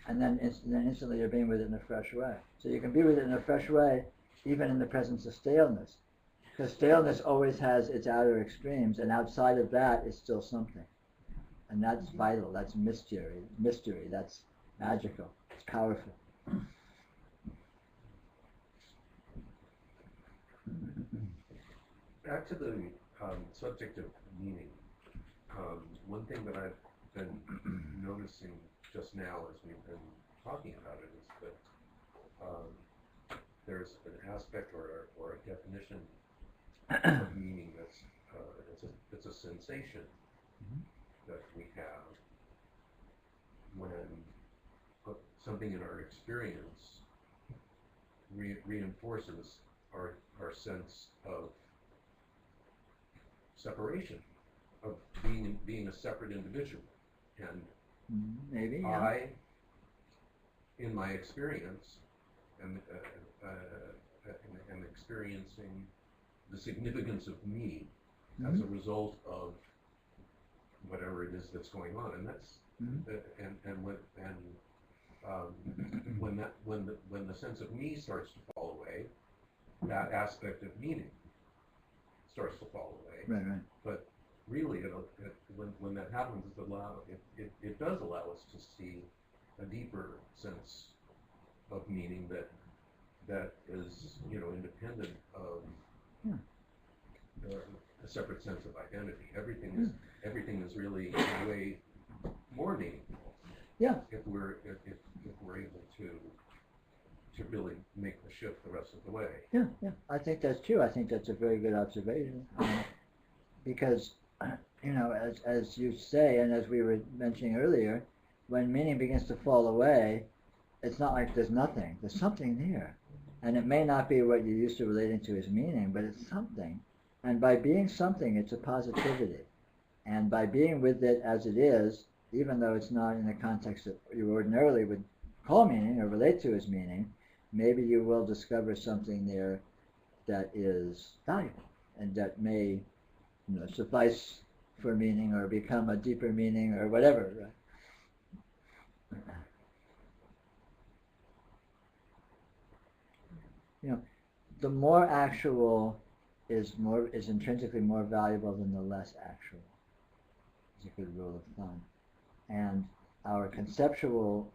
And then instantly you're being with it in a fresh way. So you can be with it in a fresh way, even in the presence of staleness. Because staleness always has its outer extremes, and outside of that is still something. And that's vital, that's mystery, that's magical, it's powerful. Back to the subject of meaning, one thing that I've been noticing just now as we've been talking about it is that there's an aspect or a definition of meaning that's it's a sensation, that we have when something in our experience reinforces our sense of separation, of being a separate individual. And maybe, yeah. I, in my experience, am experiencing the significance of me as a result of whatever it is that's going on, and that's when the sense of me starts to fall away, that aspect of meaning starts to fall away. Right. But really, when that happens, it does allow us to see a deeper sense of meaning that is, independent of a separate sense of identity. Everything is really in a way more meaningful. Yeah. If we're able to really make the shift the rest of the way. Yeah. I think that's true. I think that's a very good observation. Because, as you say, and as we were mentioning earlier, when meaning begins to fall away, it's not like there's nothing. There's something there. And it may not be what you're used to relating to as meaning, but it's something. And by being something, it's a positivity. And by being with it as it is, even though it's not in the context that you ordinarily would call meaning or relate to as meaning, maybe you will discover something there that is valuable and that may suffice for meaning or become a deeper meaning or whatever. Right? The more actual is intrinsically more valuable than the less actual. It's a good rule of thumb. And our conceptual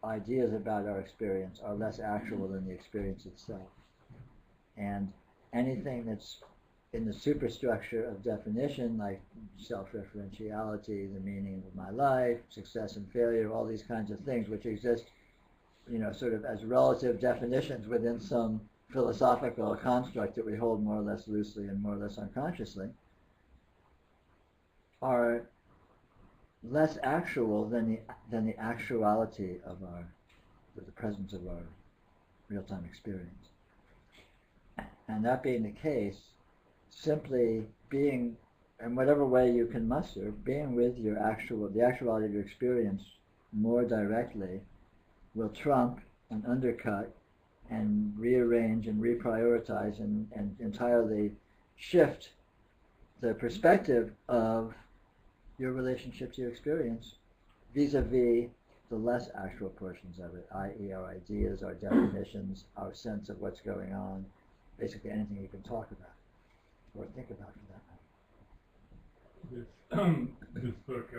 ideas about our experience are less actual than the experience itself. And anything that's in the superstructure of definition, like self-referentiality, the meaning of my life, success and failure, all these kinds of things which exist, sort of as relative definitions within some philosophical construct that we hold more or less loosely and more or less unconsciously, are less actual than the actuality of the presence of our real-time experience. And that being the case, simply being, in whatever way you can muster, being with the actuality of your experience more directly will trump and undercut and rearrange and reprioritize and entirely shift the perspective of your relationship to your experience vis-a-vis the less actual portions of it, i.e. our ideas, our definitions, our sense of what's going on, basically anything you can talk about or think about for that matter. This book,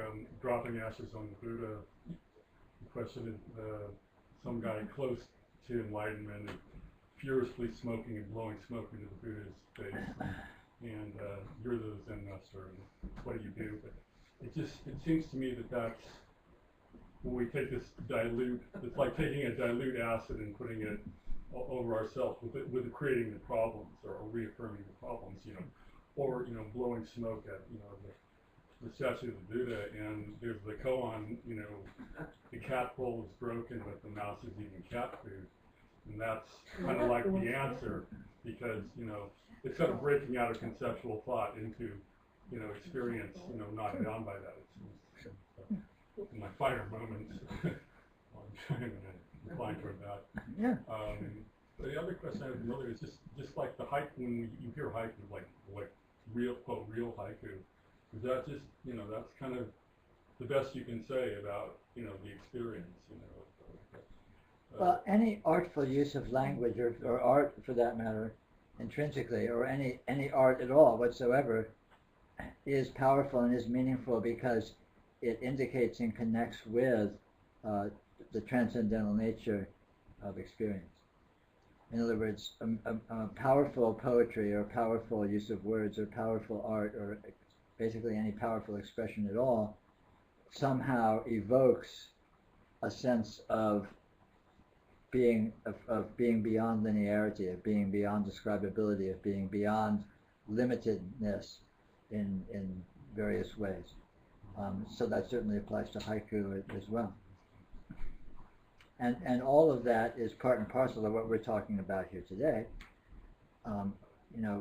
Dropping Ashes on the Buddha, the question is some guy close to enlightenment and furiously smoking and blowing smoke into the Buddha's face, and you're the Zen master, and what do you do? But it seems to me that's when we take this dilute, it's like taking a dilute acid and putting it over ourselves with creating the problems or reaffirming the problems, or blowing smoke at the statue of the Buddha, and there's the koan, the cat bowl is broken, but the mouse is eating cat food, and that's kind of like the answer, because it's kind of breaking out of conceptual thought into experience, not bound by that. So, in my finer moments, I'm trying to incline toward that. Yeah. But the other question I have earlier is just like the haiku, when you hear haiku, like real haiku, is that just, that's kind of the best you can say about, the experience, Well, any artful use of language or art for that matter, intrinsically, or any art at all whatsoever, is powerful and is meaningful because it indicates and connects with the transcendental nature of experience. In other words, a powerful poetry or powerful use of words or powerful art or basically any powerful expression at all somehow evokes a sense of being beyond linearity, of being beyond describability, of being beyond limitedness in various ways. So that certainly applies to haiku as well. And all of that is part and parcel of what we're talking about here today,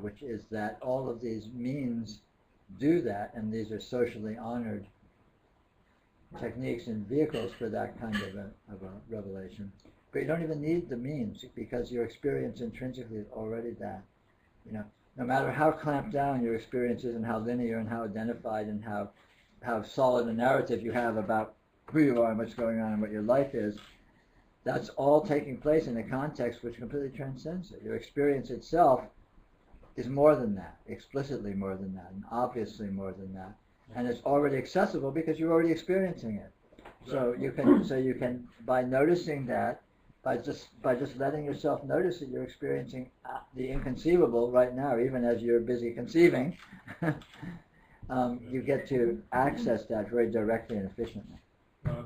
which is that all of these means do that, and these are socially honored techniques and vehicles for that kind of a revelation. But you don't even need the means, because your experience intrinsically is already that. No matter how clamped down your experience is and how linear and how identified and how solid a narrative you have about who you are and what's going on and what your life is, that's all taking place in a context which completely transcends it. Your experience itself is more than that, explicitly more than that, and obviously more than that. And it's already accessible because you're already experiencing it. So you can by noticing that, by just letting yourself notice that you're experiencing the inconceivable right now, even as you're busy conceiving, you get to access that very directly and efficiently. I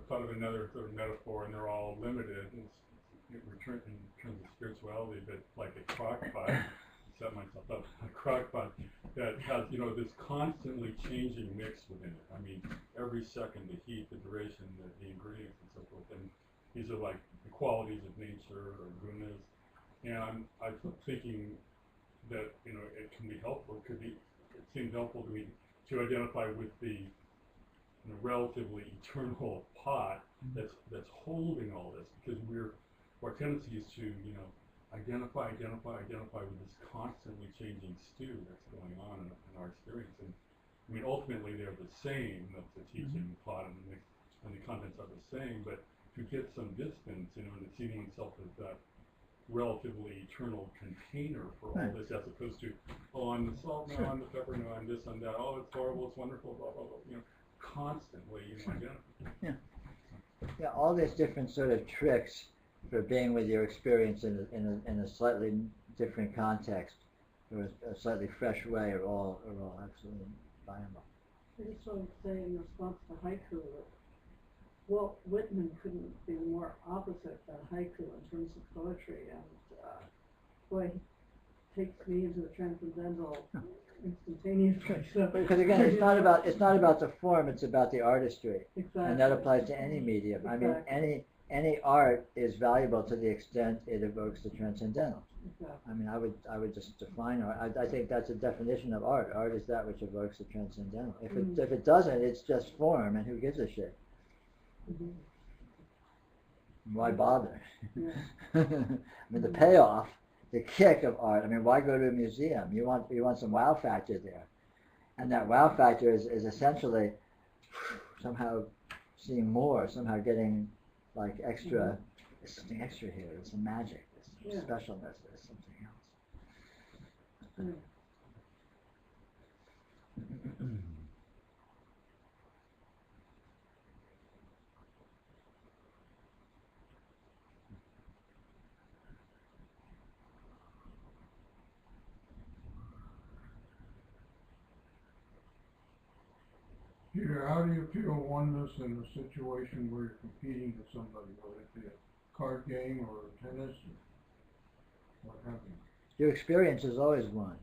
thought of another sort of metaphor, and they're all limited. In terms of spirituality, but like a crock pot, set myself up, a crock pot that has, this constantly changing mix within it. I mean, every second, the heat, the duration, the ingredients, and so forth. And these are like the qualities of nature or goodness. And I'm thinking that, it can be helpful. It seems helpful to me to identify with the relatively eternal pot that's holding all this, because our tendency is to, identify with this constantly changing stew that's going on in our experience. And I mean, ultimately they're the same, the teaching, the plot, and the contents are the same, but to get some distance, and seeing oneself as that relatively eternal container for all this, as opposed to, I'm the salt, no, I'm the pepper, no, I'm this, I'm that, it's horrible, it's wonderful, blah, blah, blah, constantly, identify. Yeah, all these different sort of tricks for being with your experience in a slightly different context, or a slightly fresh way, are all absolutely viable. I just want to say in response to haiku that Walt Whitman couldn't be more opposite than haiku in terms of poetry, and he takes me into the transcendental instantaneously. Because again, it's not about the form; it's about the artistry, exactly. And that applies to any medium. Exactly. I mean, any art is valuable to the extent it evokes the transcendental. Exactly. I mean, I would just define art. I think that's a definition of art. Art is that which evokes the transcendental. If it doesn't, it's just form, and who gives a shit? Mm-hmm. Why bother? Yeah. I mean, the payoff, the kick of art. I mean, why go to a museum? You want some wow factor there, and that wow factor is essentially somehow seeing more, somehow getting like extra. There's something extra here. There's some magic. There's some specialness. There's something else. Peter, how do you feel oneness in a situation where you're competing with somebody, whether it be a card game or tennis or what have you? Your experience is always one.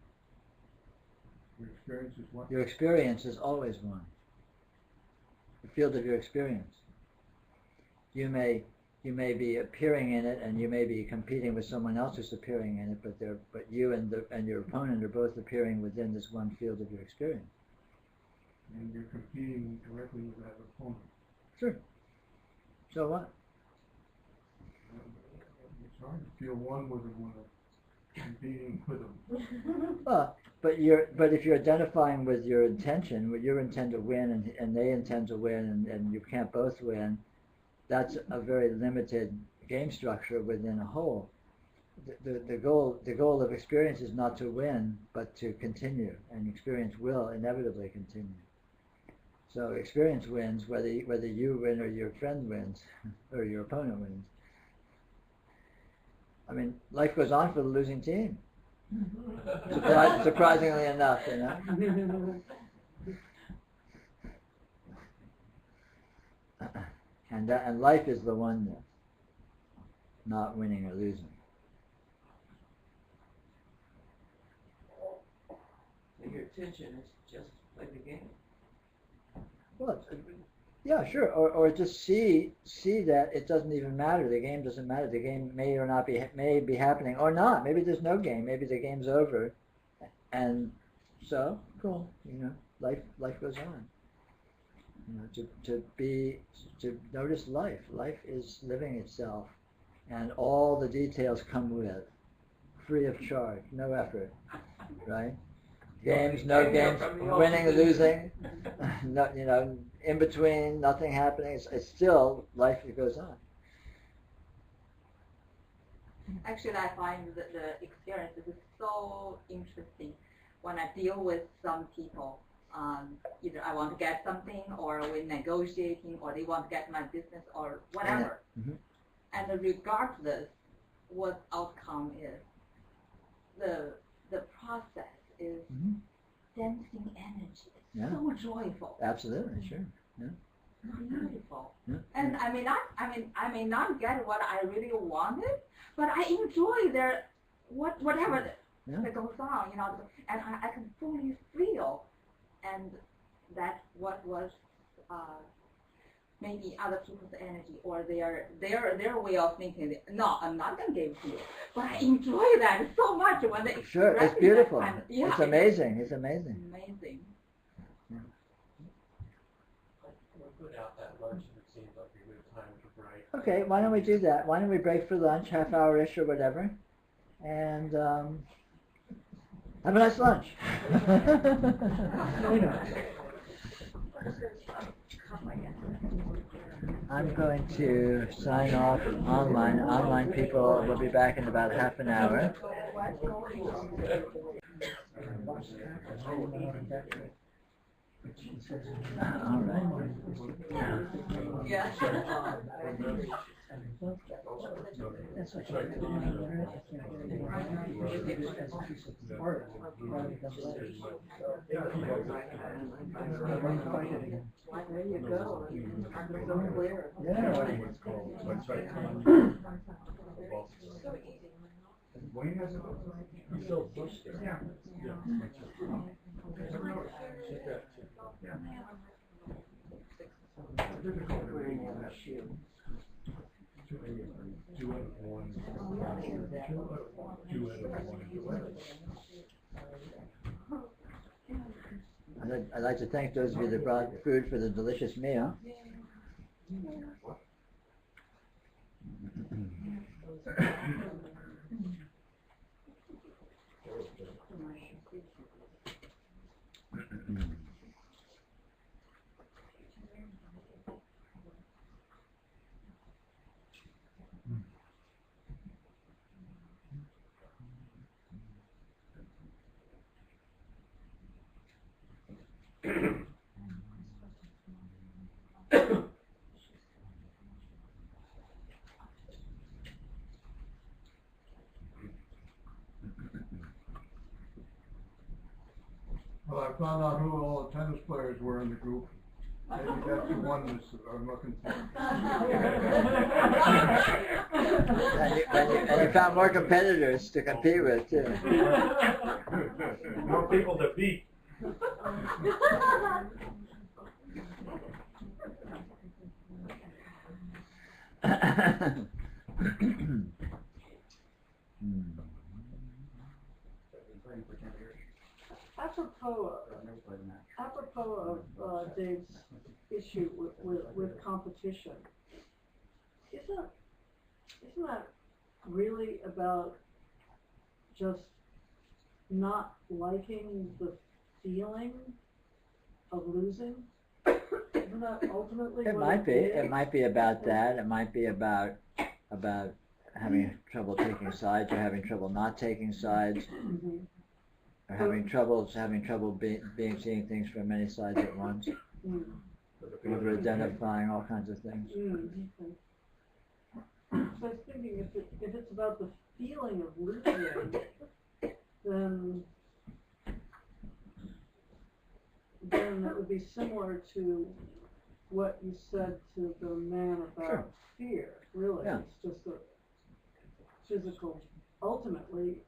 Your experience is what? Your experience is always one. The field of your experience. You may be appearing in it, and you may be competing with someone else who's appearing in it, but you and your opponent are both appearing within this one field of your experience. And you're competing directly with that opponent. Sure. So what? It's hard to feel one with them when you're competing with them. Well, but if you're identifying with your intention, with your intent to win, and they intend to win, and you can't both win, that's a very limited game structure within a whole. The goal of experience is not to win, but to continue, and experience will inevitably continue. So experience wins whether you win or your friend wins or your opponent wins. I mean, life goes on for the losing team. Surprisingly enough, And life is the oneness, not winning or losing. Your attention is just play the game. Well, yeah, sure. Or just see that it doesn't even matter. The game doesn't matter. The game may or not may be happening or not. Maybe there's no game. Maybe the game's over, and so cool. Life goes on. To notice life. Life is living itself, and all the details come with, free of charge, no effort, right? Games, no games, winning, losing, no, in between, nothing happening. It's still life that goes on. Actually, I find that the experience is so interesting when I deal with some people. Either I want to get something, or we're negotiating, or they want to get my business, or whatever. Mm-hmm. And regardless what outcome is, the process is dancing energy. It's so joyful. Absolutely, sure. Yeah. Beautiful. Yeah. And I may not get what I really wanted, but I enjoy their whatever that goes on, and I can fully feel, and that's what was maybe other people's energy or their way of thinking. No, I'm not gonna give it to you, but I enjoy that so much when they Sure, express it's beautiful. that kind of, It's amazing. It's amazing. Amazing. We'll put out that lunch, and it seems like a good time to break. Okay, why don't we do that? Why don't we break for lunch, half hour-ish or whatever, and have a nice lunch. I'm going to sign off online. Online people will be back in about half an hour. All right. Yeah. That's what There you go. So clear. Wayne has it. He's still pushed there. Yeah. Wearing a shoe. Two out of one. I'd like to thank those of you that brought food for the delicious meal. Well, I found out who all the tennis players were in the group. Maybe that's the oneness that I'm looking for. And you found more competitors to compete with, too. More people to beat. Apropos of Dave's issue with competition, isn't that really about just not liking the feeling of losing? Isn't that ultimately It what might be. is? It might be about that. It might be about having trouble taking sides or having trouble not taking sides. Mhm. Or having trouble seeing things from many sides at once. Mm. Over identifying all kinds of things. Mm, okay. So I was thinking if it's about the feeling of losing, then it would be similar to what you said to the man about fear. Really, Yeah. it's just a physical. Ultimately,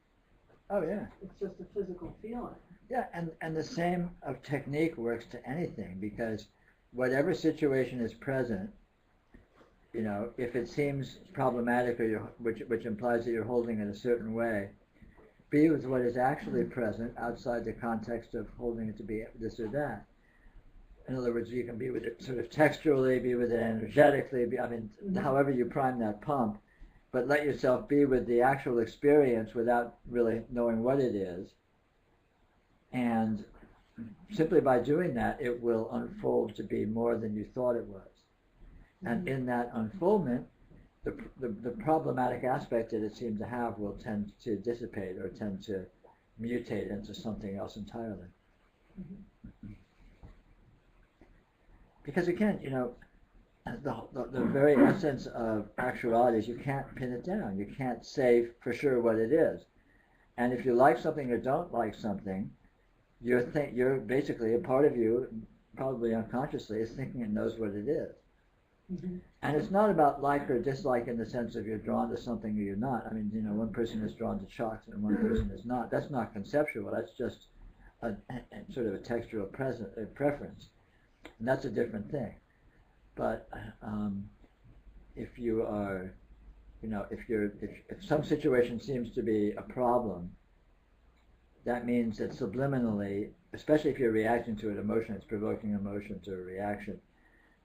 Oh yeah. it's just a physical feeling. Yeah, and the same of technique works to anything, because whatever situation is present, you know, if it seems problematic or which implies that you're holding it a certain way, be with what is actually present outside the context of holding it to be this or that. In other words, you can be with it sort of texturally, be with it energetically, however you prime that pump, but let yourself be with the actual experience without really knowing what it is. And simply by doing that, it will unfold to be more than you thought it was. And in that unfoldment, the problematic aspect that it seemed to have will tend to dissipate or tend to mutate into something else entirely. Because again, you know, the very essence of actuality is you can't pin it down. You can't say for sure what it is. And if you like something or don't like something, you're basically, a part of you, probably unconsciously, is thinking it knows what it is. And it's not about like or dislike in the sense of you're drawn to something or you're not. I mean, you know, one person is drawn to chocolates and one person is not. That's not conceptual. That's just a sort of a textual preference. And that's a different thing. But if you are, you know, if some situation seems to be a problem, that means that subliminally, especially if you're reacting to an emotion, it's provoking emotion to a reaction,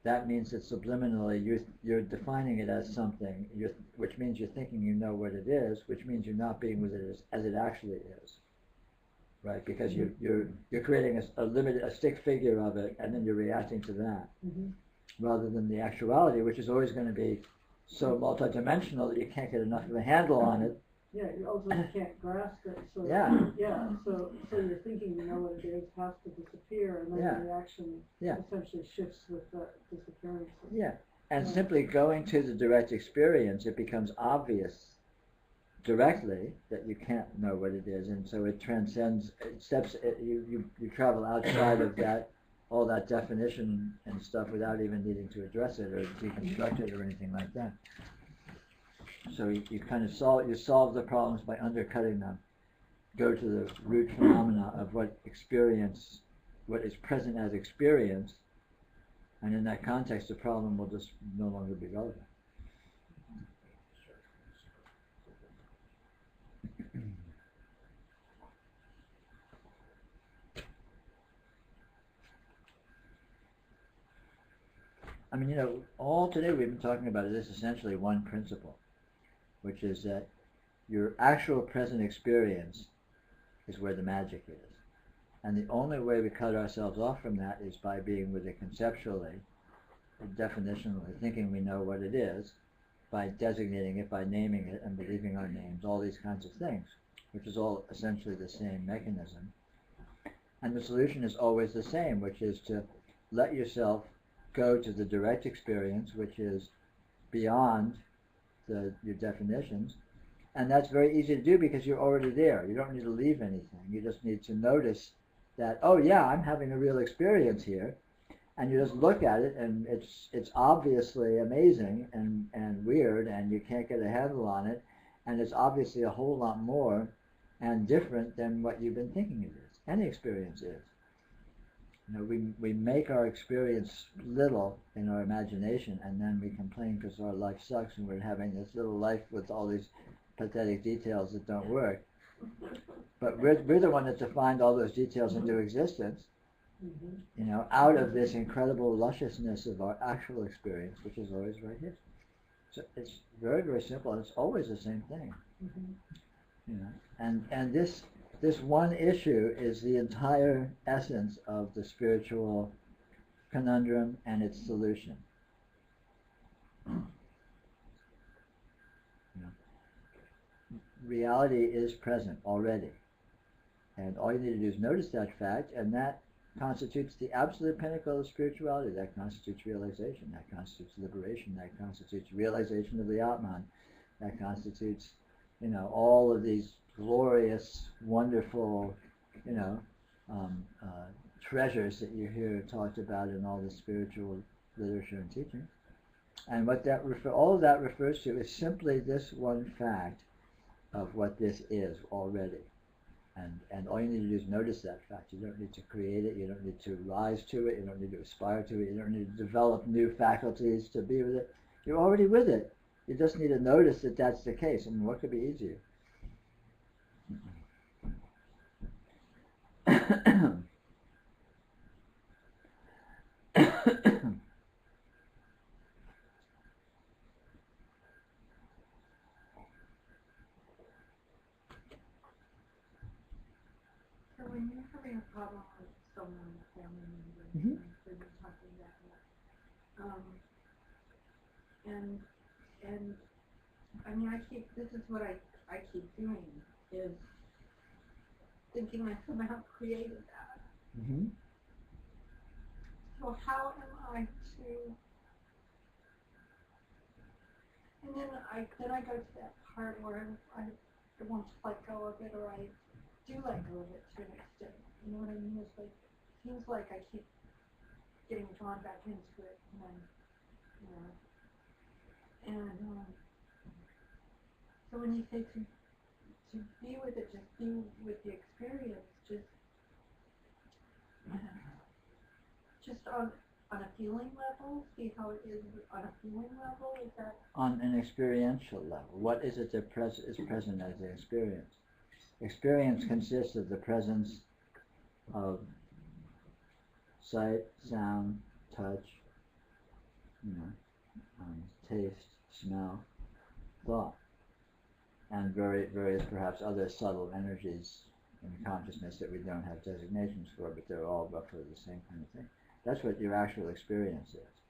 that means that subliminally you're defining it as something, which means you're thinking you know what it is, which means you're not being with it as it actually is, right? Because you're creating a stick figure of it, and then you're reacting to that, rather than the actuality, which is always going to be so multidimensional that you can't get enough of a handle on it. Yeah, you also can't grasp it. So so your thinking, you know what it is, has to disappear, and then the reaction essentially shifts with the disappearance. And simply going to the direct experience, it becomes obvious directly that you can't know what it is, and so it transcends. You travel outside of that, all that definition and stuff, without even needing to address it or deconstruct it or anything like that. So you kind of solve the problems by undercutting them. Go to the root phenomena of what is present as experience, and in that context, the problem will just no longer be relevant. I mean, you know, all today we've been talking about is essentially one principle, which is that your actual present experience is where the magic is. And the only way we cut ourselves off from that is by being with it conceptually, definitionally, thinking we know what it is, by designating it, by naming it, and believing our names, all these kinds of things, which is all essentially the same mechanism. And the solution is always the same, which is to let yourself go to the direct experience, which is beyond your definitions, and that's very easy to do because you're already there. You don't need to leave anything. You just need to notice that, oh yeah, I'm having a real experience here, and you just look at it, and it's obviously amazing and weird, and you can't get a handle on it, and it's obviously a whole lot more and different than what you've been thinking it is. Any experience is. You know, we make our experience little in our imagination, and then we complain because our life sucks and we're having this little life with all these pathetic details that don't work. But we're the one that defined all those details into existence, you know, out of this incredible lusciousness of our actual experience, which is always right here. So it's very, very simple, and it's always the same thing. You know, and this one issue is the entire essence of the spiritual conundrum and its solution. Reality is present already, and all you need to do is notice that fact, and that constitutes the absolute pinnacle of spirituality. That constitutes realization, that constitutes liberation, that constitutes realization of the Atman, that constitutes, you know, all of these glorious, wonderful, you know, treasures that you hear talked about in all the spiritual literature and teaching. And what that all of that refers to is simply this one fact of what this is already. And all you need to do is notice that fact. You don't need to create it, you don't need to rise to it, you don't need to aspire to it, you don't need to develop new faculties to be with it. You're already with it. You just need to notice that that's the case. I mean, what could be easier? So when you're having a problem with someone, a family member, Mhm. so you're talking about that, and I mean, this is what I keep doing, is thinking I somehow created that. Mm-hmm. So how am I to, and then I go to that part where I want to let go of it, or I do let go of it to an extent. You know what I mean? It's like, seems like I keep getting drawn back into it, and so when you say to be with it, just be with the experience, just on a feeling level, see how it is on a feeling level, is that? On an experiential level, what is it that is present as the experience? Experience consists of the presence of sight, sound, touch, taste, smell, thought, and various perhaps other subtle energies in consciousness that we don't have designations for, but they're all roughly the same kind of thing. That's what your actual experience is.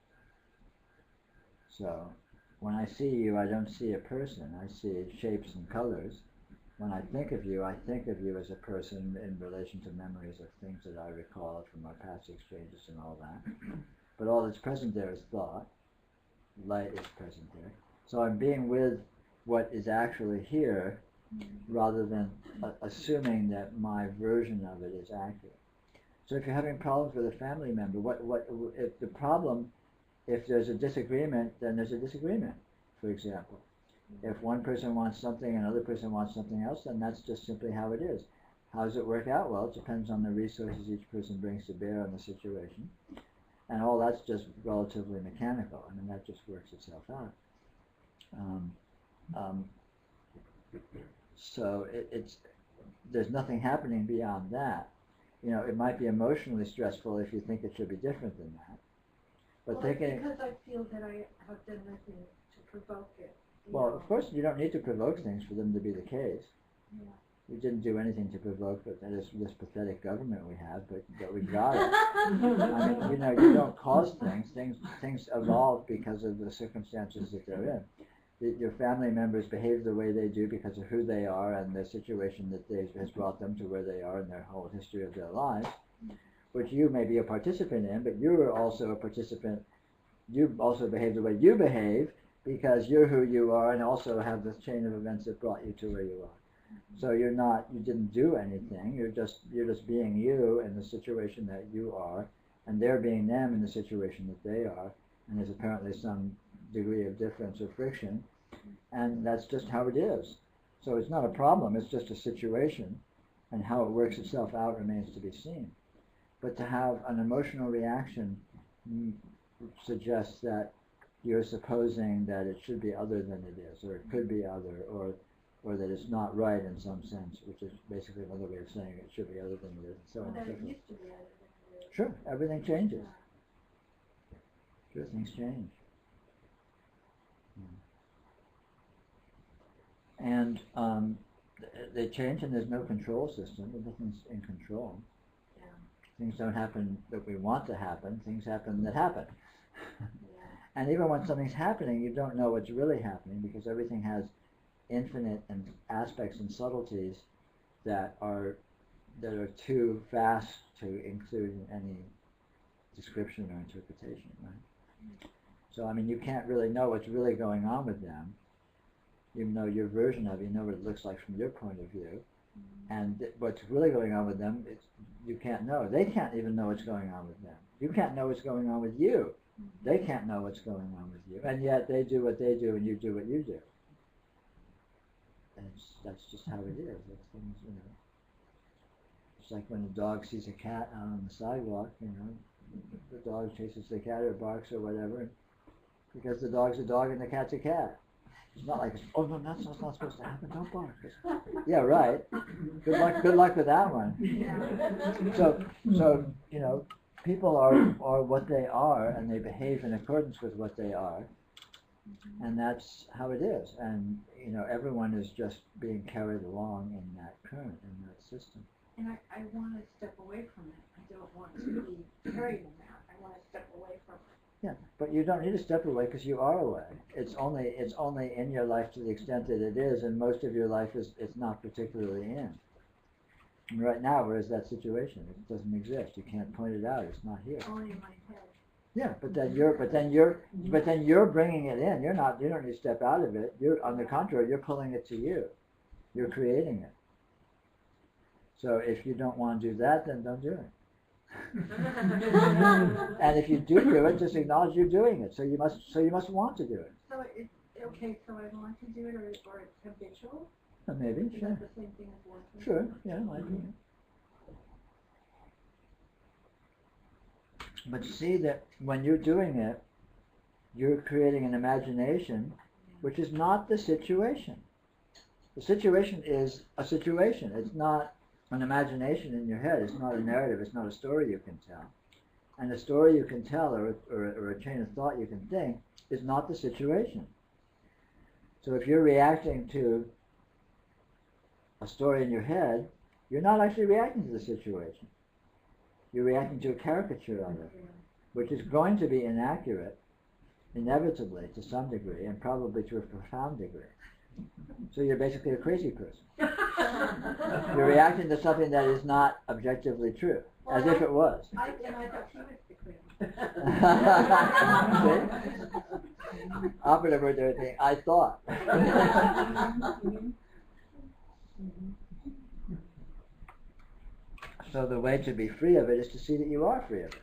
So when I see you, I don't see a person. I see shapes and colors. When I think of you as a person in relation to memories of things that I recall from our past exchanges and all that. But all that's present there is thought. Light is present there. So I'm being with what is actually here rather than assuming that my version of it is accurate. So if you're having problems with a family member, if the problem, if there's a disagreement, then there's a disagreement, for example. If one person wants something and another person wants something else, then that's just simply how it is. How does it work out? Well, it depends on the resources each person brings to bear on the situation. And all that's just relatively mechanical. I mean, that just works itself out. So there's nothing happening beyond that. It might be emotionally stressful if you think it should be different than that. But because I feel that I have done nothing to provoke it. Well, of course, you don't need to provoke things for them to be the case. Yeah. We didn't do anything to provoke this pathetic government we have, but we got it. I mean, you don't cause things. Things evolve because of the circumstances that they're in. Your family members behave the way they do because of who they are and the situation that has brought them to where they are in their whole history of their lives, which you may be a participant in, but you are also a participant. You also behave the way you behave because you're who you are and also have this chain of events that brought you to where you are. So you didn't do anything. You're just being you in the situation that you are, and they're being them in the situation that they are, and there's apparently some degree of difference or friction, and that's just how it is. So it's not a problem, it's just a situation, and how it works itself out remains to be seen. But to have an emotional reaction suggests that you're supposing that it should be other than it is, or it could be other, or that it's not right in some sense, which is basically another way of saying it should be other than it is. So that it used to be other than it is. Sure, everything changes. Sure, things change. And they change, and there's no control system. Nothing's in control. Yeah. Things don't happen that we want to happen. Things happen that happen. And even when something's happening, you don't know what's really happening because everything has infinite and aspects and subtleties that are too vast to include in any description or interpretation, right? So I mean, you can't really know what's really going on with them. You know your version of it, you know what it looks like from your point of view, and what's really going on with them, you can't know. They can't even know what's going on with them. You can't know what's going on with you. They can't know what's going on with you, and yet they do what they do, and you do what you do. And that's just how it is. Things, It's like when a dog sees a cat out on the sidewalk, you know, the dog chases the cat or barks or whatever, because the dog's a dog and the cat's a cat. It's not like, oh no, that's not supposed to happen, don't bark. Yeah, right. Good luck with that one. So, you know, people are what they are, and they behave in accordance with what they are, and that's how it is. And, you know, everyone is just being carried along in that current, in that system. And I want to step away from it. I don't want to be carried in that. I want to step away from it. Yeah, but you don't need to step away because you are away. It's only in your life to the extent that it is, and most of your life it's not particularly in. And right now, where's that situation? It doesn't exist. You can't point it out. It's not here. Only in my head. Yeah, but then you're bringing it in. You don't need to step out of it. You're, on the contrary, you're pulling it to you. You're creating it. So if you don't want to do that, then don't do it. And if you do it, just acknowledge you're doing it. So you must want to do it. So okay, so I want to do it, or it's habitual. Maybe, Is sure. that the same thing as wanting? Sure, yeah, might be. But see that when you're doing it, you're creating an imagination, which is not the situation. The situation is a situation. It's not an imagination in your head. It's not a narrative. It's not a story you can tell. And a story you can tell or a chain of thought you can think is not the situation. So if you're reacting to a story in your head, you're not actually reacting to the situation. You're reacting to a caricature of it, which is going to be inaccurate, inevitably, to some degree, and probably to a profound degree. So you're basically a crazy person. You're reacting to something that is not objectively true, as if it was. I thought he was the crazy. Operative word there, thing. I thought. So the way to be free of it is to see that you are free of it.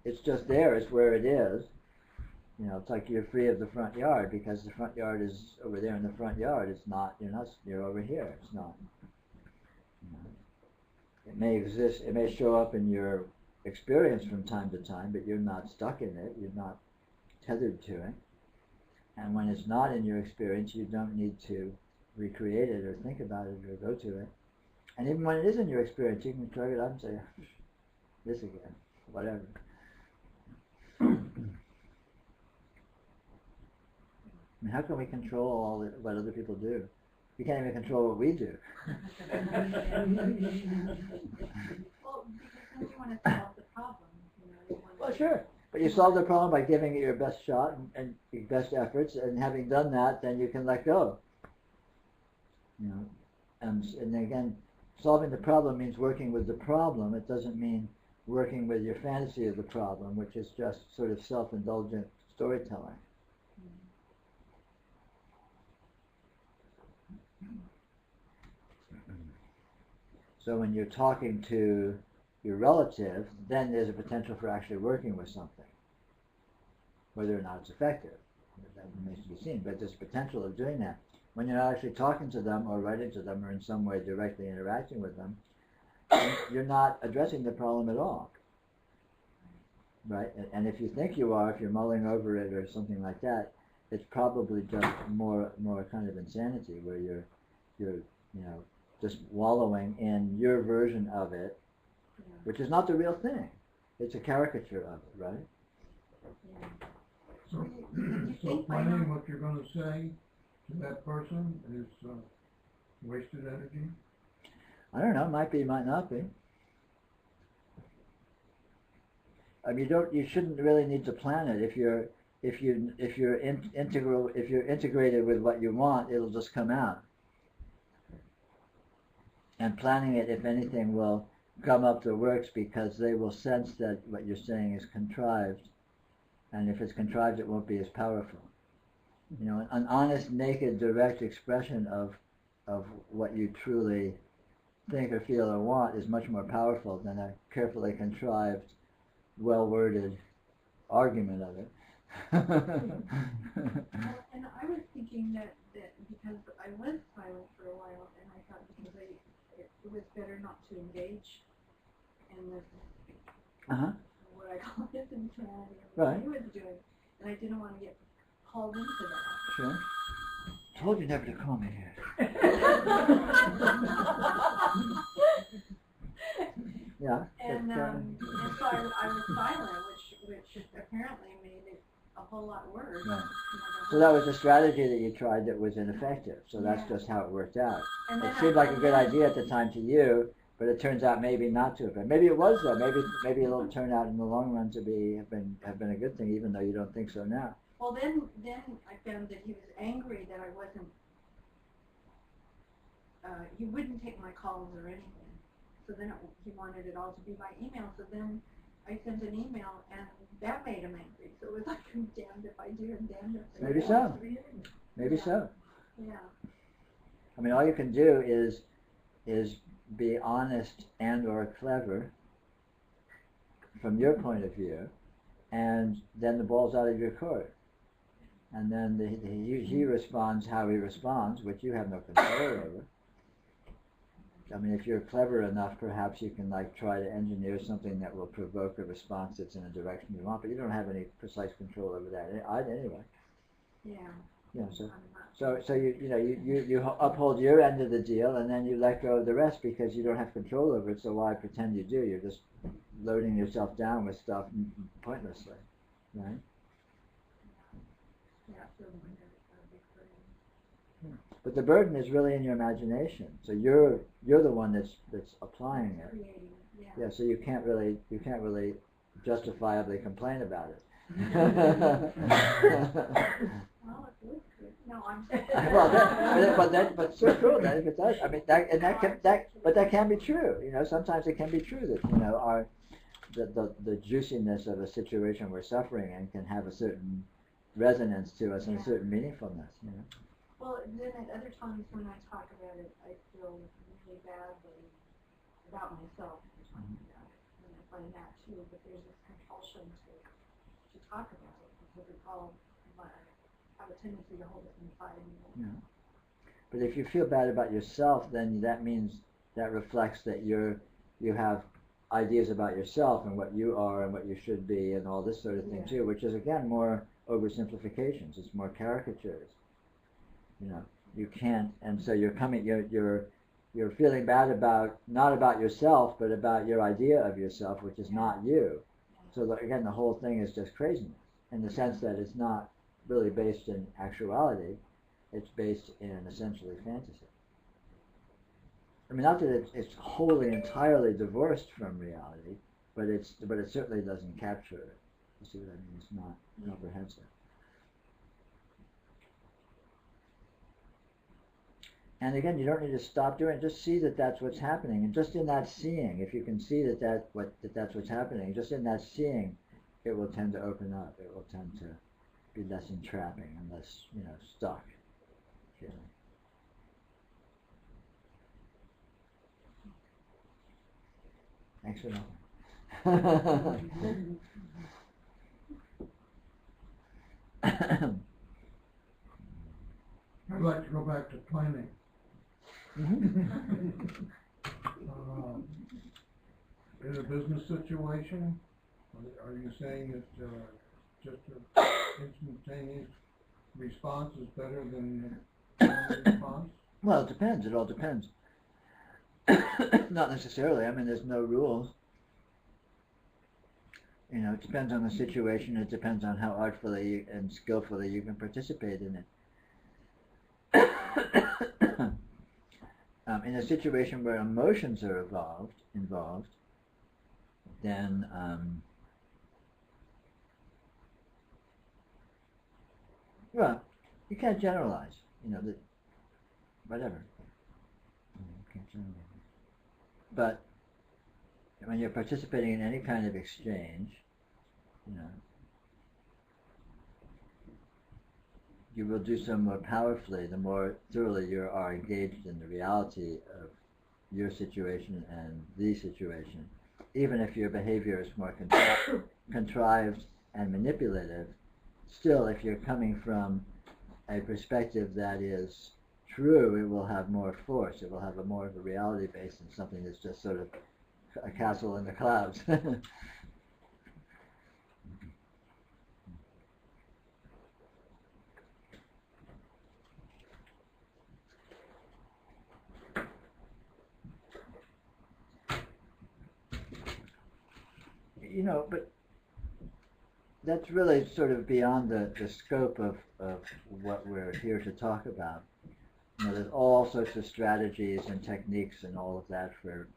It's just there. It's where it is. You know, it's like you're free of the front yard because the front yard is over there in the front yard. It's not. You're over here. It's not. You know, it may exist. It may show up in your experience from time to time, but you're not stuck in it. You're not tethered to it. And when it's not in your experience, you don't need to recreate it or think about it or go to it. And even when it is in your experience, you can shrug it up and say, this again, whatever. I mean, how can we control all what other people do? We can't even control what we do. Well, because you want to solve the problem. Well, sure. But you solve the problem by giving it your best shot and your best efforts, and having done that, then you can let go. You know, and again, solving the problem means working with the problem. It doesn't mean working with your fantasy of the problem, which is just sort of self-indulgent storytelling. So when you're talking to your relative, then there's a potential for actually working with something. Whether or not it's effective, that remains to be seen, but there's potential of doing that. When you're not actually talking to them or writing to them or in some way directly interacting with them, you're not addressing the problem at all. Right? And if you think you are, if you're mulling over it or something like that, it's probably just more kind of insanity where you're just wallowing in your version of it, which is not the real thing. It's a caricature of it, right? So planning what you're going to say to that person is wasted energy? I don't know. Might be, might not be. I mean, you shouldn't really need to plan it. If you're integrated with what you want, it'll just come out. And planning it, if anything, will gum up the works because they will sense that what you're saying is contrived. And if it's contrived, it won't be as powerful. You know, an honest, naked, direct expression of what you truly think or feel or want is much more powerful than a carefully contrived, well-worded argument of it. And I was thinking that because I was silent for a while, and I thought because it was better not to engage Right. he was doing, and I didn't want to get called into that. Sure. Told you never to call me here. Yeah. And so I was silent, which apparently made it a whole lot worse. Right. You know, So that was a strategy that you tried that was ineffective. So that's Yeah. just how it worked out. And It then seemed like a good idea at the time to you, but it turns out maybe not to have been. Maybe it was though. Maybe it'll turn out in the long run to have been a good thing, even though you don't think so now. Well, then I found that he was angry that I wasn't. He wouldn't take my calls or anything. So then he wanted it all to be by email. So then I sent an email, and that made him angry. So it was like, I'm damned if I do and damned if I Maybe don't. so. Maybe so. Yeah. I mean, all you can do is be honest and or clever from your point of view, and then the ball's out of your court. And then he responds how he responds, which you have no control over. I mean, if you're clever enough, perhaps you can like try to engineer something that will provoke a response that's in a direction you want, but you don't have any precise control over that anyway. Yeah. Yeah. So you uphold your end of the deal, and then you let go of the rest because you don't have control over it. So why pretend you do? You're just loading yourself down with stuff pointlessly, right? Yeah. So a big burden. But the burden is really in your imagination. So you're the one that's applying it. Creating. Yeah. Yeah. So you can't really justifiably complain about it. Well, it looks good. No, I'm. well, but so cool that if it does. I mean, that can be true. You know, sometimes it can be true that the juiciness of a situation we're suffering in can have a certain resonance to us and a certain meaningfulness. You know. Well, then at other times when I talk about it, I feel really badly about myself when talking about it, and I find that too. But there's this compulsion to talk about it because it's all have a tendency to hold it inside me. Yeah. But if you feel bad about yourself, then that reflects that you have ideas about yourself and what you are and what you should be and all this sort of thing too, which is again more oversimplifications. It's more caricatures. You know, you can't, and so you're feeling bad not about yourself, but about your idea of yourself, which is not you. So again, the whole thing is just craziness in the sense that it's not really based in actuality, it's based in essentially fantasy. I mean, not that it's wholly entirely divorced from reality, but it certainly doesn't capture it. You see what I mean? It's not comprehensive. And again, you don't need to stop doing it. Just see that that's what's happening, and just in that seeing, if you can see that's what's happening, just in that seeing, it will tend to open up. It will tend to be less entrapping and less, stuck. Feeling. Thanks for nothing. I'd like to go back to planning. In a business situation, are you saying that just an instantaneous response is better than response? Well, it depends. It all depends. Not necessarily. I mean, there's no rules. It depends on the situation. It depends on how artfully and skillfully you can participate in it. In a situation where emotions are involved, then well, you can't generalize. Whatever. You can't generalize. But when you're participating in any kind of exchange, you will do so more powerfully the more thoroughly you are engaged in the reality of your situation and the situation. Even if your behavior is more contrived and manipulative, still if you're coming from a perspective that is true, it will have more force. It will have more of a reality base than something that's just sort of a castle in the clouds. but that's really sort of beyond the scope of what we're here to talk about. There's all sorts of strategies and techniques and all of that for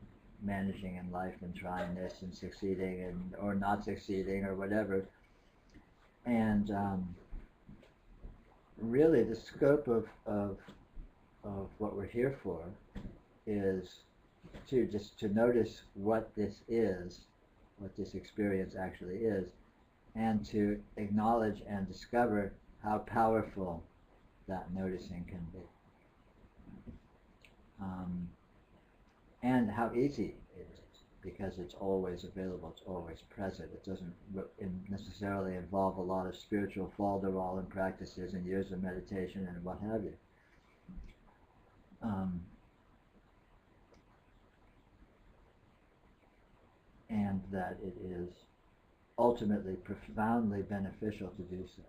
managing in life and trying this and succeeding and or not succeeding or whatever. And really the scope of what we're here for is to notice what this is, what this experience actually is, and to acknowledge and discover how powerful that noticing can be. And how easy it is, because it's always available, it's always present. It doesn't necessarily involve a lot of spiritual falderall and practices and years of meditation and what have you. And that it is ultimately profoundly beneficial to do so.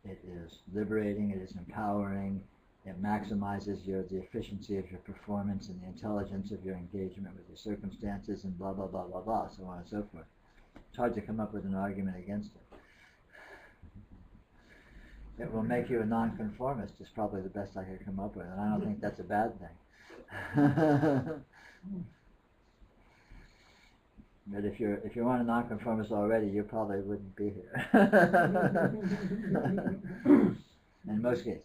It is liberating, it is empowering, it maximizes the efficiency of your performance and the intelligence of your engagement with your circumstances and blah, blah, blah, blah, blah, so on and so forth. It's hard to come up with an argument against it. It will make you a nonconformist is probably the best I could come up with, and I don't think that's a bad thing. But if you weren't a nonconformist already, you probably wouldn't be here. In most cases.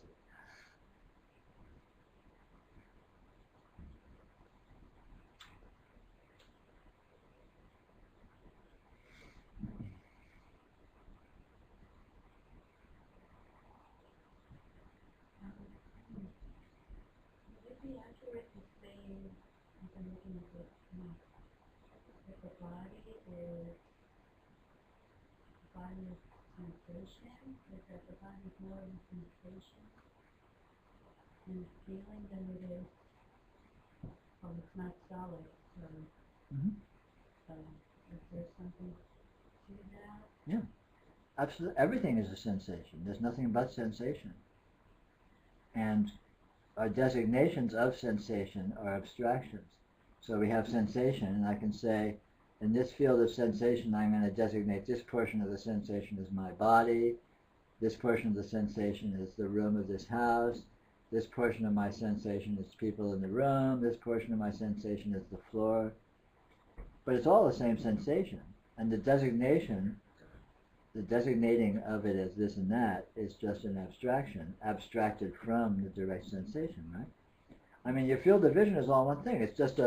Would it be accurate to say, as I'm looking at this, that the body is a body of sensation, that the body is more of a sensation and feeling than it is, well, it's not solid, so, is there something to that? Yeah, absolutely. Everything is a sensation. There's nothing but sensation. And our designations of sensation are abstractions. So we have sensation, and I can say, in this field of sensation, I'm going to designate this portion of the sensation as my body, this portion of the sensation is the room of this house, this portion of my sensation is people in the room, this portion of my sensation is the floor. But it's all the same sensation, and the designating of it as this and that is just an abstraction, abstracted from the direct sensation, right? I mean, your field of vision is all one thing. It's just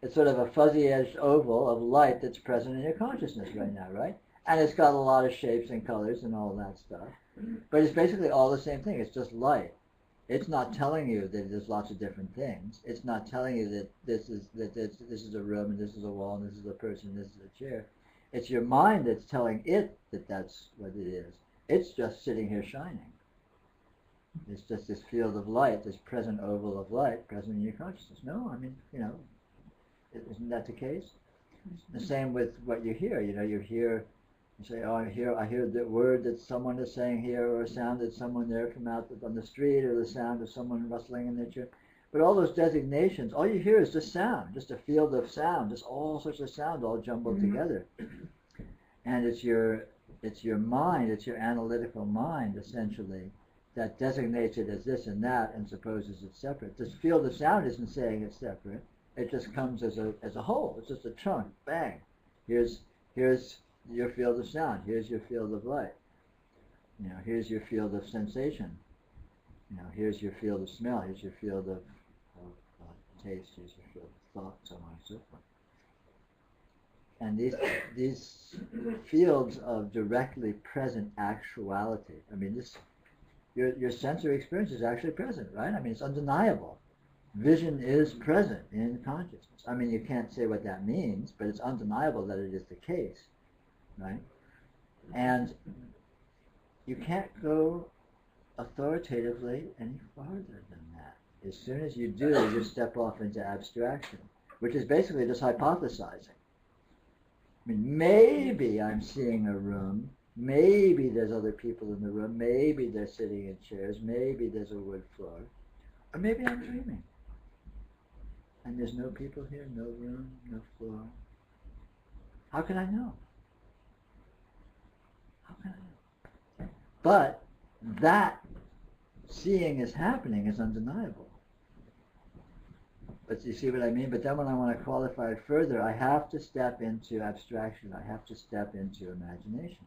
it's sort of a fuzzy-edged oval of light that's present in your consciousness right now, right? And it's got a lot of shapes and colors and all that stuff. But it's basically all the same thing. It's just light. It's not telling you that there's lots of different things. It's not telling you that this is a room and this is a wall and this is a person and this is a chair. It's your mind that's telling it that that's what it is. It's just sitting here shining. It's just this field of light, this present oval of light present in your consciousness. No, I mean, isn't that the case? The same with what you hear. You hear, you say, oh, I hear the word that someone is saying here, or a sound that someone there from out on the street, or the sound of someone rustling in their chair. But all those designations, all you hear is just sound, just a field of sound, just all sorts of sound all jumbled together. And it's your mind, it's your analytical mind, essentially, that designates it as this and that and supposes it's separate. This field of sound isn't saying it's separate. It just comes as a whole. It's just a chunk. Bang. Here's your field of sound. Here's your field of light. Here's your field of sensation. Here's your field of smell. Here's your field of taste. Here's your field of thought, so on and so forth. And these fields of directly present actuality. I mean, your sensory experience is actually present, right? I mean, it's undeniable. Vision is present in consciousness. I mean, you can't say what that means, but it's undeniable that it is the case, right? And you can't go authoritatively any farther than that. As soon as you do, you step off into abstraction, which is basically just hypothesizing. I mean, maybe I'm seeing a room, maybe there's other people in the room, maybe they're sitting in chairs, maybe there's a wood floor, or maybe I'm dreaming. And there's no people here, no room, no floor. How can I know? How can I know? But that seeing is happening is undeniable. But you see what I mean? But then when I want to qualify it further, I have to step into abstraction. I have to step into imagination.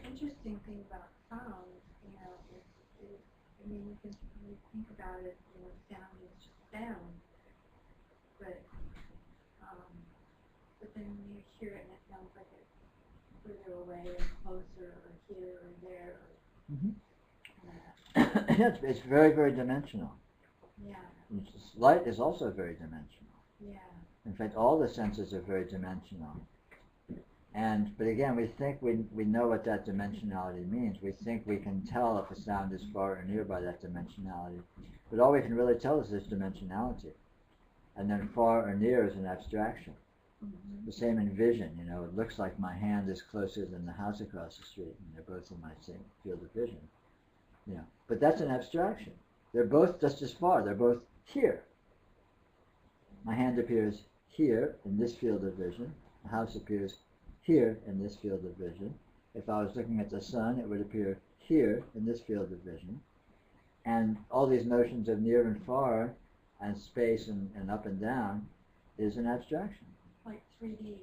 Interesting thing about sound, is I mean, you can really think about it, sound is just sound, but then you hear it and it sounds like it's further away and closer, or here or there. Yes, it's very, very dimensional. Yeah. Light is also very dimensional. Yeah. In fact, all the senses are very dimensional. But again, we think we know what that dimensionality means. We think we can tell if a sound is far or near by that dimensionality. But all we can really tell is this dimensionality. And then far or near is an abstraction. The same in vision, it looks like my hand is closer than the house across the street, and they're both in my same field of vision. But that's an abstraction. They're both just as far. They're both here. My hand appears here in this field of vision. The house appears here in this field of vision. If I was looking at the sun, it would appear here in this field of vision. And all these notions of near and far and space and up and down is an abstraction. Like 3D.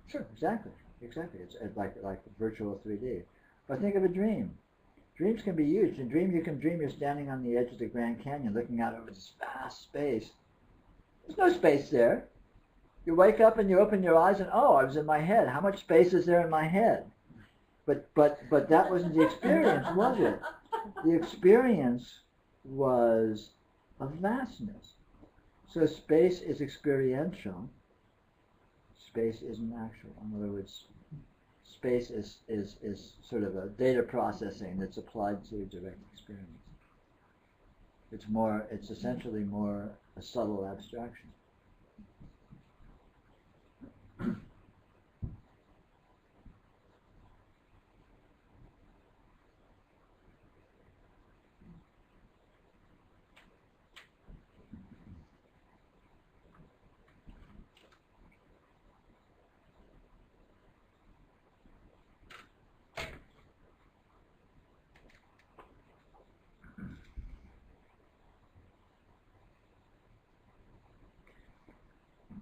Sure, exactly. It's like virtual 3D. But think of a dream. Dreams can be huge. In a dream, you can dream you're standing on the edge of the Grand Canyon looking out over this vast space. There's no space there. You wake up and you open your eyes and, I was in my head. How much space is there in my head? But that wasn't the experience, was it? The experience was of vastness. So space is experiential. Space isn't actual. In other words, space is sort of a data processing that's applied to direct experience. It's essentially more a subtle abstraction.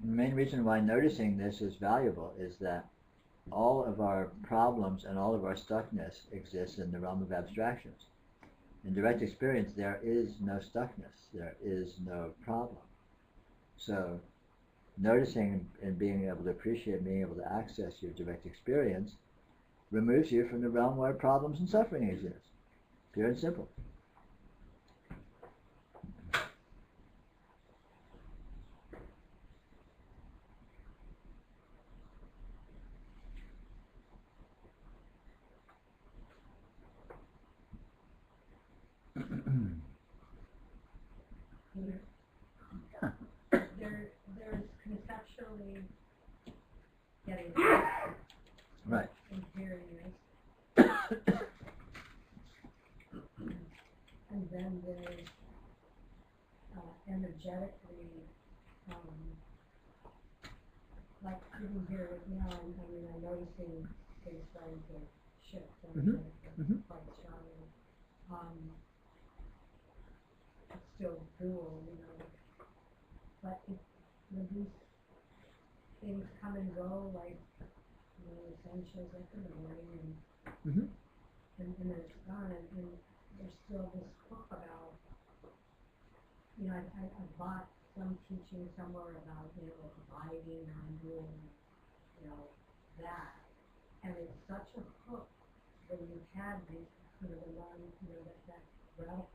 The main reason why noticing this is valuable is that all of our problems and all of our stuckness exists in the realm of abstractions. In direct experience, there is no stuckness. There is no problem. So noticing and being able to appreciate, being able to access your direct experience removes you from the realm where problems and suffering exist. Pure and simple. There's conceptually getting right. And hearing and then there's energetically, like even here right now, I'm noticing things starting to shift energetically quite strongly. It's still dual, but these things come and go, like, essentials like in the morning, and then it's gone, and there's still this book about, I bought some teaching somewhere about, abiding on doing, that, and it's such a hook when you have these, the one, that route,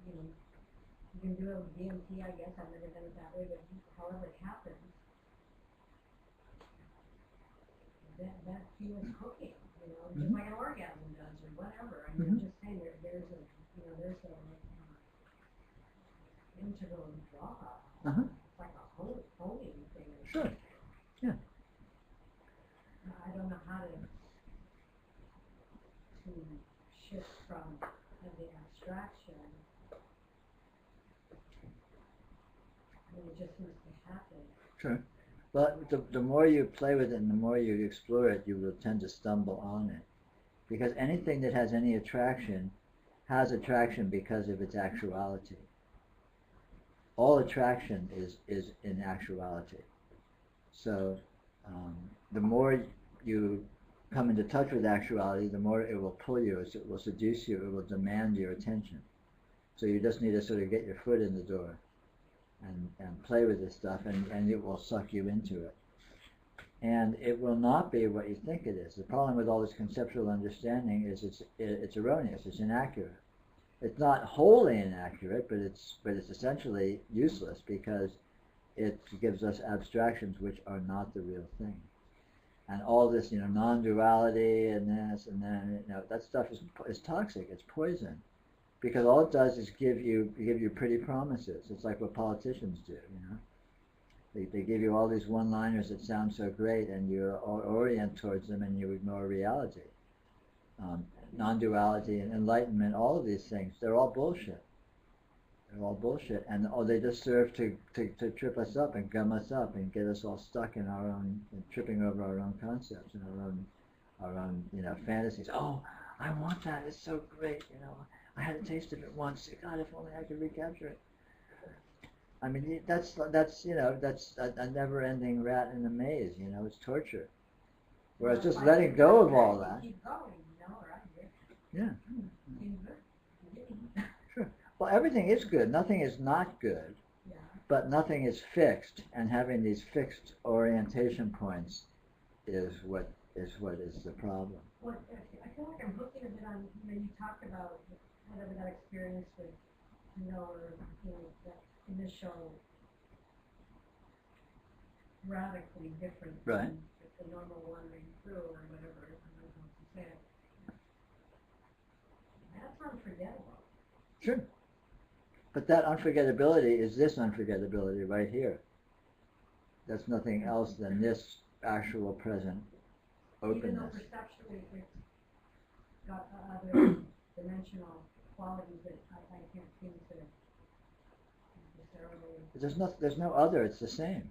you can do it with DMT, I guess. I've never done it that way, but however it happens, that feels hooking, just like an orgasm does or whatever. I'm just saying there's a him to go and draw. Uh-huh. It's like a honing thing. Sure. Yeah. I don't know how to shift from the abstraction. I mean, it just must be happening. Sure. But the more you play with it and the more you explore it, you will tend to stumble on it. Because anything that has any attraction has attraction because of its actuality. All attraction is in actuality. So the more you come into touch with actuality, the more it will pull you, it will seduce you, it will demand your attention. So you just need to sort of get your foot in the door and play with this stuff, and it will suck you into it. And it will not be what you think it is. The problem with all this conceptual understanding is it's erroneous, it's inaccurate. It's not wholly inaccurate, but it's essentially useless because it gives us abstractions which are not the real thing. And all this, non-duality and this and then, that stuff is toxic. It's poison, because all it does is give you pretty promises. It's like what politicians do, They give you all these one-liners that sound so great, and you orient towards them, and you ignore reality. Non-duality and enlightenment, all of these things, they're all bullshit. They're all bullshit, and they just serve to trip us up and gum us up and get us all stuck in our own, tripping over our own concepts and our own fantasies. Oh, I want that. It's so great. I had a taste of it once. God, if only I could recapture it. I mean, that's a never-ending rat in a maze. It's torture. Whereas just letting go of all that. Keep going, right? Yeah. Sure. Well, everything is good. Nothing is not good. Yeah. But nothing is fixed, and having these fixed orientation points is what is the problem. Well, I feel like I'm hooking a bit on. You talked about whatever that experience with, or that initial radically different right. than the normal wandering through or whatever. I don't know what to say. That's unforgettable. Sure. But that unforgettability is this unforgettability right here. That's nothing else than this actual present openness. Even though perceptually it's got other dimensional qualities that I can't seem to necessarily. There's no other, it's the same.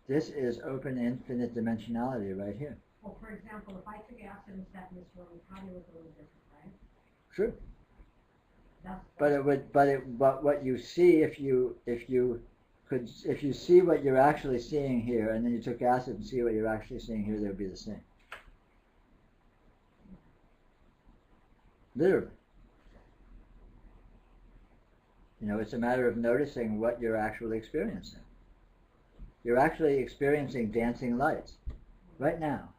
This is open infinite dimensionality right here. Well, for example, if I took acid and sat in this room, it probably look a little different, right? Sure. That's But what you see if you see what you're actually seeing here, and then you took acid and see what you're actually seeing here, they would be the same. Literally. It's a matter of noticing what you're actually experiencing. You're actually experiencing dancing lights right now,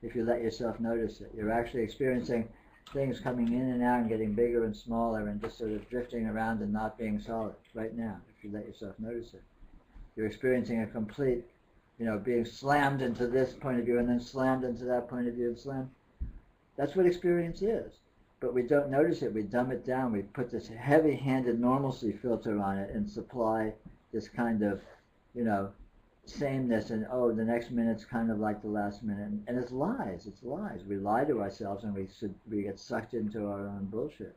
if you let yourself notice it. You're actually experiencing things coming in and out and getting bigger and smaller and just sort of drifting around and not being solid right now, if you let yourself notice it. You're experiencing a complete, being slammed into this point of view and then slammed into that point of view and slammed. That's what experience is. But we don't notice it. We dumb it down. We put this heavy-handed normalcy filter on it and supply this kind of, sameness, and the next minute's kind of like the last minute, and it's lies. It's lies. We lie to ourselves, and we get sucked into our own bullshit.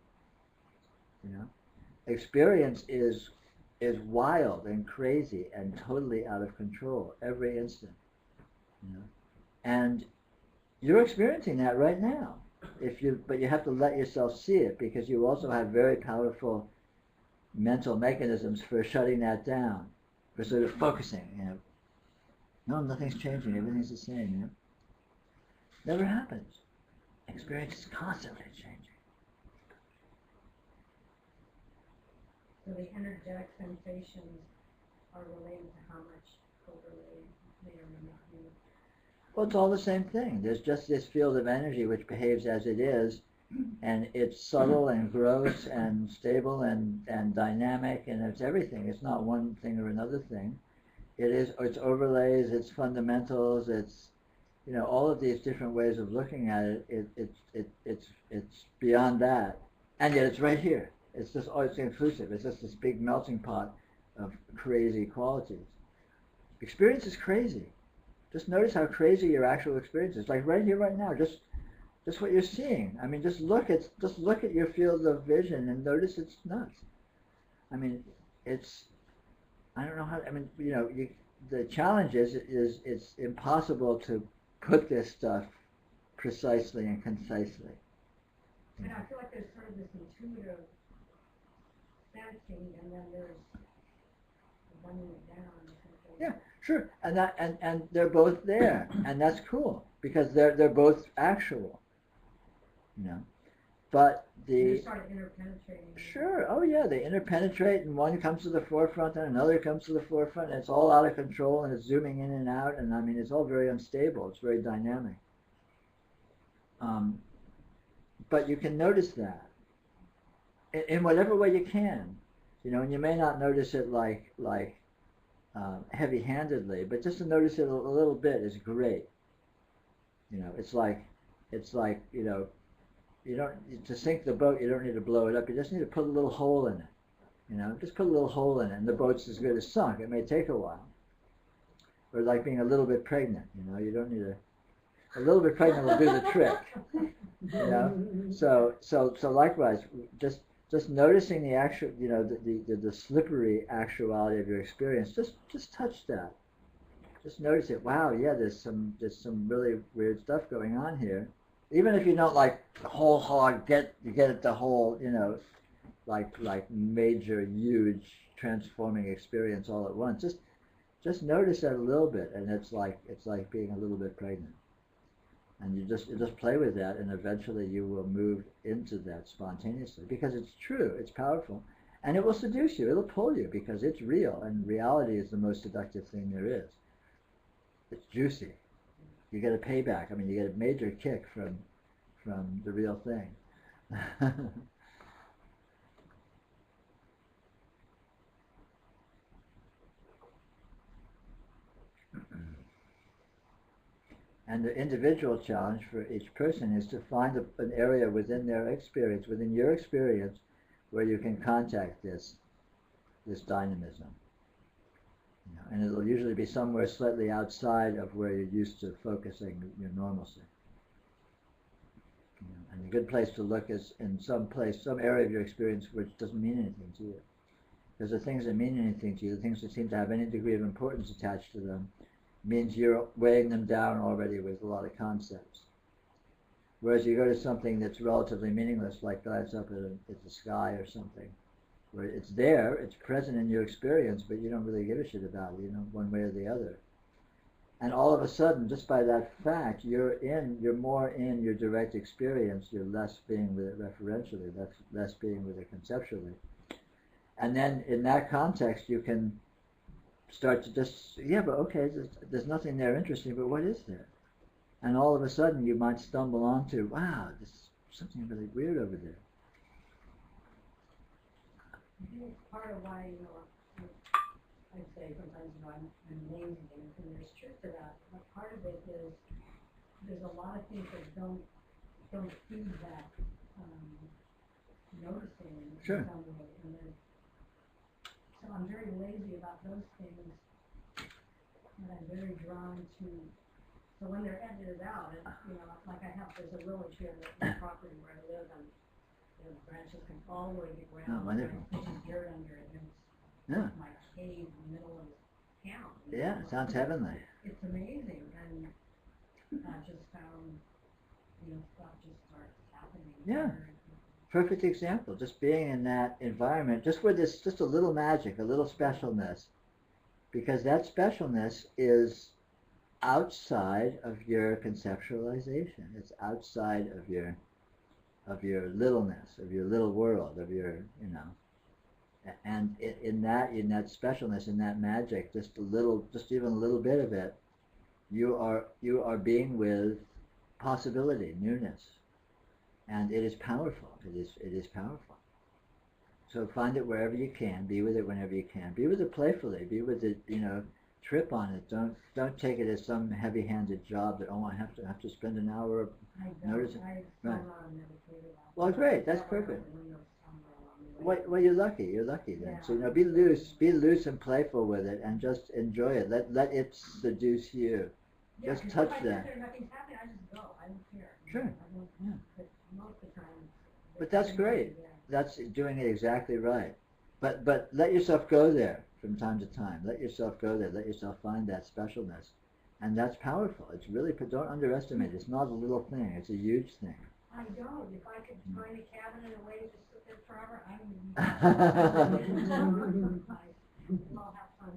Experience is wild and crazy and totally out of control every instant. And you're experiencing that right now. But you have to let yourself see it, because you also have very powerful mental mechanisms for shutting that down, for sort of focusing. No, nothing's changing. Everything's the same. Never happens. Experience is constantly changing. So the energetic sensations are related to how much overlay may or may not be. Well, it's all the same thing. There's just this field of energy which behaves as it is, and it's subtle and gross and stable and dynamic, and it's everything. It's not one thing or another thing. It's overlays, it's fundamentals, it's all of these different ways of looking at it. It's beyond that, and yet it's right here. It's just, oh, it's inclusive. It's just this big melting pot of crazy qualities. Experience is crazy. Just notice how crazy your actual experience is. Like right here, right now, just what you're seeing. I mean, just look at your field of vision and notice it's nuts. I mean, I don't know how. I mean, the challenge is it's impossible to put this stuff precisely and concisely. And I feel like there's sort of this intuitive sensing, and then there's running it down. Yeah, sure, and they're both there, and that's cool because they're both actual, But they start interpenetrating. Sure, oh yeah, they interpenetrate, and one comes to the forefront, and another comes to the forefront, and it's all out of control, and it's zooming in and out, and I mean, it's all very unstable. It's very dynamic. But you can notice that in whatever way you can, and you may not notice it like heavy-handedly, but just to notice it a little bit is great. It's like you don't, to sink the boat, you don't need to blow it up. You just need to put a little hole in it. Just put a little hole in it, and the boat's as good as sunk. It may take a while. Or like being a little bit pregnant. You don't need a little bit pregnant will do the trick. So likewise, just noticing the actual, the slippery actuality of your experience. Just touch that. Just notice it. Wow, yeah, there's some really weird stuff going on here. Even if you don't like the whole hog, get it the whole, like major, huge, transforming experience all at once. Just notice that a little bit, and it's like being a little bit pregnant. And you just play with that, and eventually you will move into that spontaneously because it's true, it's powerful, and it will seduce you. It'll pull you because it's real, and reality is the most seductive thing there is. It's juicy. You get a payback. I mean, you get a major kick from the real thing. And the individual challenge for each person is to find an area within their experience, within your experience, where you can contact this dynamism. And it'll usually be somewhere slightly outside of where you're used to focusing your normalcy. And a good place to look is in some area of your experience which doesn't mean anything to you. Because the things that mean anything to you, the things that seem to have any degree of importance attached to them, means you're weighing them down already with a lot of concepts. Whereas you go to something that's relatively meaningless, like glance up at the sky or something, where it's there, it's present in your experience, but you don't really give a shit about it, one way or the other. And all of a sudden, just by that fact, you're more in your direct experience, you're less being with it referentially, less being with it conceptually. And then in that context, you can start to just, but okay, there's nothing there interesting, but what is there? And all of a sudden, you might stumble onto, wow, there's something really weird over there. I think it's part of why, I'd say sometimes, I'm naming things, and there's truth to that. But part of it is there's a lot of things that don't feed that noticing in some way. And so I'm very lazy about those things, and I'm very drawn to. So when they're edited out, like there's a willow tree on the property where I live, and the branches can all the way to the ground. Oh, wonderful. There's dirt under it, and it's my cave in the middle of town. Yeah, it sounds heavenly. It's amazing, and I just found, stuff just starts happening. Yeah, perfect example. Just being in that environment, just with just a little magic, a little specialness, because that specialness is outside of your conceptualization. It's outside of your littleness, of your little world, of your, and in that specialness, in that magic, just even a little bit of it, you are being with possibility, newness, and it is powerful. It is powerful. So find it wherever you can. Be with it whenever you can. Be with it playfully. Be with it, trip on it. Don't take it as some heavy-handed job that I have to spend an hour noticing. Right. Well, great. That's perfect. Well, you're lucky. You're lucky then. So be loose and playful with it, and just enjoy it. Let it seduce you. Yeah, Just touch if that. nothing's happening, I just go. I don't care. Sure. I don't, Yeah. but most of the time. But that's great. That's doing it exactly right. But let yourself go there from time to time. Let yourself go there. Let yourself find that specialness, and that's powerful. It's really, don't underestimate it. It's not a little thing. It's a huge thing. I don't. If I could find a cabin and a way to just sit there forever, I would. We'll all have fun.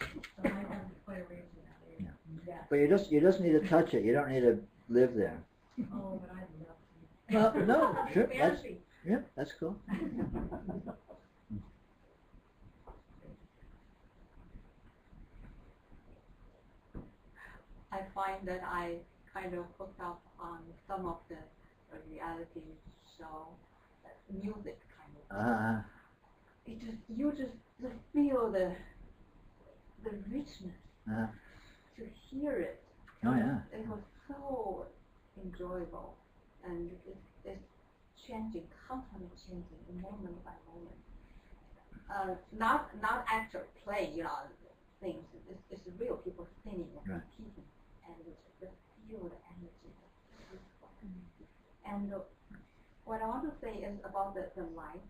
So I have to play arrangement out here. Yeah. But you just need to touch it. You don't need to live there. Oh, but I'd love to. Well, no, sure. Fancy. That's cool. I find that I kind of hooked up on some of the reality show, music kind of. It just you just feel the richness to hear it. Oh yeah. It was so enjoyable, and it's changing, constantly changing, moment by moment. Not actual play, things. It's real people singing and repeating, and you just feel the energy. And what I want to say is about the light,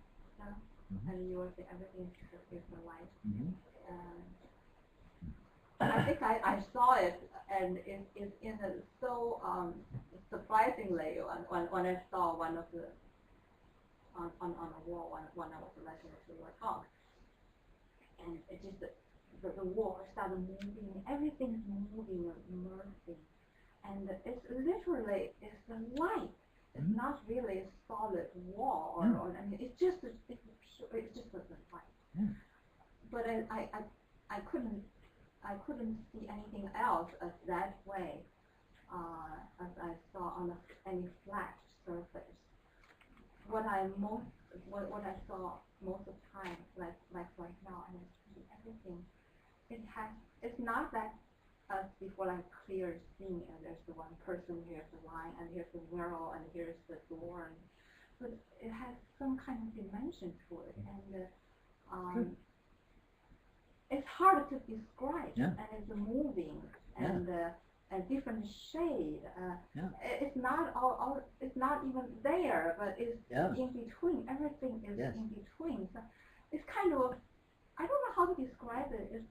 and you were saying everything is the light. I think I saw it, and it's in a so surprisingly when I saw one of the on a wall when I was listening to your talk, and it just the wall started moving, everything's moving and merging, and it's literally the light. It's not really a solid wall, or I mean, it's just a light. But I couldn't see anything else as that way, as I saw on any flat surface. What I saw most of the time, like right now, and I see everything. It's not that as before, like clear seeing, and there's the one person, here's the line, and here's the mural, and here's the door, but it has some kind of dimension to it, and it's hard to describe, and it's moving, and a different shade. It's not it's not even there, but it's in between. Everything is in between. So it's kind of, I don't know how to describe it.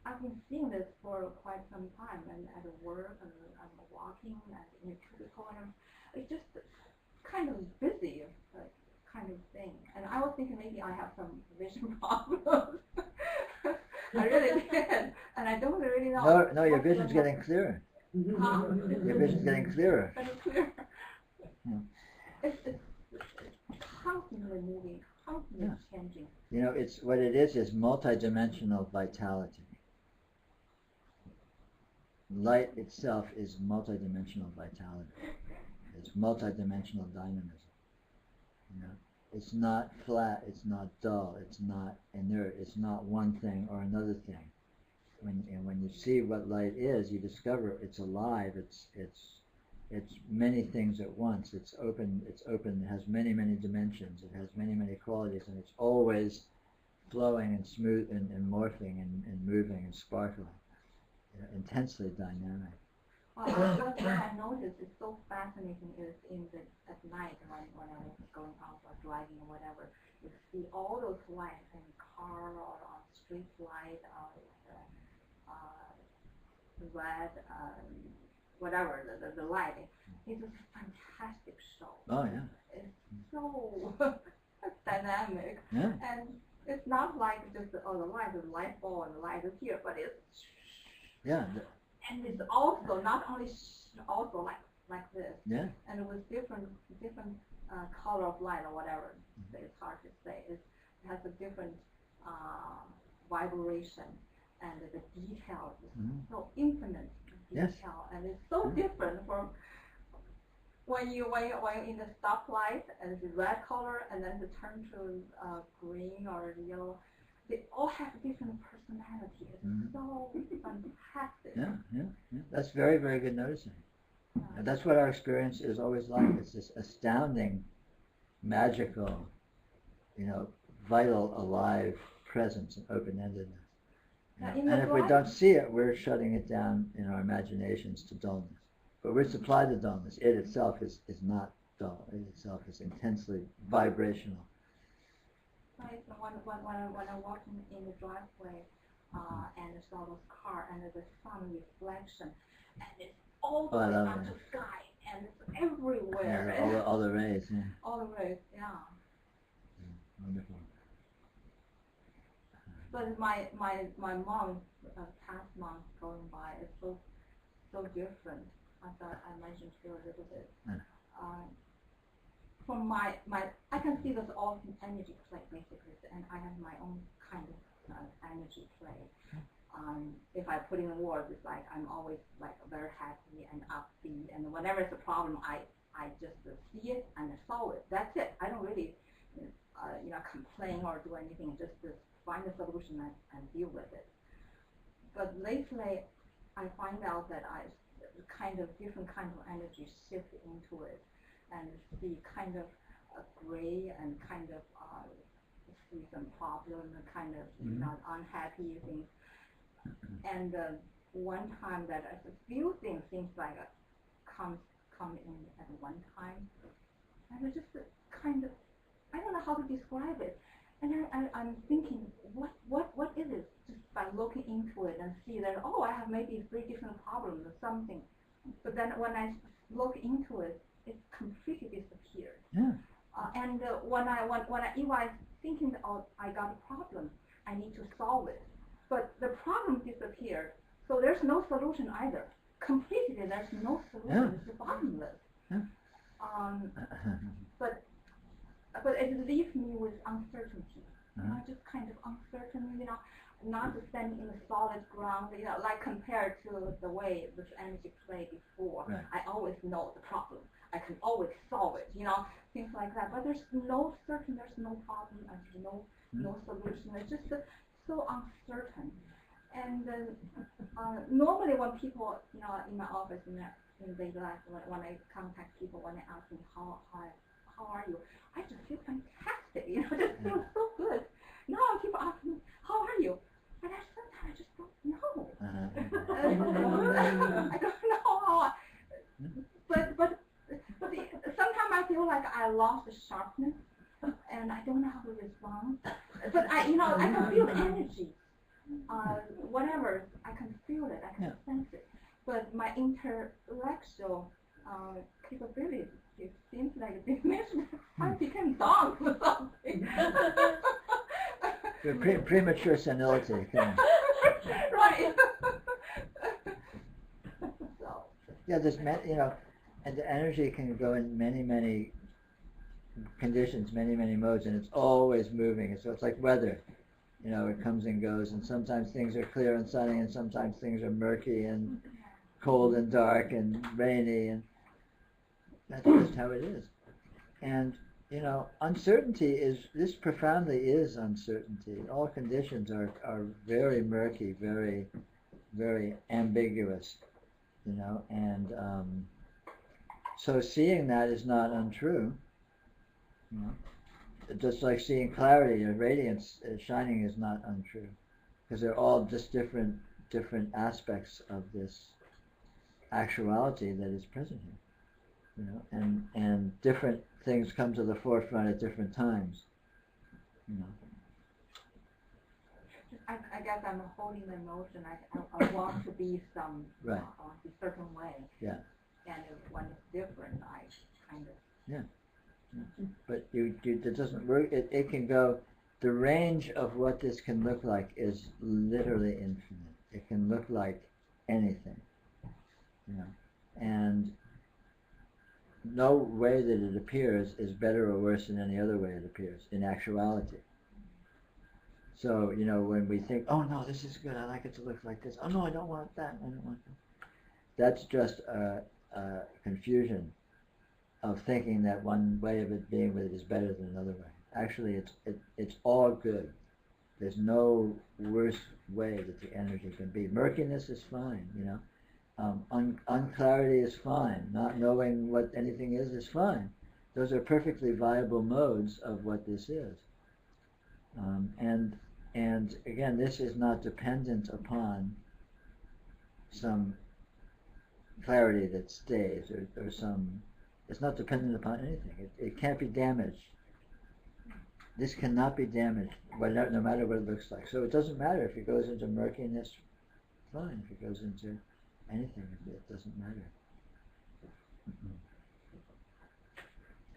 I've been seeing this for quite some time, and at work, and I'm walking, and in a cubicle, and it's just kind of busy, kind of thing. And I was thinking maybe I have some vision problems. I really did, and I don't really know. No, your vision's getting clearer. Your vision's getting clearer. Clearer. It's constantly moving, constantly changing. It's what it is multidimensional vitality. Light itself is multidimensional vitality. It's multidimensional dynamism. It's not flat, it's not dull, it's not inert, it's not one thing or another thing. When you see what light is, you discover it's alive, it's many things at once, it's open, it has many dimensions, it has many qualities, and it's always flowing and smooth and morphing and moving and sparkling. Intensely dynamic. One thing I noticed is so fascinating is at night when I was going out or driving or whatever, you see all those lights in car or on street light, red, whatever the lighting. It's a fantastic show. Oh yeah. It's so dynamic, and it's not like just the light bulb and the light is here, but it's. And it's also not only also like this. And with different color of light or whatever. It's hard to say. It has a different vibration, and the detail is so infinite detail, and it's so different from when you're in the stoplight and it's red color, and then to turn to green or yellow. They all have different personalities. It's so fantastic. That's very, very good noticing. And that's what our experience is always like. It's this astounding magical, vital, alive presence and open-endedness. And if we don't see it, we're shutting it down in our imaginations to dullness. But we're supplied to dullness. It itself is not dull. It itself is intensely vibrational. Right, so when I walk in the driveway, and I saw those cars and the sun reflection, and it's all the way up to sky, and it's everywhere. Yeah, all the rays, yeah. All the rays, yeah. Wonderful. But my mom, past mom going by, is so different. I thought I mentioned to you a little bit. From my I can see there's all energy play basically, and I have my own kind of energy play. If I put in words, it's like I'm always like very happy and upbeat, and whenever it's a problem, I just see it and solve it. That's it. I don't really complain or do anything. Just find a solution and deal with it. But lately, I find out that I kind of different kind of energy shift into it, and see kind of gray and kind of see some problem and kind of not unhappy things. And one time that a few things seems like come in at one time, and it's just kind of, I don't know how to describe it. And I'm thinking, what is it? Just by looking into it and see that, oh, I have maybe 3 different problems or something. But then when I look into it, it completely disappeared. Yeah. And when I thinking that, oh, I got a problem, I need to solve it. But the problem disappeared, so there's no solution either. Completely, there's no solution. It's bottomless. Yeah. But it leaves me with uncertainty. Just kind of uncertain, not standing in the solid ground, like compared to the way this energy played before. Right. I always know the problem. I can always solve it, things like that. But there's no certain, there's no problem, and no solution. It's just so uncertain. And normally when people, in my office, in daily life, when I contact people, when they ask me how are you, I just feel fantastic, just feel so good. Now people ask me, how are you? And sometimes I just don't know. I don't know how but sometimes I feel like I lost the sharpness, and I don't know how to respond. But I can feel the energy. Whatever, I can feel it, I can sense it. But my intellectual capability, it seems like diminished. I became dumb or something. Premature senility. Right. So. Yeah, there's and the energy can go in many conditions, many modes, and it's always moving. So it's like weather. It comes and goes, and sometimes things are clear and sunny, and sometimes things are murky and cold and dark and rainy, and that's just how it is. And uncertainty this profoundly is uncertainty. All conditions are very murky, very ambiguous, and so seeing that is not untrue. Just like seeing clarity or radiance shining is not untrue, because they're all just different aspects of this actuality that is present here. And different things come to the forefront at different times. I guess I'm holding the emotion. I want to be some a certain way. Yeah. And when it's different, I kind of. Yeah. But it doesn't work. It can go. The range of what this can look like is literally infinite. It can look like anything. And no way that it appears is better or worse than any other way it appears in actuality. So, when we think, oh no, this is good, I like it to look like this. Oh no, I don't want that, I don't want that. That's just a confusion of thinking that one way of it being with it is better than another way. Actually, it's all good. There's no worse way that the energy can be. Murkiness is fine, unclarity is fine. Not knowing what anything is fine. Those are perfectly viable modes of what this is. And again, this is not dependent upon some clarity that stays or some, it's not dependent upon anything. It can't be damaged. This cannot be damaged, no matter what it looks like. So it doesn't matter if it goes into murkiness, fine. If it goes into anything, it doesn't matter.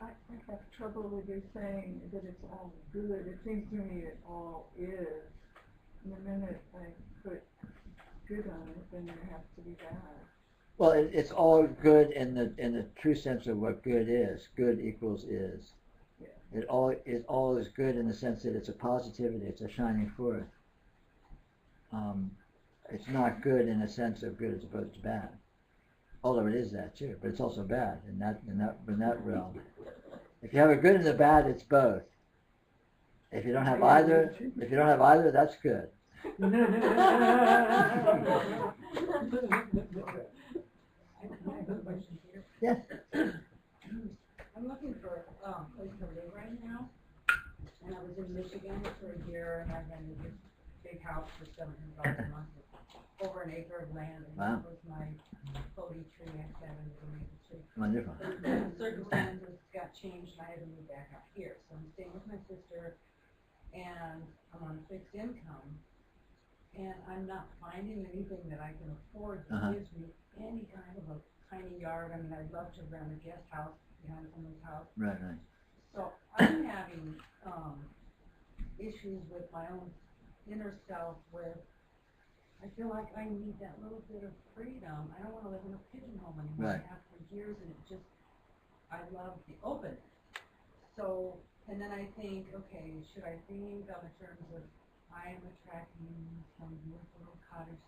I have trouble with you saying that it's all good. It seems to me it all is. And the minute I put good on it, then there has to be bad. Well, it's all good in the true sense of what good is. Good equals is. Yeah. It all is good in the sense that it's a positivity. It's a shining forth. It's not good in the sense of good as opposed to bad. Although it is that too, but it's also bad in that realm. If you have a good and a bad, it's both. If you don't have either, that's good. Yes. I'm looking for a place to live right now, and I was in Michigan for a year, and I rented this big house for $700 a month, over an acre of land, and wow. that was my Bodhi tree I had in the maple tree. Wonderful. But the circumstances got changed, and I had to move back out here, so I'm staying with my sister, and I'm on fixed income, and I'm not finding anything that I can afford that gives me any kind of a tiny yard. I mean, I'd love to rent a guest house behind someone's house. Right. So I'm having issues with my own inner self with, I feel like I need that little bit of freedom. I don't want to live in a pigeonhole anymore. Right. I have for years, and it just, I love the openness. So, and then I think, okay, should I think of in terms of I am attracting some beautiful little cottage,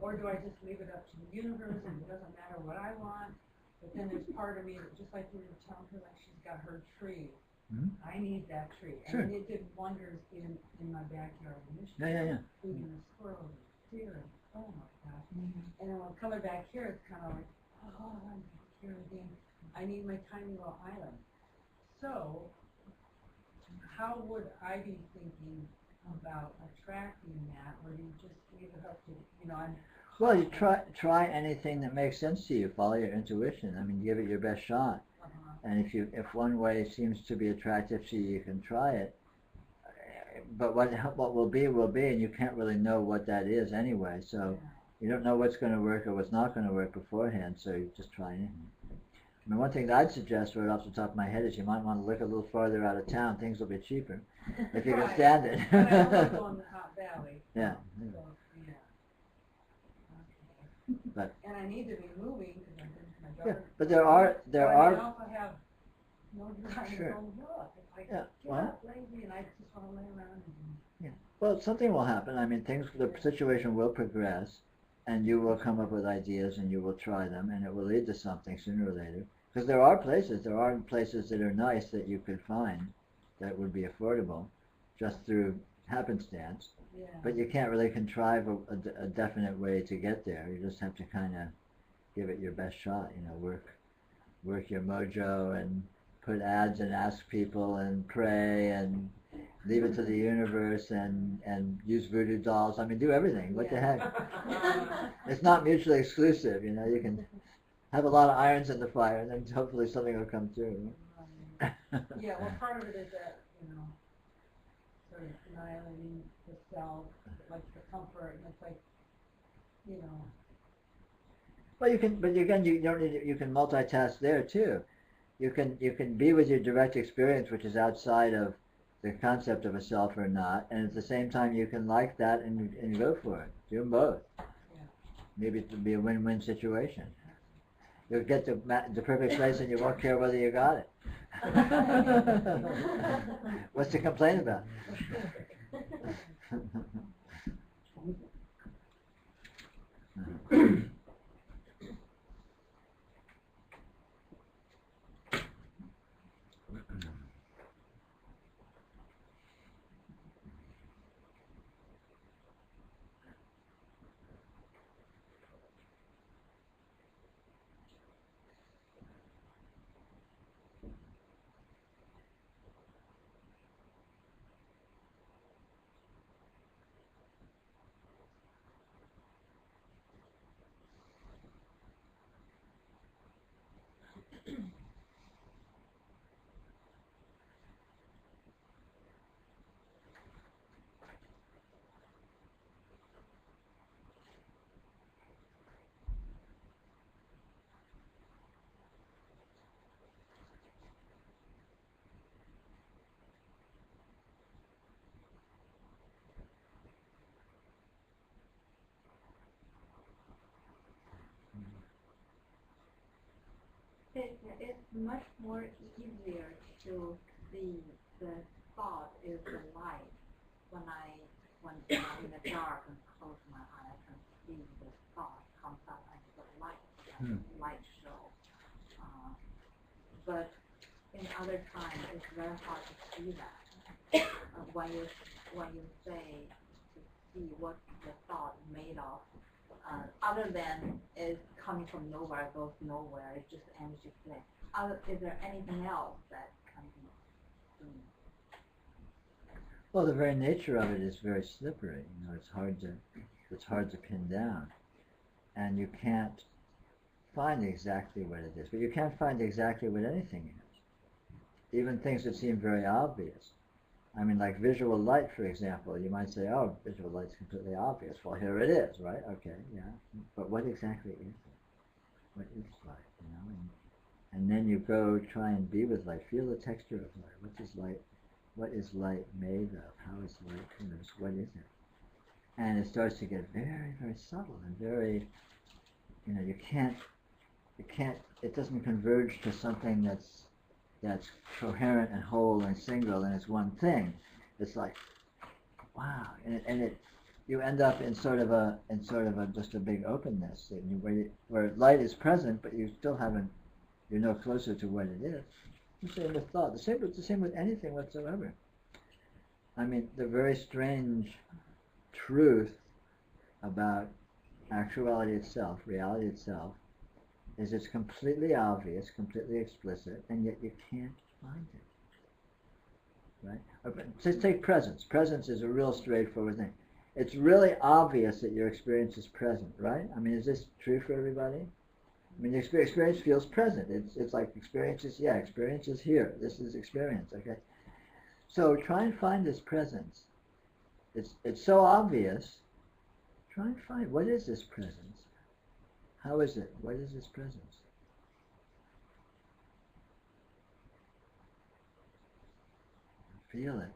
or do I just leave it up to the universe and it doesn't matter what I want? But then there's part of me that, just like you were telling her, like she's got her tree. Mm-hmm. I need that tree. Sure. And it did wonders in my backyard in Michigan. Yeah. Feeding the squirrels and deer, and oh my gosh. Mm-hmm. And then when I'm coming back here, it's kind of like, oh, I'm back here again. I need my tiny little island. So, how would I be thinking about attracting that, or do you just leave it up to, Well, you try anything that makes sense to you. Follow your intuition. I mean, give it your best shot. And if one way seems to be attractive to you, you can try it. But what will be, and you can't really know what that is anyway. So you don't know what's going to work or what's not going to work beforehand. So you just try anything. I mean, one thing that I'd suggest right off the top of my head is you might want to look a little farther out of town. Things will be cheaper if you can stand it. But I also go in the Hot Valley. Yeah. So, yeah. Okay. But and I need to be moving because I'm going to my daughter. yeah, but there are. I also have no desire Sure. to go look. It's like, Yeah. get up, lazy, and I just want to lay around and. Yeah. Well, something will happen. I mean, the situation will progress, and you will come up with ideas, and you will try them, and it will lead to something sooner or later. Because there are places that are nice that you could find that would be affordable, just through happenstance. Yeah. But you can't really contrive a definite way to get there. You just have to kind of give it your best shot. Work your mojo and put ads and ask people and pray and leave it to the universe and use voodoo dolls. I mean, do everything. What the heck? It's not mutually exclusive. You can have a lot of irons in the fire, and then hopefully something will come through. Yeah, well, part of it is that, sort of annihilating the self, like the comfort, and it's like, Well, you can, but again, you don't need. You can multitask there too. You can be with your direct experience, which is outside of the concept of a self or not, and at the same time you can like that and go for it. Do them both. Yeah. Maybe it would be a win-win situation. You'll get the perfect place and you won't care whether you got it. What's to complain about? it's much more easier to see the thought is the light. When I'm in the dark and close my eye, I can see the thought comes up as the light, light show. But in other times, it's very hard to see that. When you say to see what the thought is made of, other than it's coming from nowhere, goes nowhere, it's just energy play. Is there anything else that can be seen? Well, the very nature of it is very slippery. It's hard to pin down, and you can't find exactly what it is. But you can't find exactly what anything is. Even things that seem very obvious. I mean, like visual light, for example. You might say, "Oh, visual light's completely obvious." Well, here it is, right? Okay, yeah. But what exactly is it? What is light? And then you go try and be with light. Feel the texture of light. What is light? What is light made of? How is light produced? What is it? And it starts to get very, very subtle and very, you can't, it doesn't converge to something that's coherent and whole and single and it's one thing. It's like, wow, you end up in sort of a just a big openness where light is present, but you still haven't, you're no closer to what it is. The same with thought. The same with anything whatsoever. I mean, the very strange truth about actuality itself, reality itself, is it's completely obvious, completely explicit, and yet you can't find it. Right? Just take presence. Presence is a real straightforward thing. It's really obvious that your experience is present, right? I mean, is this true for everybody? I mean, the experience feels present. It's like experience is here. This is experience, okay? So try and find this presence. It's so obvious. Try and find, what is this presence? How is it? What is this presence? Feel it.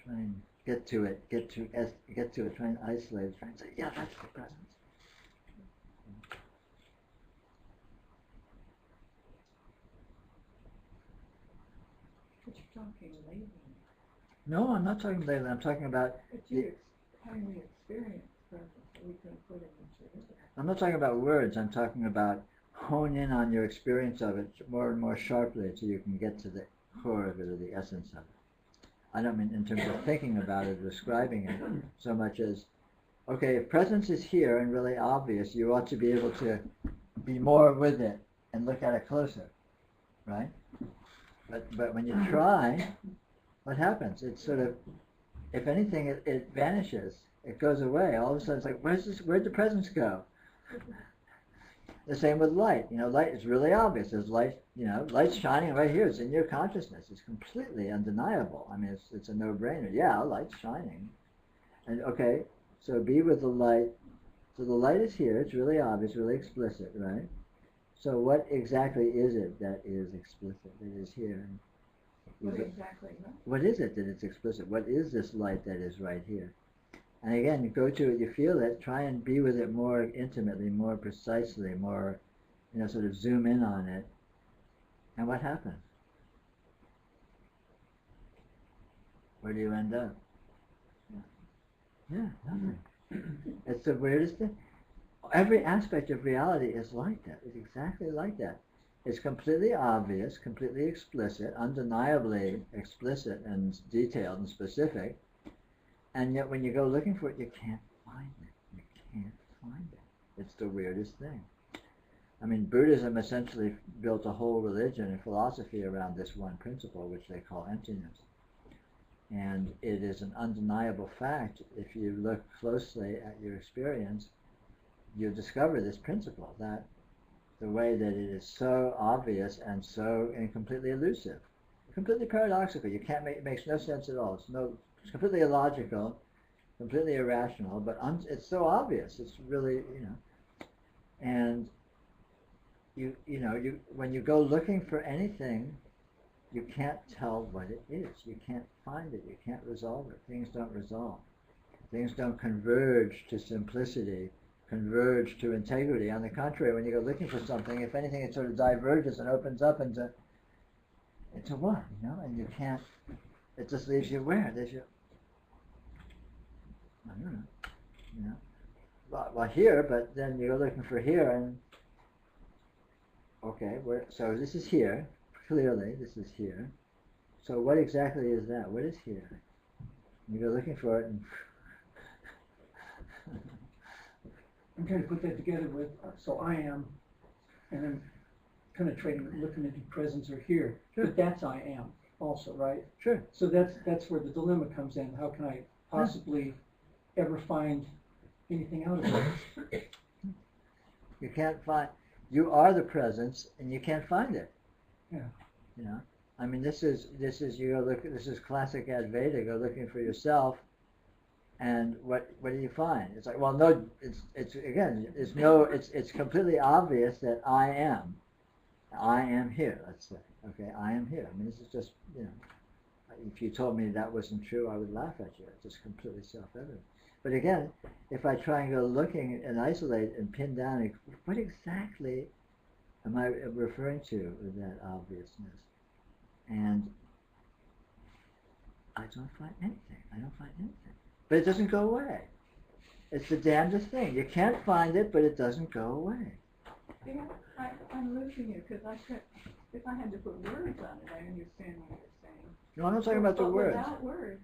Try and get to it. Try and isolate it. Try and say, yeah, that's the presence. But you're talking lately. No, I'm not talking lately. I'm talking about having the experience present so we can put it into it. I'm not talking about words. I'm talking about hone in on your experience of it more and more sharply so you can get to the core of it or the essence of it. I don't mean in terms of thinking about it, describing it, so much as, okay, if presence is here and really obvious, you ought to be able to be more with it and look at it closer, right? But when you try, what happens? It's sort of, if anything, it vanishes. It goes away. All of a sudden, it's like, where'd the presence go? The same with light. Light is really obvious. There's light, light's shining right here. It's in your consciousness. It's completely undeniable. I mean, it's a no-brainer. Yeah, light's shining. And okay, so be with the light. So the light is here. It's really obvious, really explicit, right? So what exactly is it that is explicit, that is here? What exactly? What is it that is explicit? What is this light that is right here? And again, you go to it, you feel it, try and be with it more intimately, more precisely, more, sort of zoom in on it. And what happens? Where do you end up? Yeah, nothing. It's the weirdest thing. Every aspect of reality is like that. It's exactly like that. It's completely obvious, completely explicit, undeniably explicit and detailed and specific. And yet when you go looking for it, you can't find it. You can't find it. It's the weirdest thing. I mean, Buddhism essentially built a whole religion and philosophy around this one principle, which they call emptiness. And it is an undeniable fact. If you look closely at your experience, you discover this principle, that the way that it is so obvious and so completely elusive, completely paradoxical. You can't it makes no sense at all. It's completely illogical, completely irrational, but it's so obvious. It's really, and when you go looking for anything, you can't tell what it is. You can't find it. You can't resolve it. Things don't resolve. Things don't converge to simplicity converge to integrity. On the contrary, when you go looking for something, if anything, it sort of diverges and opens up into what, you know, and you can't, it just leaves you where? Leaves you, I don't know, you know. Well, here, but then you go looking for here, and okay, so this is here, clearly, this is here. So what exactly is that? What is here? You go looking for it, and I'm trying to put that together with, so I am, and then penetrating, looking at the presence or here. Sure. But that's I am also, right? Sure. So that's where the dilemma comes in. How can I possibly ever find anything out of it? You can't find, you are the presence, and you can't find it. Yeah. You know? I mean, this is you go look. This is classic Advaita. Go looking for yourself, and what do you find? It's like, well, no, it's completely obvious that I am here. Let's say, okay, I am here. I mean, this is just, you know, if you told me that wasn't true, I would laugh at you. It's just completely self-evident. But again, if I try and go looking and isolate and pin down, what exactly am I referring to with that obviousness? And I don't find anything. But it doesn't go away. It's the damnedest thing. You can't find it, but it doesn't go away. Yeah, I'm losing you because if I had to put words on it, I understand what you're saying. No, I'm not talking about the But words. without words,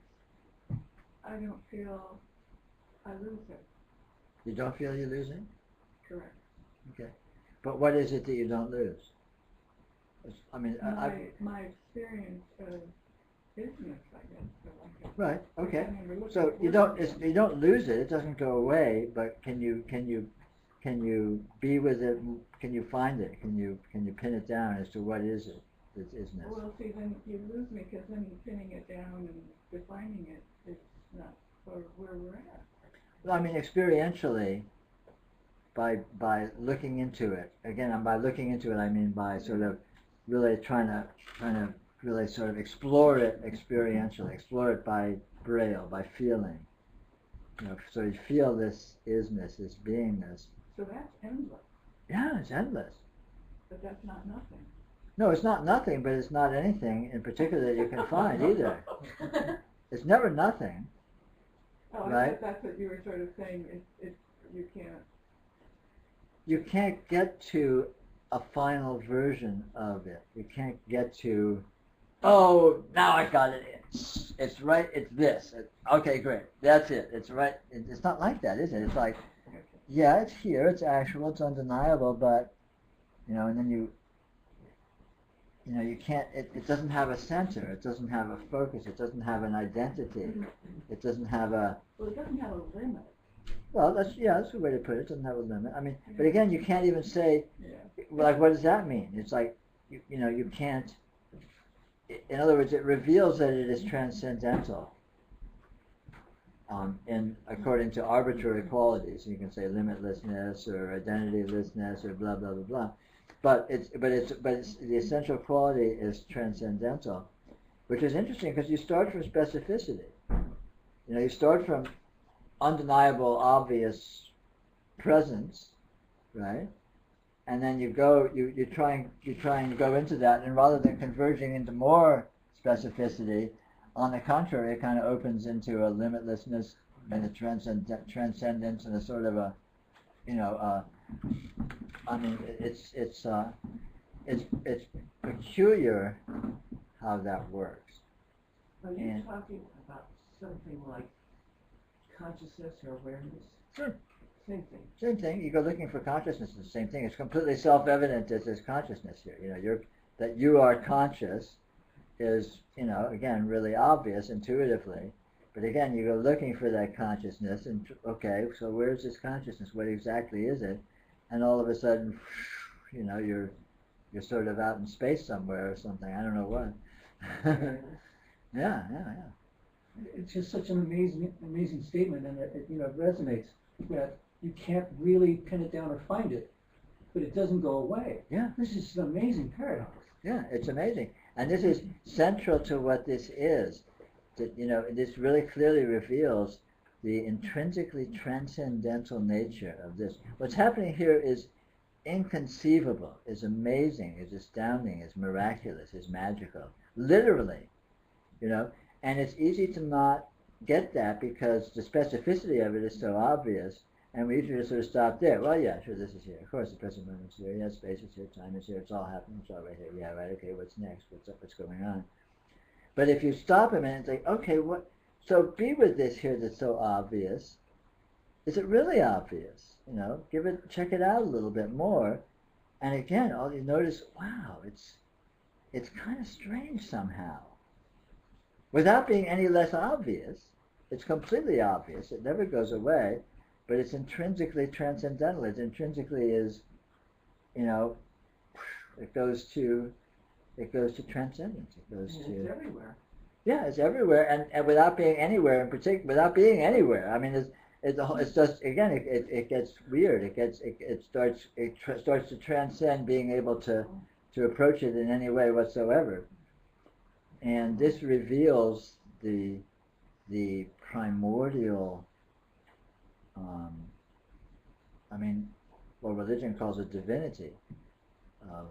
I don't feel I lose it. You don't feel you're losing? Correct. Okay. But what is it that you don't lose? I mean, my experience of business, I guess. So I guess. Right. Okay. I never looked So at you words. don't lose it. It doesn't go away. But can you be with it? Can you find it? Can you pin it down as to what is it? This isness. Well, see, then you lose me because then pinning it down and defining it, it's not for where we're at. Well, I mean, experientially, by looking into it. Again, by looking into it, I mean by sort of really trying to really sort of explore it experientially, explore it by braille, by feeling. You know, so you feel this isness, this beingness. So that's endless, Yeah, it's endless. but that's not nothing. No, it's not nothing, but it's not anything in particular that you can find either. It's never nothing. Oh, I Right. thought that's what you were sort of saying. It's you can't. You can't get to a final version of it. You can't get to, oh, now I got it. It's right. It's this. Okay, great. That's it. It's right. It's not like that, is it? It's like, yeah, it's here. It's actual. It's undeniable. But, you know, and then you can't. It doesn't have a center. It doesn't have a focus. It doesn't have an identity. It doesn't have a. Well, it doesn't have a limit. Well, that's a way to put it. It doesn't have a limit. I mean, but again, you can't even say, like, what does that mean? It's like, you can't. In other words, it reveals that it is transcendental. According to arbitrary qualities, you can say limitlessness or identitylessness or blah blah blah blah. But the essential quality is transcendental, which is interesting because you start from specificity. You know, you start from undeniable, obvious presence, right? And then you try and go into that, and rather than converging into more specificity, on the contrary, it kind of opens into a limitlessness and a transcendence and a sort of a, I mean, it's peculiar how that works. Are you talking about something like consciousness or awareness? Sure. Same thing. Same thing. You go looking for consciousness. It's the same thing. It's completely self-evident that there's consciousness here. You know, that you are conscious is, again, really obvious intuitively. But again, you go looking for that consciousness, and okay, so where's this consciousness? What exactly is it? And all of a sudden, you're sort of out in space somewhere or something. I don't know what. Yeah. It's just such an amazing statement, and it resonates that you can't really pin it down or find it, but it doesn't go away. Yeah. This is an amazing paradox. Yeah, it's amazing. And this is central to what this is. That, this really clearly reveals the intrinsically transcendental nature of this. What's happening here is inconceivable, is amazing, is astounding, is miraculous, is magical. Literally, you know, and it's easy to not get that because the specificity of it is so obvious, and we usually just sort of stop there. Well, yeah, sure, this is here. Of course, the present moment is here. Yeah, space is here, time is here. It's all happening. It's all right here. Yeah, right. Okay, what's next? What's up? What's going on? But if you stop a minute and say, okay, what? So be with this here that's so obvious. Is it really obvious? You know, check it out a little bit more, and again, all you notice, wow, it's kind of strange somehow. Without being any less obvious, it's completely obvious. It never goes away, but it's intrinsically transcendental. It intrinsically is, you know, it goes to transcendence. It goes to. It's everywhere. Yeah, it's everywhere, and without being anywhere in particular, without being anywhere. I mean, it's just again, it gets weird. It starts to transcend being able to approach it in any way whatsoever. And this reveals the primordial, I mean, what religion calls a divinity of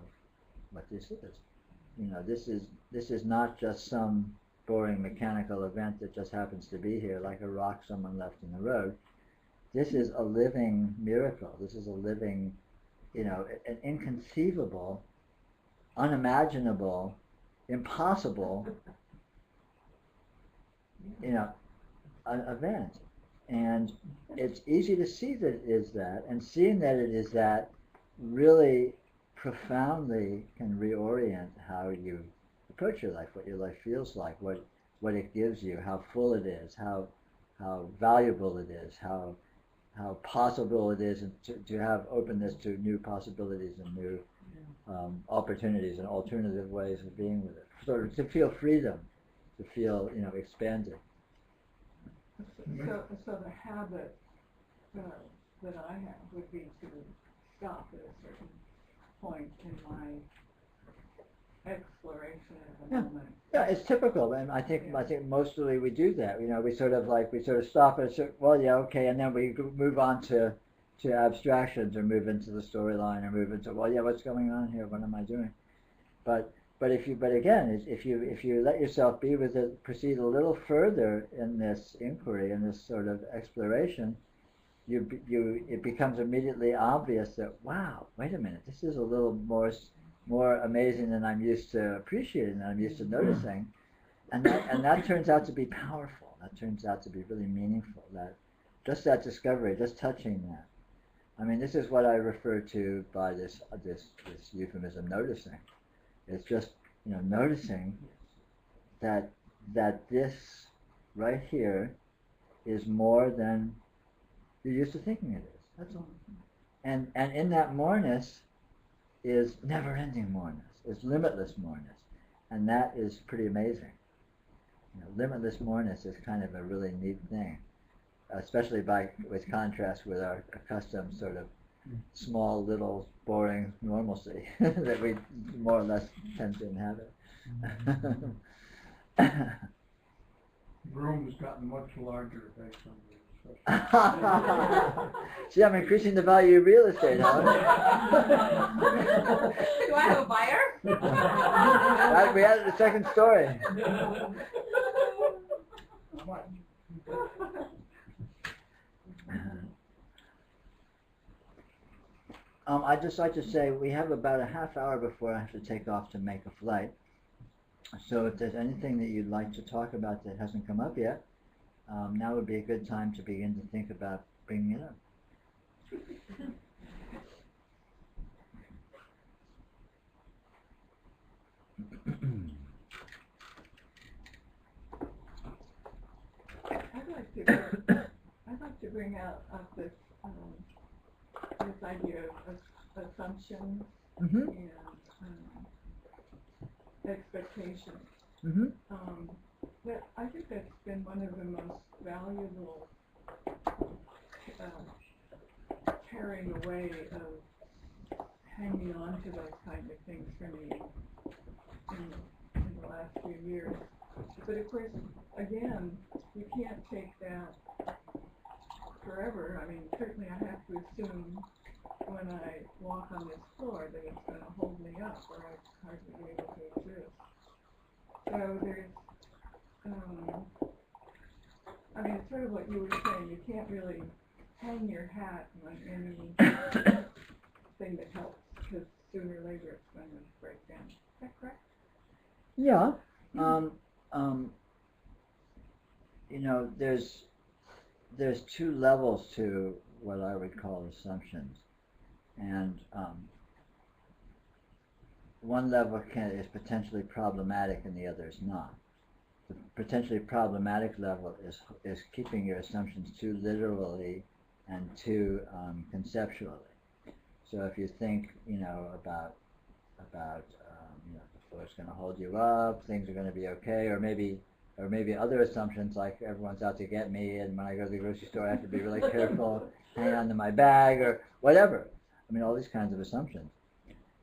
what this is. You know, this is not just some boring mechanical event that just happens to be here, like a rock someone left in the road. This is a living miracle. This is a living, you know, an inconceivable, unimaginable, impossible, you know, an event. And it's easy to see that it is that, and seeing that it is that really profoundly can reorient how you approach your life, what your life feels like, what it gives you, how full it is, how valuable it is, how possible it is to have openness to new possibilities and new opportunities and alternative ways of being with it. So to feel freedom, to feel, you know, expanded. So the habit that I have would be to stop at a certain point in my exploration of the moment. Yeah, it's typical, and I think mostly we do that. You know, we sort of stop at a certain, well, yeah, okay, and then we move on to abstractions, or move into the storyline, or move into, well, yeah, what's going on here? What am I doing? But again, if you let yourself be with it, proceed a little further in this inquiry, in this sort of exploration, it becomes immediately obvious that, wow, wait a minute, this is a little more amazing than I'm used to appreciating, than I'm used to noticing, and that turns out to be powerful. That turns out to be really meaningful. That discovery, just touching that. I mean, this is what I refer to by this euphemism, noticing. It's just, you know, noticing that this right here is more than you're used to thinking it is. That's all. And in that moreness is never-ending moreness, is limitless moreness, and that is pretty amazing. You know, limitless moreness is kind of a really neat thing, especially with contrast with our accustomed sort of small, little, boring normalcy that we more or less tend to inhabit. Room has gotten much larger based on the discussion. See, I'm increasing the value of real estate, huh? Do I have a buyer? Right, we added a second story. I'd just like to say we have about a half hour before I have to take off to make a flight. So if there's anything that you'd like to talk about that hasn't come up yet, now would be a good time to begin to think about bringing it up. I'd like to bring out this idea of assumptions and expectations. I think that's been one of the most valuable carrying away of hanging on to those kinds of things for me in the last few years. But of course, again, you can't take that forever. I mean, certainly I have to assume when I walk on this floor that it's going to hold me up, or I'd hardly be able to exist. So there's, I mean, it's sort of what you were saying. You can't really hang your hat on any thing that helps, because sooner or later it's going to break down. Is that correct? Yeah. You know, there's two levels to what I would call assumptions, and one level is potentially problematic and the other is not. The potentially problematic level is keeping your assumptions too literally and too conceptually. So if you think, you know, about you know, the floor's going to hold you up, things are going to be okay, or maybe other assumptions like everyone's out to get me, and when I go to the grocery store I have to be really careful, hang on to my bag, or whatever. I mean, all these kinds of assumptions.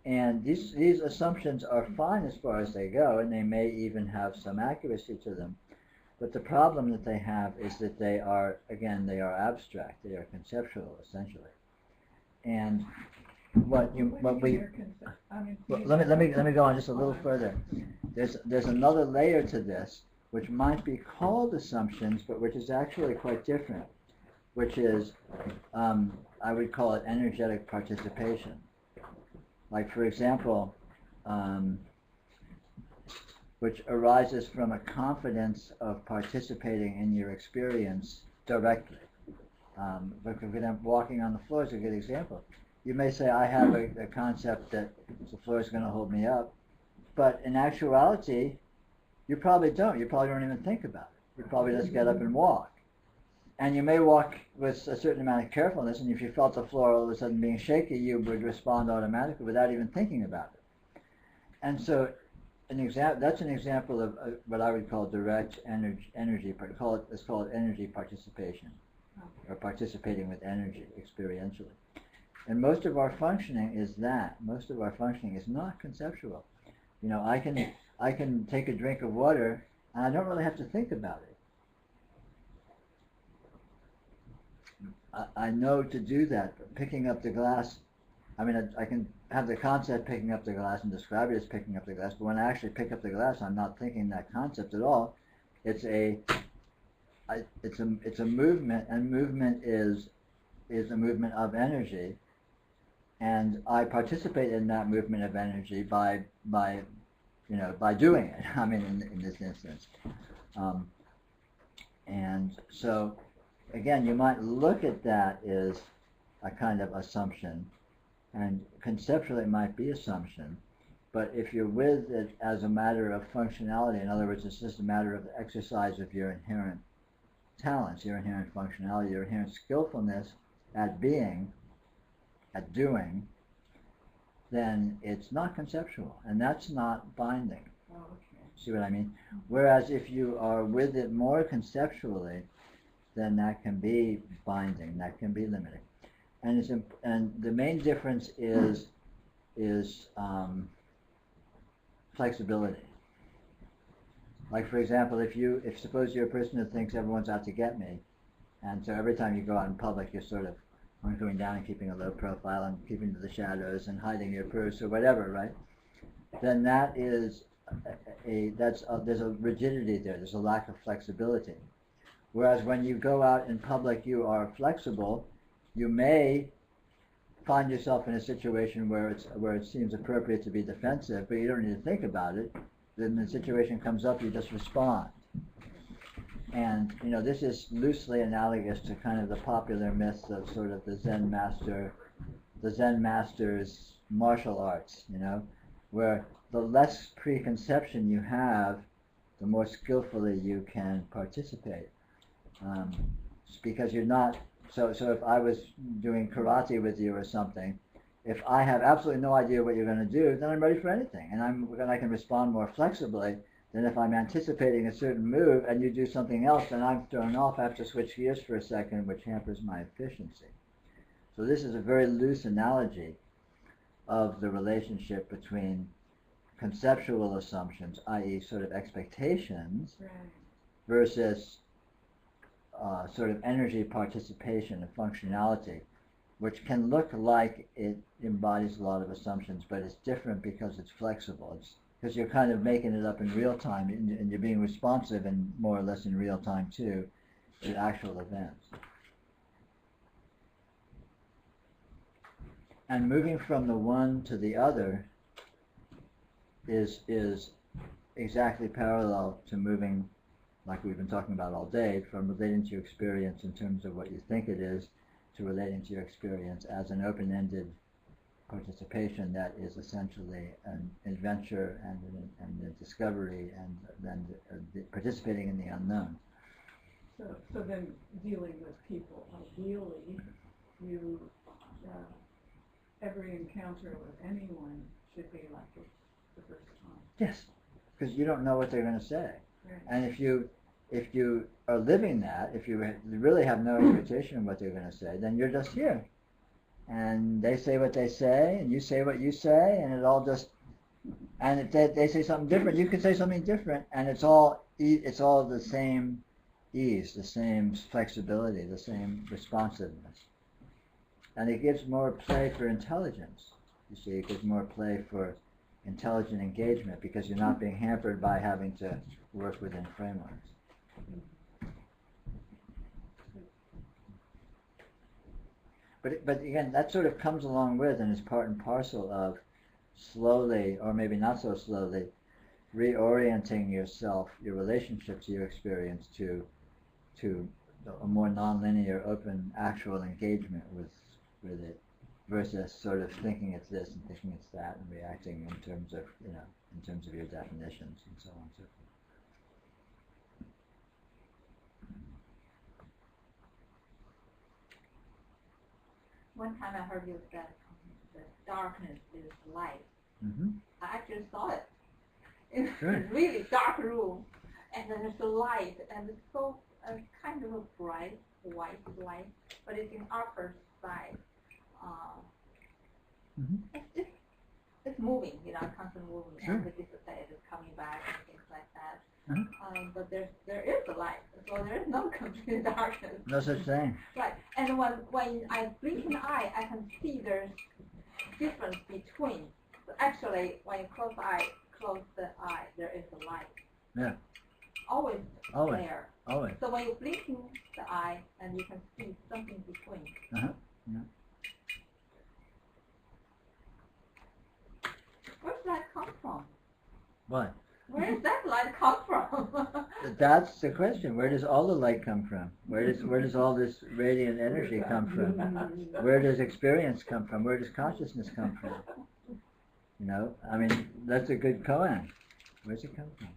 And these assumptions are fine as far as they go, and they may even have some accuracy to them. But the problem that they have is that they are abstract, they are conceptual, essentially. And let me go on just a little further. There's another layer to this, which might be called assumptions, but which is actually quite different, which is, I would call it energetic participation. Like, for example, which arises from a confidence of participating in your experience directly. But if I'm walking on the floor is a good example. You may say, I have a concept that the floor is going to hold me up, but in actuality, you probably don't. You probably don't even think about it. You probably just get up and walk. And you may walk with a certain amount of carefulness, and if you felt the floor all of a sudden being shaky, you would respond automatically without even thinking about it. And so that's an example of what I would call direct energy. Let's call it energy participation, or participating with energy experientially. And most of our functioning is that. Most of our functioning is not conceptual. You know, I can take a drink of water, and I don't really have to think about it. I know to do that. But picking up the glass, I mean, I can have the concept picking up the glass and describe it as picking up the glass, but when I actually pick up the glass, I'm not thinking that concept at all. It's a movement, and movement is a movement of energy, and I participate in that movement of energy by doing it. I mean, in this instance, and so. Again, you might look at that as a kind of assumption, and conceptually it might be assumption, but if you're with it as a matter of functionality, in other words, it's just a matter of the exercise of your inherent talents, your inherent functionality, your inherent skillfulness at being, at doing, then it's not conceptual, and that's not binding. Oh, okay. See what I mean? Whereas if you are with it more conceptually, then that can be binding, that can be limiting, and the main difference is flexibility. Like, for example, if suppose you're a person who thinks everyone's out to get me, and so every time you go out in public, you're sort of hunkering down and keeping a low profile and keeping to the shadows and hiding your purse or whatever, right? Then there's a rigidity there. There's a lack of flexibility. Whereas when you go out in public, you are flexible. You may find yourself in a situation where it seems appropriate to be defensive, but you don't need to think about it. Then the situation comes up, you just respond. And you know, this is loosely analogous to kind of the popular myths of sort of the Zen master's martial arts. You know, where the less preconception you have, the more skillfully you can participate. Because you're not, so if I was doing karate with you or something, if I have absolutely no idea what you're going to do, then I'm ready for anything, and I can respond more flexibly than if I'm anticipating a certain move and you do something else, then I'm thrown off. I have to switch gears for a second, which hampers my efficiency. So this is a very loose analogy of the relationship between conceptual assumptions, i.e. sort of expectations, right, versus sort of energy participation and functionality, which can look like it embodies a lot of assumptions, but it's different because it's flexible. It's because you're kind of making it up in real time, and you're being responsive and more or less in real time too to actual events. And moving from the one to the other is exactly parallel to moving, like we've been talking about all day, from relating to your experience in terms of what you think it is to relating to your experience as an open-ended participation that is essentially an adventure and a discovery, and then participating in the unknown. So then dealing with people, ideally, you, every encounter with anyone should be like this the first time. Yes, because you don't know what they're going to say. Right. And if you are living that, if you really have no expectation of what they're going to say, then you're just here. And they say what they say, and you say what you say, and it all just, and if they say something different, you can say something different, and it's all the same ease, the same flexibility, the same responsiveness. And it gives more play for intelligence. You see, it gives more play for intelligent engagement because you're not being hampered by having to work within frameworks. But again, that sort of comes along with and is part and parcel of slowly, or maybe not so slowly, reorienting yourself, your relationship to your experience to a more nonlinear, open, actual engagement with it, versus sort of thinking it's this and thinking it's that and reacting in terms of your definitions and so on and so forth. One time I heard you that the darkness is light. Mm-hmm. I actually saw it in Sure. a really dark room, and then there's a light, and it's so kind of a bright white light, but it's in upper side. Mm-hmm. It's moving, constantly moving, Sure. and the dissipate is coming back and things like that. Uh-huh. But there is a light, so there is no complete darkness. No such thing. Right, and when I blink an eye, I can see there's difference between. But actually, when you close the eye, there is a light. Yeah. Always there. Always. So when you blink in the eye, and you can see something between. Uh-huh. Yeah. Where does that come from? What? Where does that light come from? That's the question. Where does all the light come from? Where does all this radiant energy come from? Where does experience come from? Where does consciousness come from? I mean, that's a good koan. Where's it come from?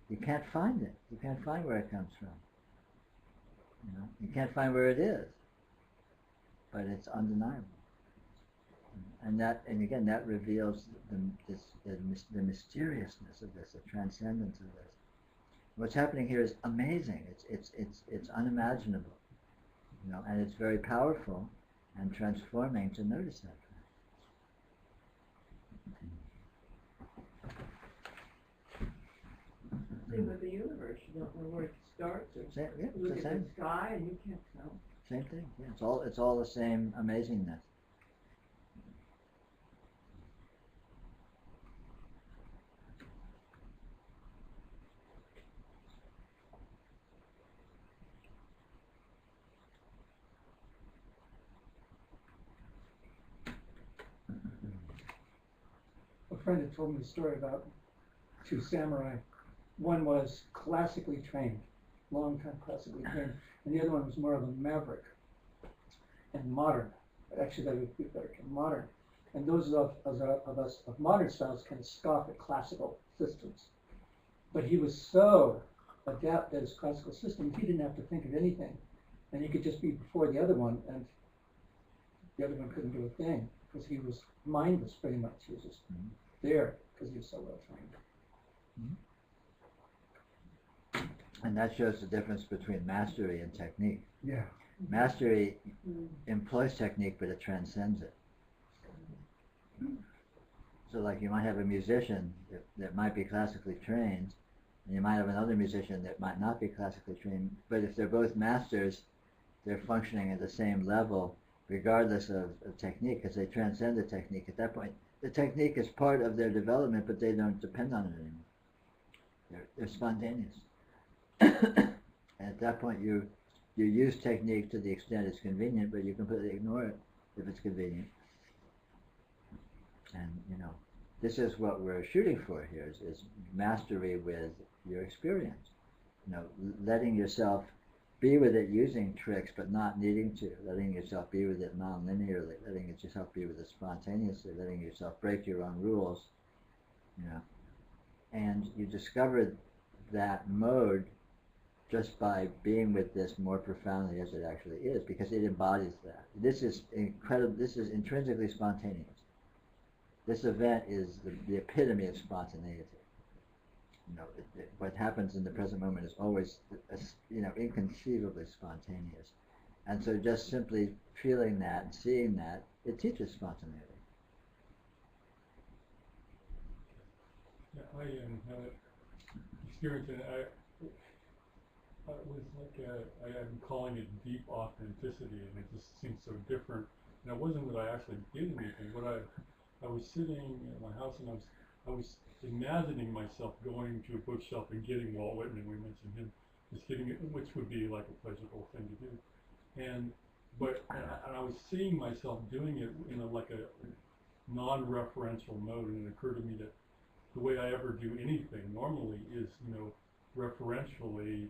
You can't find it. You can't find where it comes from. You can't find where it is. But it's undeniable. And again, that reveals the mysteriousness of this, the transcendence of this. What's happening here is amazing. It's unimaginable, and it's very powerful and transforming to notice that fact. Same with the universe. You don't know where it starts. Yeah, you look at the sky and you can't tell. Same thing. Yeah, it's all the same amazingness. A friend had told me a story about two samurai. One was classically trained, long time classically trained, and the other one was more of a maverick and modern. Actually, that would be better, modern. And those of us of modern styles kind of scoff at classical systems. But he was so adept at his classical system, he didn't have to think of anything. And he could just be before the other one, and the other one couldn't do a thing, because he was mindless pretty much. He was just there, because he was so well trained. And that shows the difference between mastery and technique. Yeah. Mastery employs technique, but it transcends it. So like you might have a musician that might be classically trained, And you might have another musician that might not be classically trained, but if they're both masters, they're functioning at the same level, regardless of technique, because they transcend the technique. At that point, the technique is part of their development, but they don't depend on it anymore. They're spontaneous. And at that point, you use technique to the extent it's convenient, but you completely ignore it if it's convenient. And, this is what we're shooting for here, is mastery with your experience. Letting yourself be with it using tricks, but not needing to. Letting yourself be with it non-linearly. Letting yourself be with it spontaneously. Letting yourself break your own rules. And you discover that mode just by being with this more profoundly as it actually is, because it embodies that. This is incredible. This is intrinsically spontaneous. This event is the epitome of spontaneity. What happens in the present moment is always, inconceivably spontaneous. And so just simply feeling that and seeing that, it teaches spontaneity. Yeah, I had an experience, and I was like, I'm calling it deep authenticity, and it just seems so different. And it wasn't that I actually did anything. I was sitting at my house, and I was imagining myself going to a bookshelf and getting Walt Whitman. We mentioned him, just getting it, which would be like a pleasurable thing to do. And I was seeing myself doing it in a non-referential mode, and it occurred to me that the way I ever do anything normally is, referentially,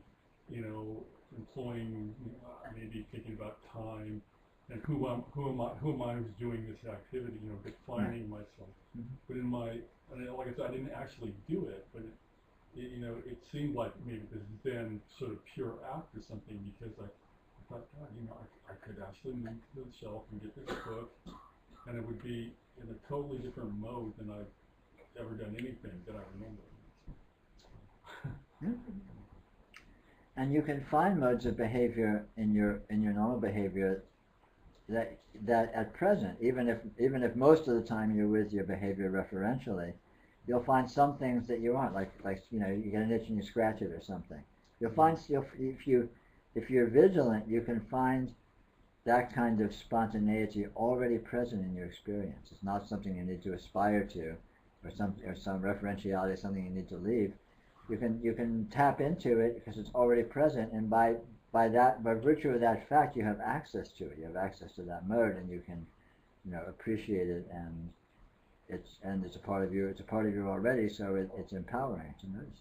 employing, maybe thinking about time. And who am I who's doing this activity? Defining myself. Mm-hmm. But like I said, I didn't actually do it, but it seemed like maybe this then sort of pure act or something, because I thought, God, I could actually move to the shelf and get this book, and it would be in a totally different mode than I've ever done anything that I remember. And you can find modes of behavior in your normal behavior that at present, even if most of the time you're with your behavior referentially, you'll find some things that you aren't, like you get an itch and you scratch it or something. You'll find if you're vigilant, you can find that kind of spontaneity already present in your experience. It's not something you need to aspire to, or some referentiality, something you need to leave. You can tap into it because it's already present, and by virtue of that fact, you have access to it. You have access to that mode, and you can, appreciate it, and it's a part of you. It's a part of you already, so it's empowering to notice it.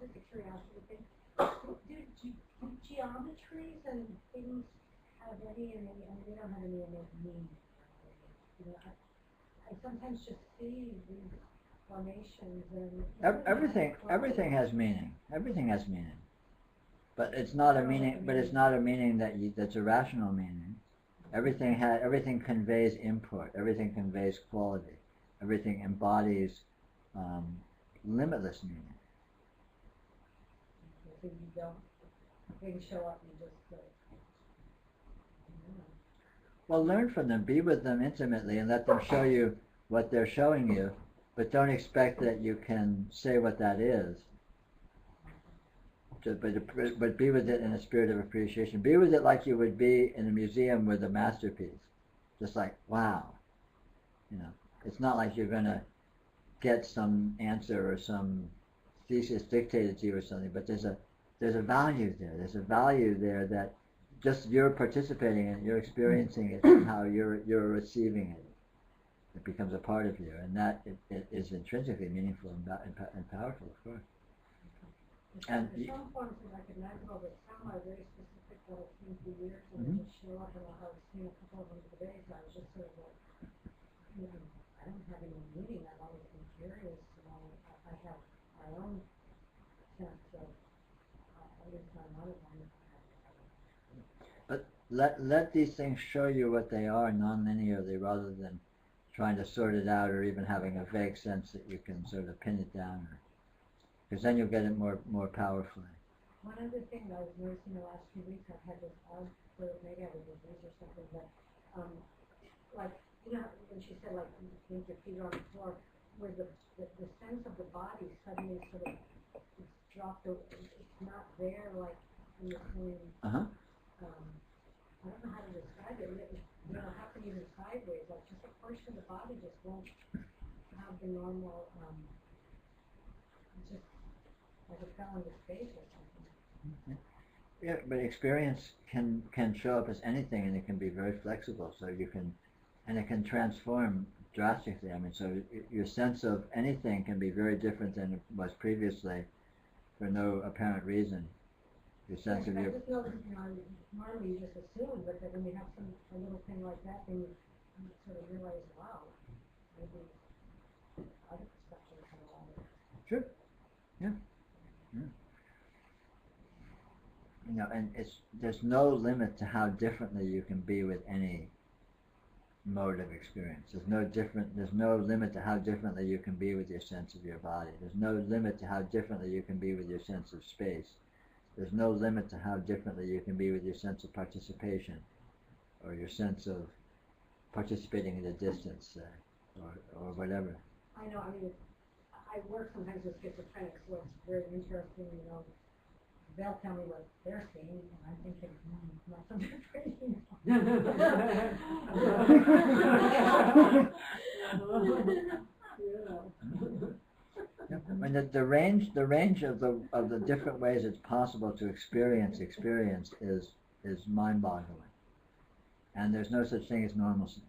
Just a curiosity thing. Do geometries and things have any, and they don't have any innate meaning? I sometimes just see these formations and everything has meaning. Everything has meaning, but it's not a meaning. But it's not a meaning that's a rational meaning. Everything conveys import. Everything conveys quality. Everything embodies limitless meaning. So you don't, they show up and just Well, learn from them, be with them intimately, and let them show you what they're showing you, but don't expect that you can say what that is. But be with it in a spirit of appreciation. Be with it like you would be in a museum with a masterpiece. Just like, wow. It's not like you're going to get some answer or some thesis dictated to you or something, but there's a value there. There's a value there that just you're participating in it, you're experiencing it, and how you're receiving it. It becomes a part of you, and that it is intrinsically meaningful and powerful, of course. And some forms are recognizable, but some are very specific that I've seen for years, and they just show up, and I was seeing a couple of them today, so I was just sort of like, I don't have any meaning, I've always been curious, I have my own sense of, I guess I'm not as long. But let these things show you what they are non-linearly, rather than trying to sort it out or even having a vague sense that you can sort of pin it down, because then you'll get it more powerfully. One other thing that I was noticing the last few weeks, I've had this odd, maybe I have a disease or something, but, like, you know, when she said, like, you think your feet are on the floor, where the sense of the body suddenly sort of, it's dropped, it's not there, like, in the same, Uh-huh. I don't know how to describe it, you know, happen even sideways, like, just a portion of the body just won't have the normal, just, like it fell into space or something. Yeah, but experience can show up as anything, and it can be very flexible. So you can, and it can transform drastically. I mean, so your sense of anything can be very different than it was previously, for no apparent reason. Your sense of I your just noticed, you know, normally you just assume, but then when you have a little thing like that, then you sort of realize, wow, maybe other perspectives come along. Sure. Yeah. Yeah. You know, and there's no limit to how differently you can be with any mode of experience. There's no limit to how differently you can be with your sense of your body. There's no limit to how differently you can be with your sense of space. There's no limit to how differently you can be with your sense of participation, or your sense of participating at a distance, or whatever. I know, I mean, I work sometimes with schizophrenics, so it's very interesting, you know, they'll tell me what they're seeing, and I'm thinking, not so different, Yeah. I mean, the range of the different ways it's possible to experience is mind-boggling, and there's no such thing as normalcy.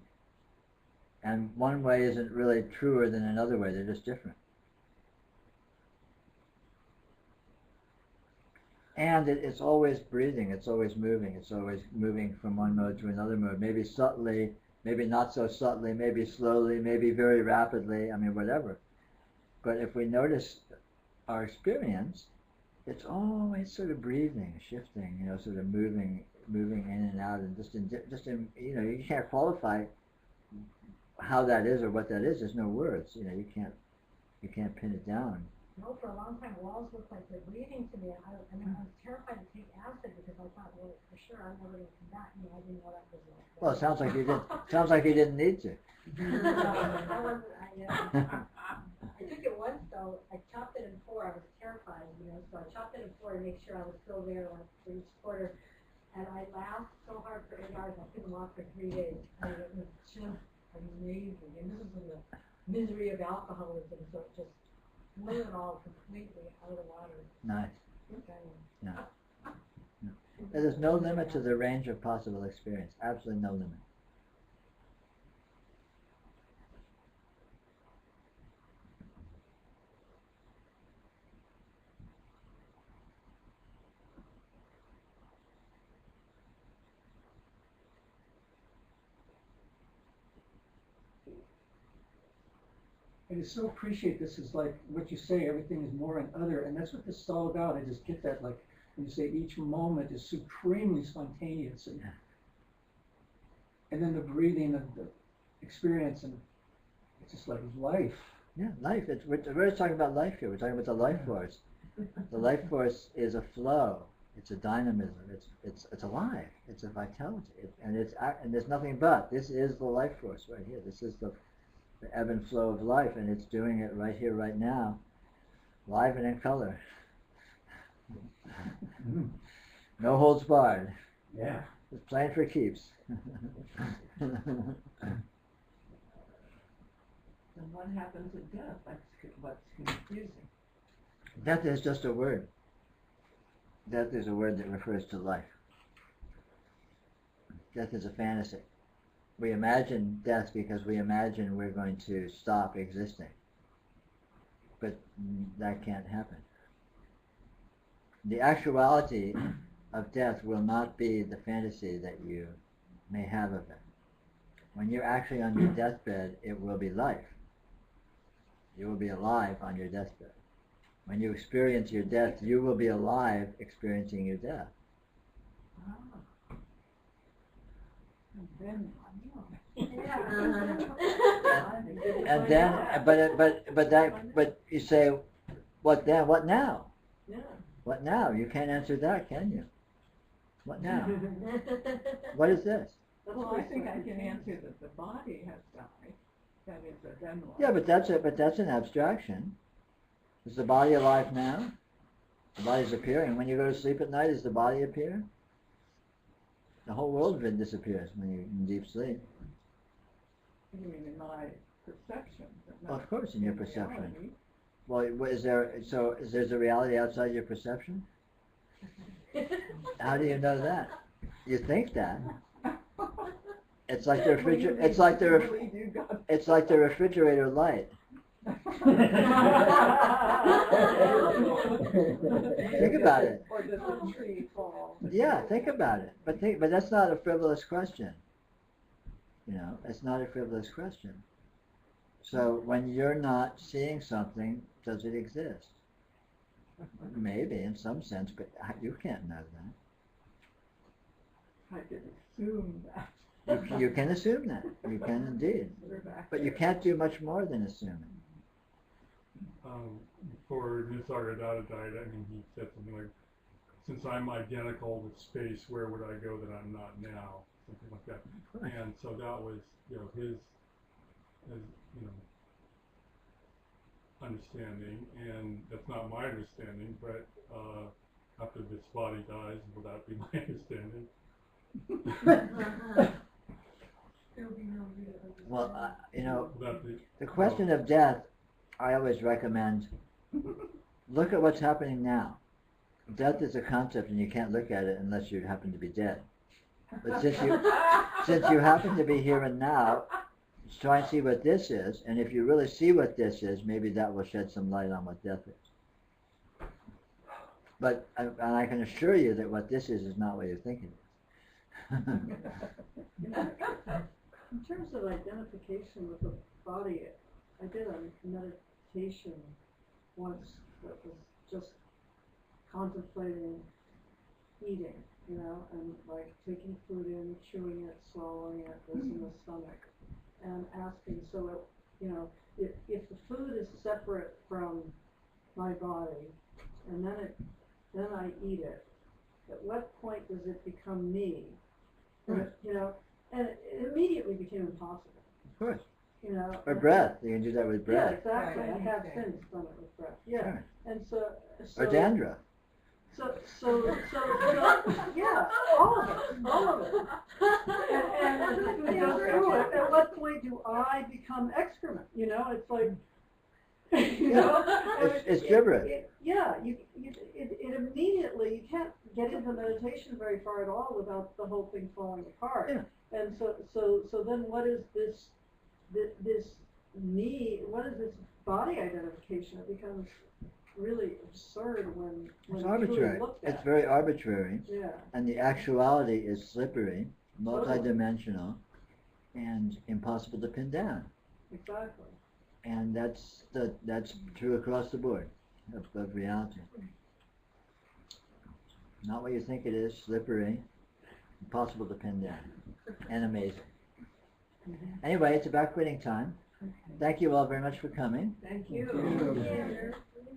And one way isn't really truer than another way; they're just different. And it's always breathing, it's always moving from one mode to another mode, maybe subtly, maybe not so subtly, maybe slowly, maybe very rapidly, I mean, whatever. But if we notice our experience, it's always sort of breathing, shifting, you know, sort of moving in and out, and just in, you know, you can't qualify how that is or what that is. There's no words, you know, you can't pin it down. No, for a long time, walls looked like they're breathing to me. I mean, I was terrified to take acid because I thought, well, for sure, I'm never going to come back. You know, I didn't know that was like. Well, it sounds like you did. Sounds like you didn't need to. I took it once though. I chopped it in 4. I was terrified, you know, so I chopped it in 4 to make sure I was still there, like for each quarter. And I laughed so hard for 8 hours. I couldn't walk for 3 days. I mean, it was just amazing. And this is in the misery of alcoholism, so it just blew it all completely out of the water. Nice. No. There's no limit to the range of possible experience. Absolutely no limit. I just so appreciate this is like what you say, everything is more and other, and that's what this is all about. I just get that, like, when you say each moment is supremely spontaneous, and then the breathing of the experience, and it's just like life. Yeah, life. We're just talking about life here. We're talking about the life force. The life force is a flow. It's a dynamism. It's alive. It's a vitality. And there's nothing but. This is the life force right here. This is the ebb and flow of life, and it's doing it right here, right now, live and in color. No holds barred. Yeah. It's playing for keeps. And what happens at death? That's what's confusing. Death is just a word. Death is a word that refers to life. Death is a fantasy. We imagine death because we imagine we're going to stop existing. But that can't happen. The actuality of death will not be the fantasy that you may have of it. When you're actually on your deathbed, it will be life. You will be alive on your deathbed. When you experience your death, you will be alive experiencing your death. And then, but you say, what then? What now? Yeah. What now? You can't answer that, can you? What now? What is this? Well, I think I can answer that the body has died. That is a then life. Yeah, but that's an abstraction. Is the body alive now? The body's appearing. When you go to sleep at night, does the body appear? The whole world disappears when you're in deep sleep. You mean in my perception? But Well, not of course, in your in perception. reality. Well, is there a reality outside your perception? How do you know that? You think that. It's like the refrigerator light. Think about it. Or does the tree fall? Yeah, think about it. But that's not a frivolous question. You know, it's not a frivolous question. So when you're not seeing something, does it exist? Maybe in some sense, but you can't know that. I can assume that. You can assume that. You can indeed. But you can't do much more than assuming. Before Nisargadatta died, I mean, he said something like, since I'm identical with space, where would I go that I'm not now? Something like that. And so that was, you know, his you know, understanding, and that's not my understanding, but after this body dies, will that be my understanding? Well, you know, the question of death, I always recommend, look at what's happening now. Death is a concept and you can't look at it unless you happen to be dead. But since you happen to be here and now, try and see what this is, and if you really see what this is, maybe that will shed some light on what death is. But and I can assure you that what this is not what you're thinking it is. In terms of identification with the body, I did a meditation once that was just contemplating eating, you know, and like taking food in, chewing it, swallowing it, what's in the stomach, and asking, so, you know, if the food is separate from my body, and then I eat it, at what point does it become me? You know, and it immediately became impossible. Of course. You know. Or breath. You can do that with breath. Yeah, exactly. I have since done it with breath. Yeah. Sure. And so. Or dandruff. So, yeah, all of it. And as we go through it, at what point do I become excrement? You know, it's like, you know. It's gibberish. It immediately, you can't get into meditation very far at all without the whole thing falling apart. Yeah. And so then what is this me, what is this body identification? It becomes really absurd when It's you arbitrary. look at It's very arbitrary. Yeah. And the actuality is slippery, multidimensional, and impossible to pin down. Exactly. And that's true across the board of reality. Not what you think it is, slippery, impossible to pin down, and amazing. Anyway, it's about quitting time. Thank you all very much for coming. Thank you.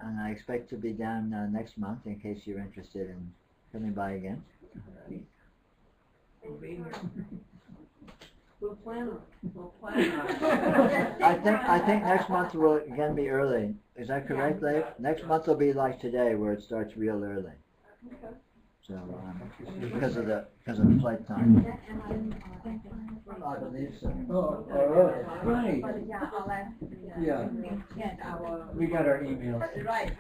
And I expect to be down next month in case you're interested in coming by again. We'll plan on it. I think next month will again be early. Is that correct, Leif? Next month will be like today, where it starts real early. Okay. So because of the flight time. I believe so. Oh, all right. Right. Yeah, I'll ask. Yeah. Get our. We got our emails. Right.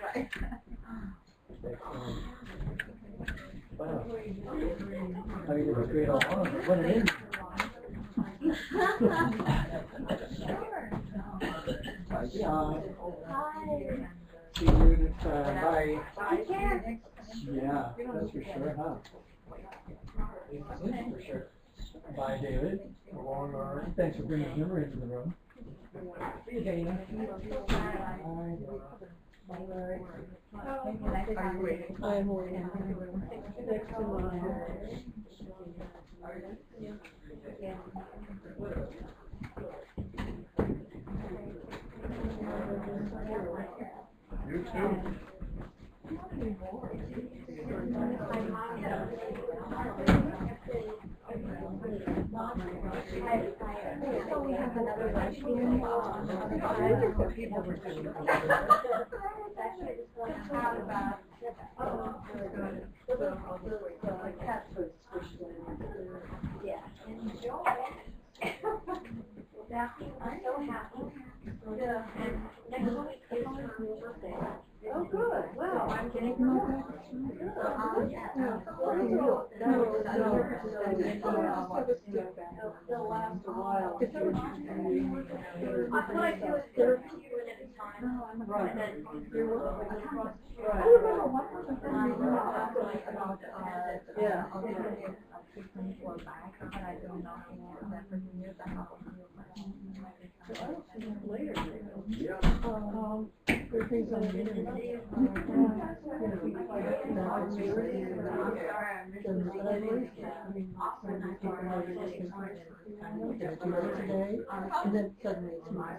Wow. I mean, it was great all along. What an interview. Hi, Sean. Hi. See you next time. Bye. Take care. Yeah, that's for sure, huh? For sure. Bye, David. Thanks for bringing humor into the room. See you, Dana. Bye. I'm waiting. Next to mine. You too. So we have another lunch meeting on the People were doing actually just want to talk about the cat food squished in. yeah. Enjoy. I'm so happy. And next week is her birthday. Oh, good, wow. I'm getting They'll last a while. what I do is there are 2 at a time. Right. And then you're working across the street. Right. Yeah. Later. There are things on the internet. Today, and then suddenly it's my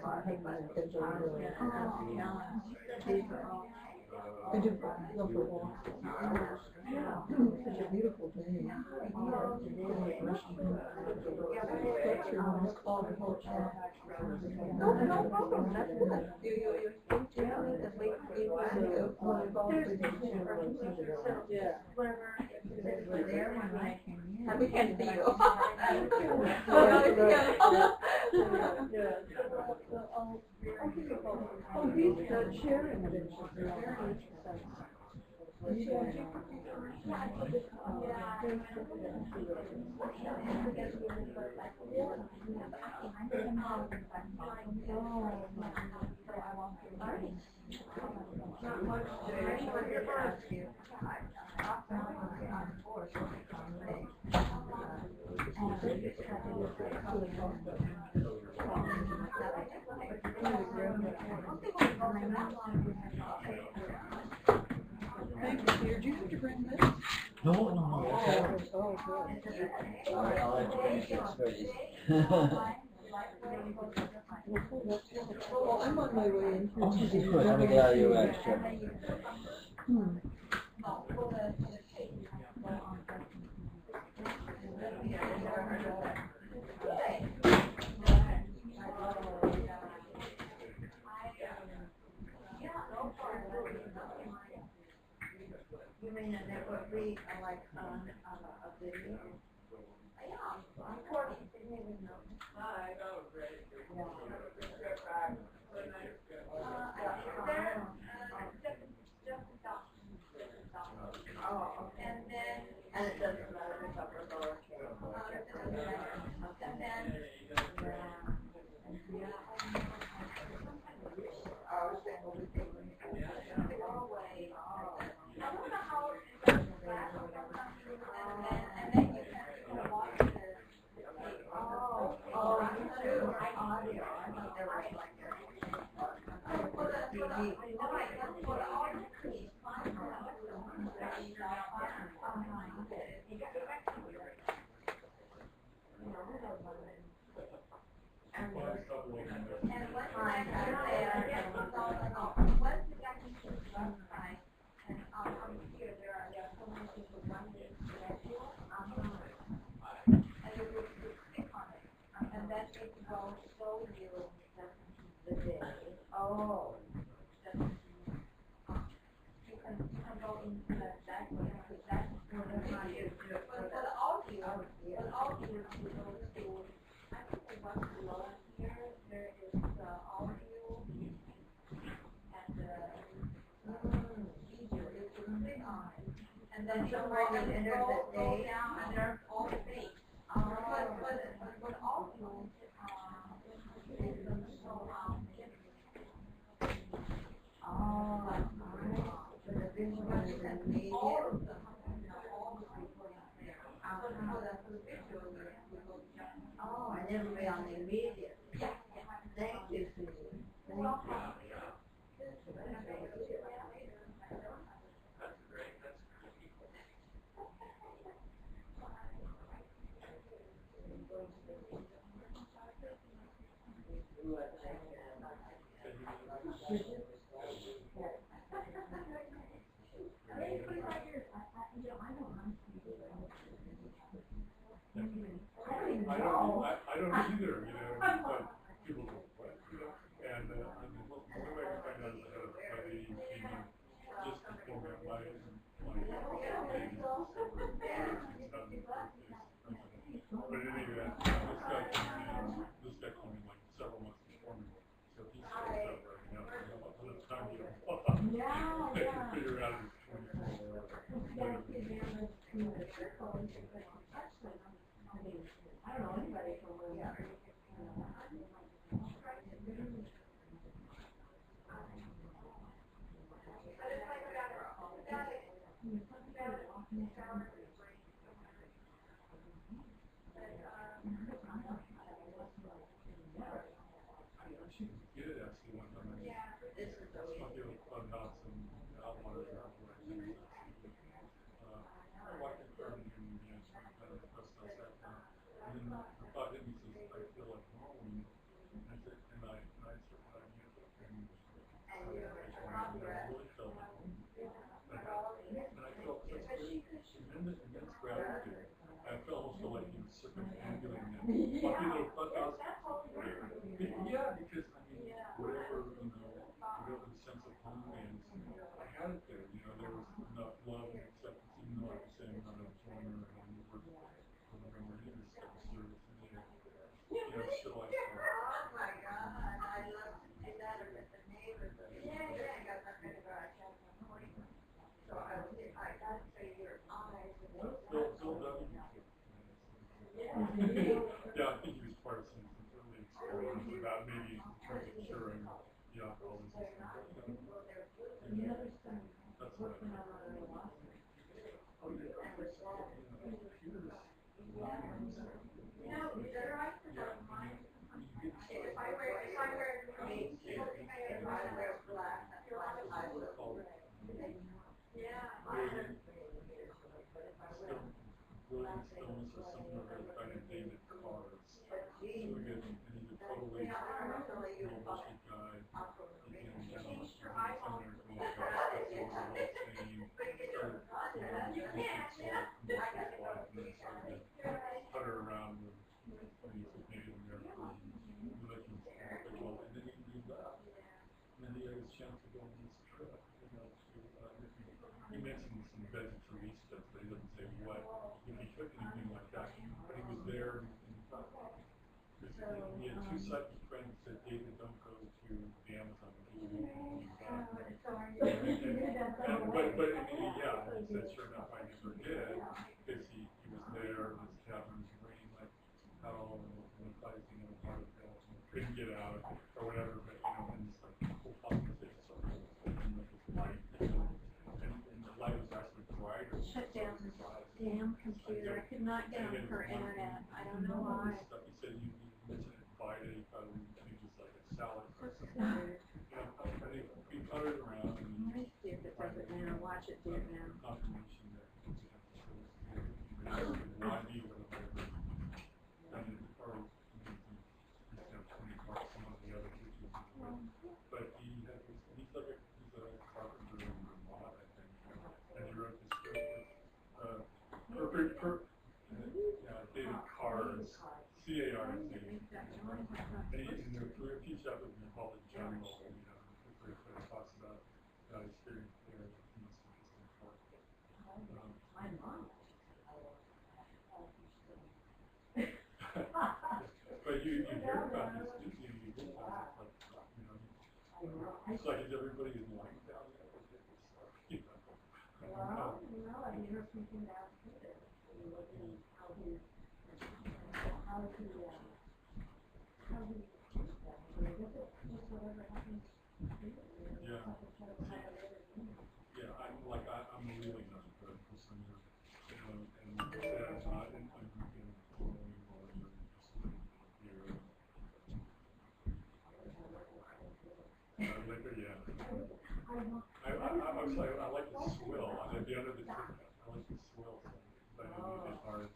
I do go for walks. Such a beautiful day. No problem. That's good. We can see you. Oh, he's sharing it. Thank you, dear. Do you have to bring this? No. Oh, good. Sorry, I'll let you finish your stories. Well, I'm on my way in here. Oh, good. Let me get out of your way, sure. You mean that that would be like a video? Yeah, I'm recording. And it doesn't matter if upper or lower case. And then somewhere you enter the day, and they're all fake. But also, oh, I never read on the media. Thank you, Susan. Thank you. always think that you touch them. I mean, I don't know anybody from where, She did actually one time. This is always. Talking about some outliers or operations. I like it for me and you know, kind of press that down. And then the thought hit me says, I feel like home. And I said, and I sort of used it and I really felt like home. And I felt such immense gratitude. I felt also like he was circumambulating them. Yeah, because I mean, whatever, you know, whatever the sense of home is, I had it there. You know, there was enough love and acceptance, even though I was saying I'm not a joiner or any of this type of service in there. You know, still I felt. Oh my God, I love to do that with the neighbors. Yeah, I got that kind of so I got to say your eyes. Bill W. Yeah, I think he was part of some early experiments about maybe in terms of curing the alcoholism. That's what I think. Oh, yeah. If I wear black, I will. William Stones or something like that, kind of David Cards. So we get, and he's a totally bullshit guy. He can get on the centers and all that, that's all the whole thing. Started putter around with these Native American religions, and then he left. And then he had his chance to go on this trip, you know, to, he mentioned some vegetaristas, but he doesn't say what, if he took anything like that, but he was there and he had two psychic friends that said, David, don't go to the Amazon because you won't believe that. But yeah, he said, sure enough, I never did, because he was there, his cabin was raining like hell, and the place, you know, part of hell, and couldn't get out, or whatever, but, you know, and it's like, whole conversation started, and like this light, and the light was actually brighter. Shut down this damn computer. I could not get on her internet. I don't know why. He said you mentioned it Friday, probably just like a salad. We puttered around and Let me see if it does it now. Watch it do it now. confirmation that not be with whatever. And or he's got 20 marks some of the other teachers. But he's a carpenter in Vermont, I think. And he wrote this book David Carr's C-A-R-Z. And there were a few chapters in called it Journal, you know, where it talks about experience there in this interesting part. But you hear about this, you realize it's like, you know, it's like is everybody in line down there with this stuff, you know. well, I mean, you're thinking about it. How he, just whatever happens. Yeah. Yeah, I'm really not a good person, you know, and I'm not in following or just here. Liquor, yeah. I like the swill, and at the end of the trip, I like the swill, but it's hard to.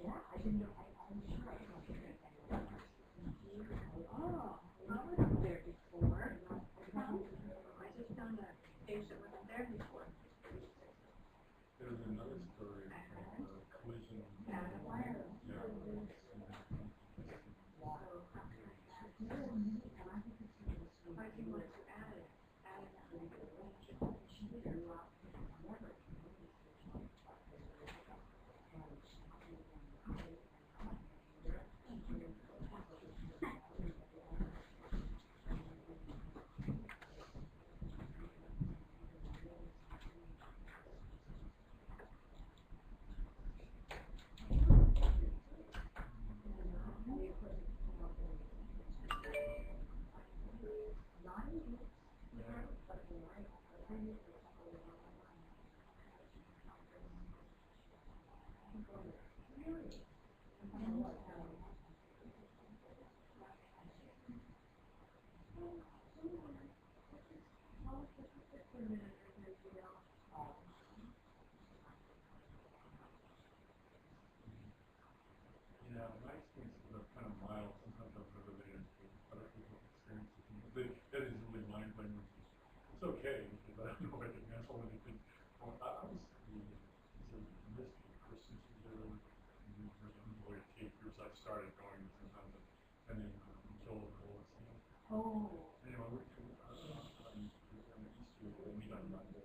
Yeah, I didn't know, I'm sure I don't think that. Oh, I wasn't there before. I just found a patient wasn't there before. There's another story of collision. Yeah. Why do you want to add it? Add it to the relationship. Yeah, my experiences are kind of mild. Sometimes I'm related to other people's experiences. That is really mind-blowing. It's okay because I don't know anything else or anything. Well, I was the mystery person to do really takers. I started going sometimes and then Joel Gold. Oh. Anyway, we're on Easter, we meet on Monday.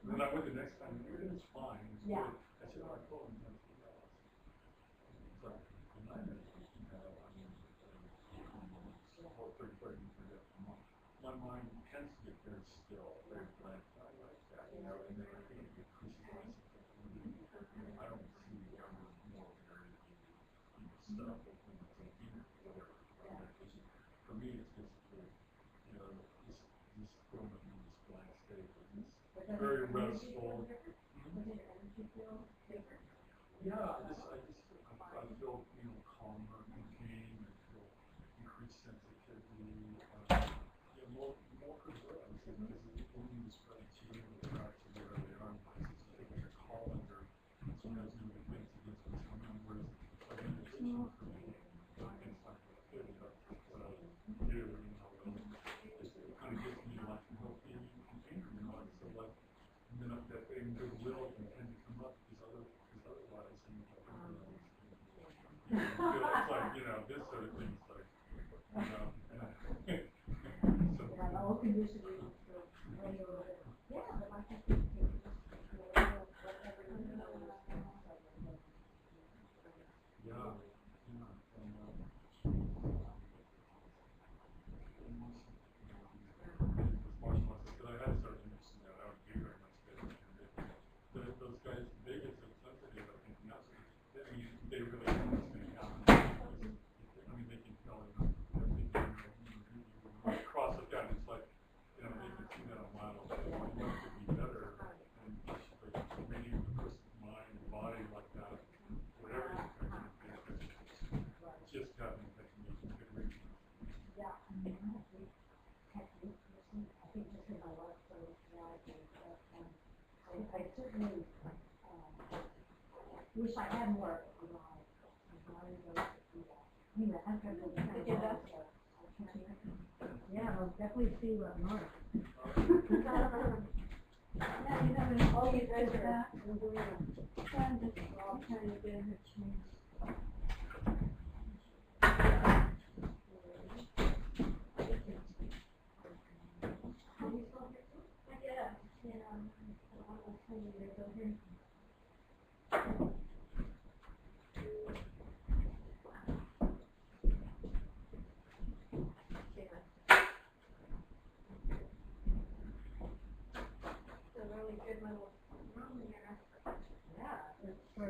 Then I went the next time, and it was fine, it was good. I said, oh, I told him, it's like, my mind tends to get very still, very blank, I like that, and then I think it increases my sensitivity. I don't see more very stuff, for me, it's just, this film in this blank state, very restful. Yeah, I feel, calmer, contained, I feel increased sensitivity, more preserved, because only this right to be able to track to where they are, it's like a colander, sometimes doing things against what's going on, whereas meditation for me, it's like what I do, just kind of gets me like healthy and contained, so like, and then that thing, goodwill can tend to come up because otherwise, it's like, this sort of thing, it's like, so, All conditioning for radio, yeah, but I think it's yeah. But I had started noticing that I would be very much better. Those guys in Vegas are sensitive, I think, not they really know what's going to happen. They can tell cross it down, it's like, they can see that a mile away. You want it to be better, and just like reading the person's mind, body like that, whatever you're trying to do, just having technique and good reading. yeah, technique person, I think just because I love so I certainly wish I had more of it, anyway, I'm going to go yeah, I'll definitely see what Mark. Oh, you guys are back. I'm just all trying to get her changed. It's a really good little room here. Yeah, it's for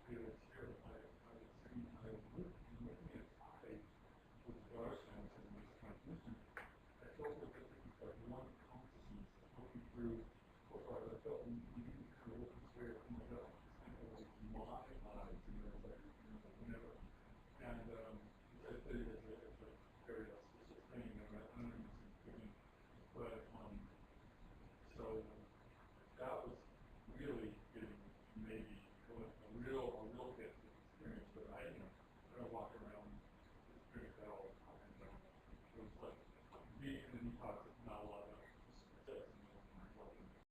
Good.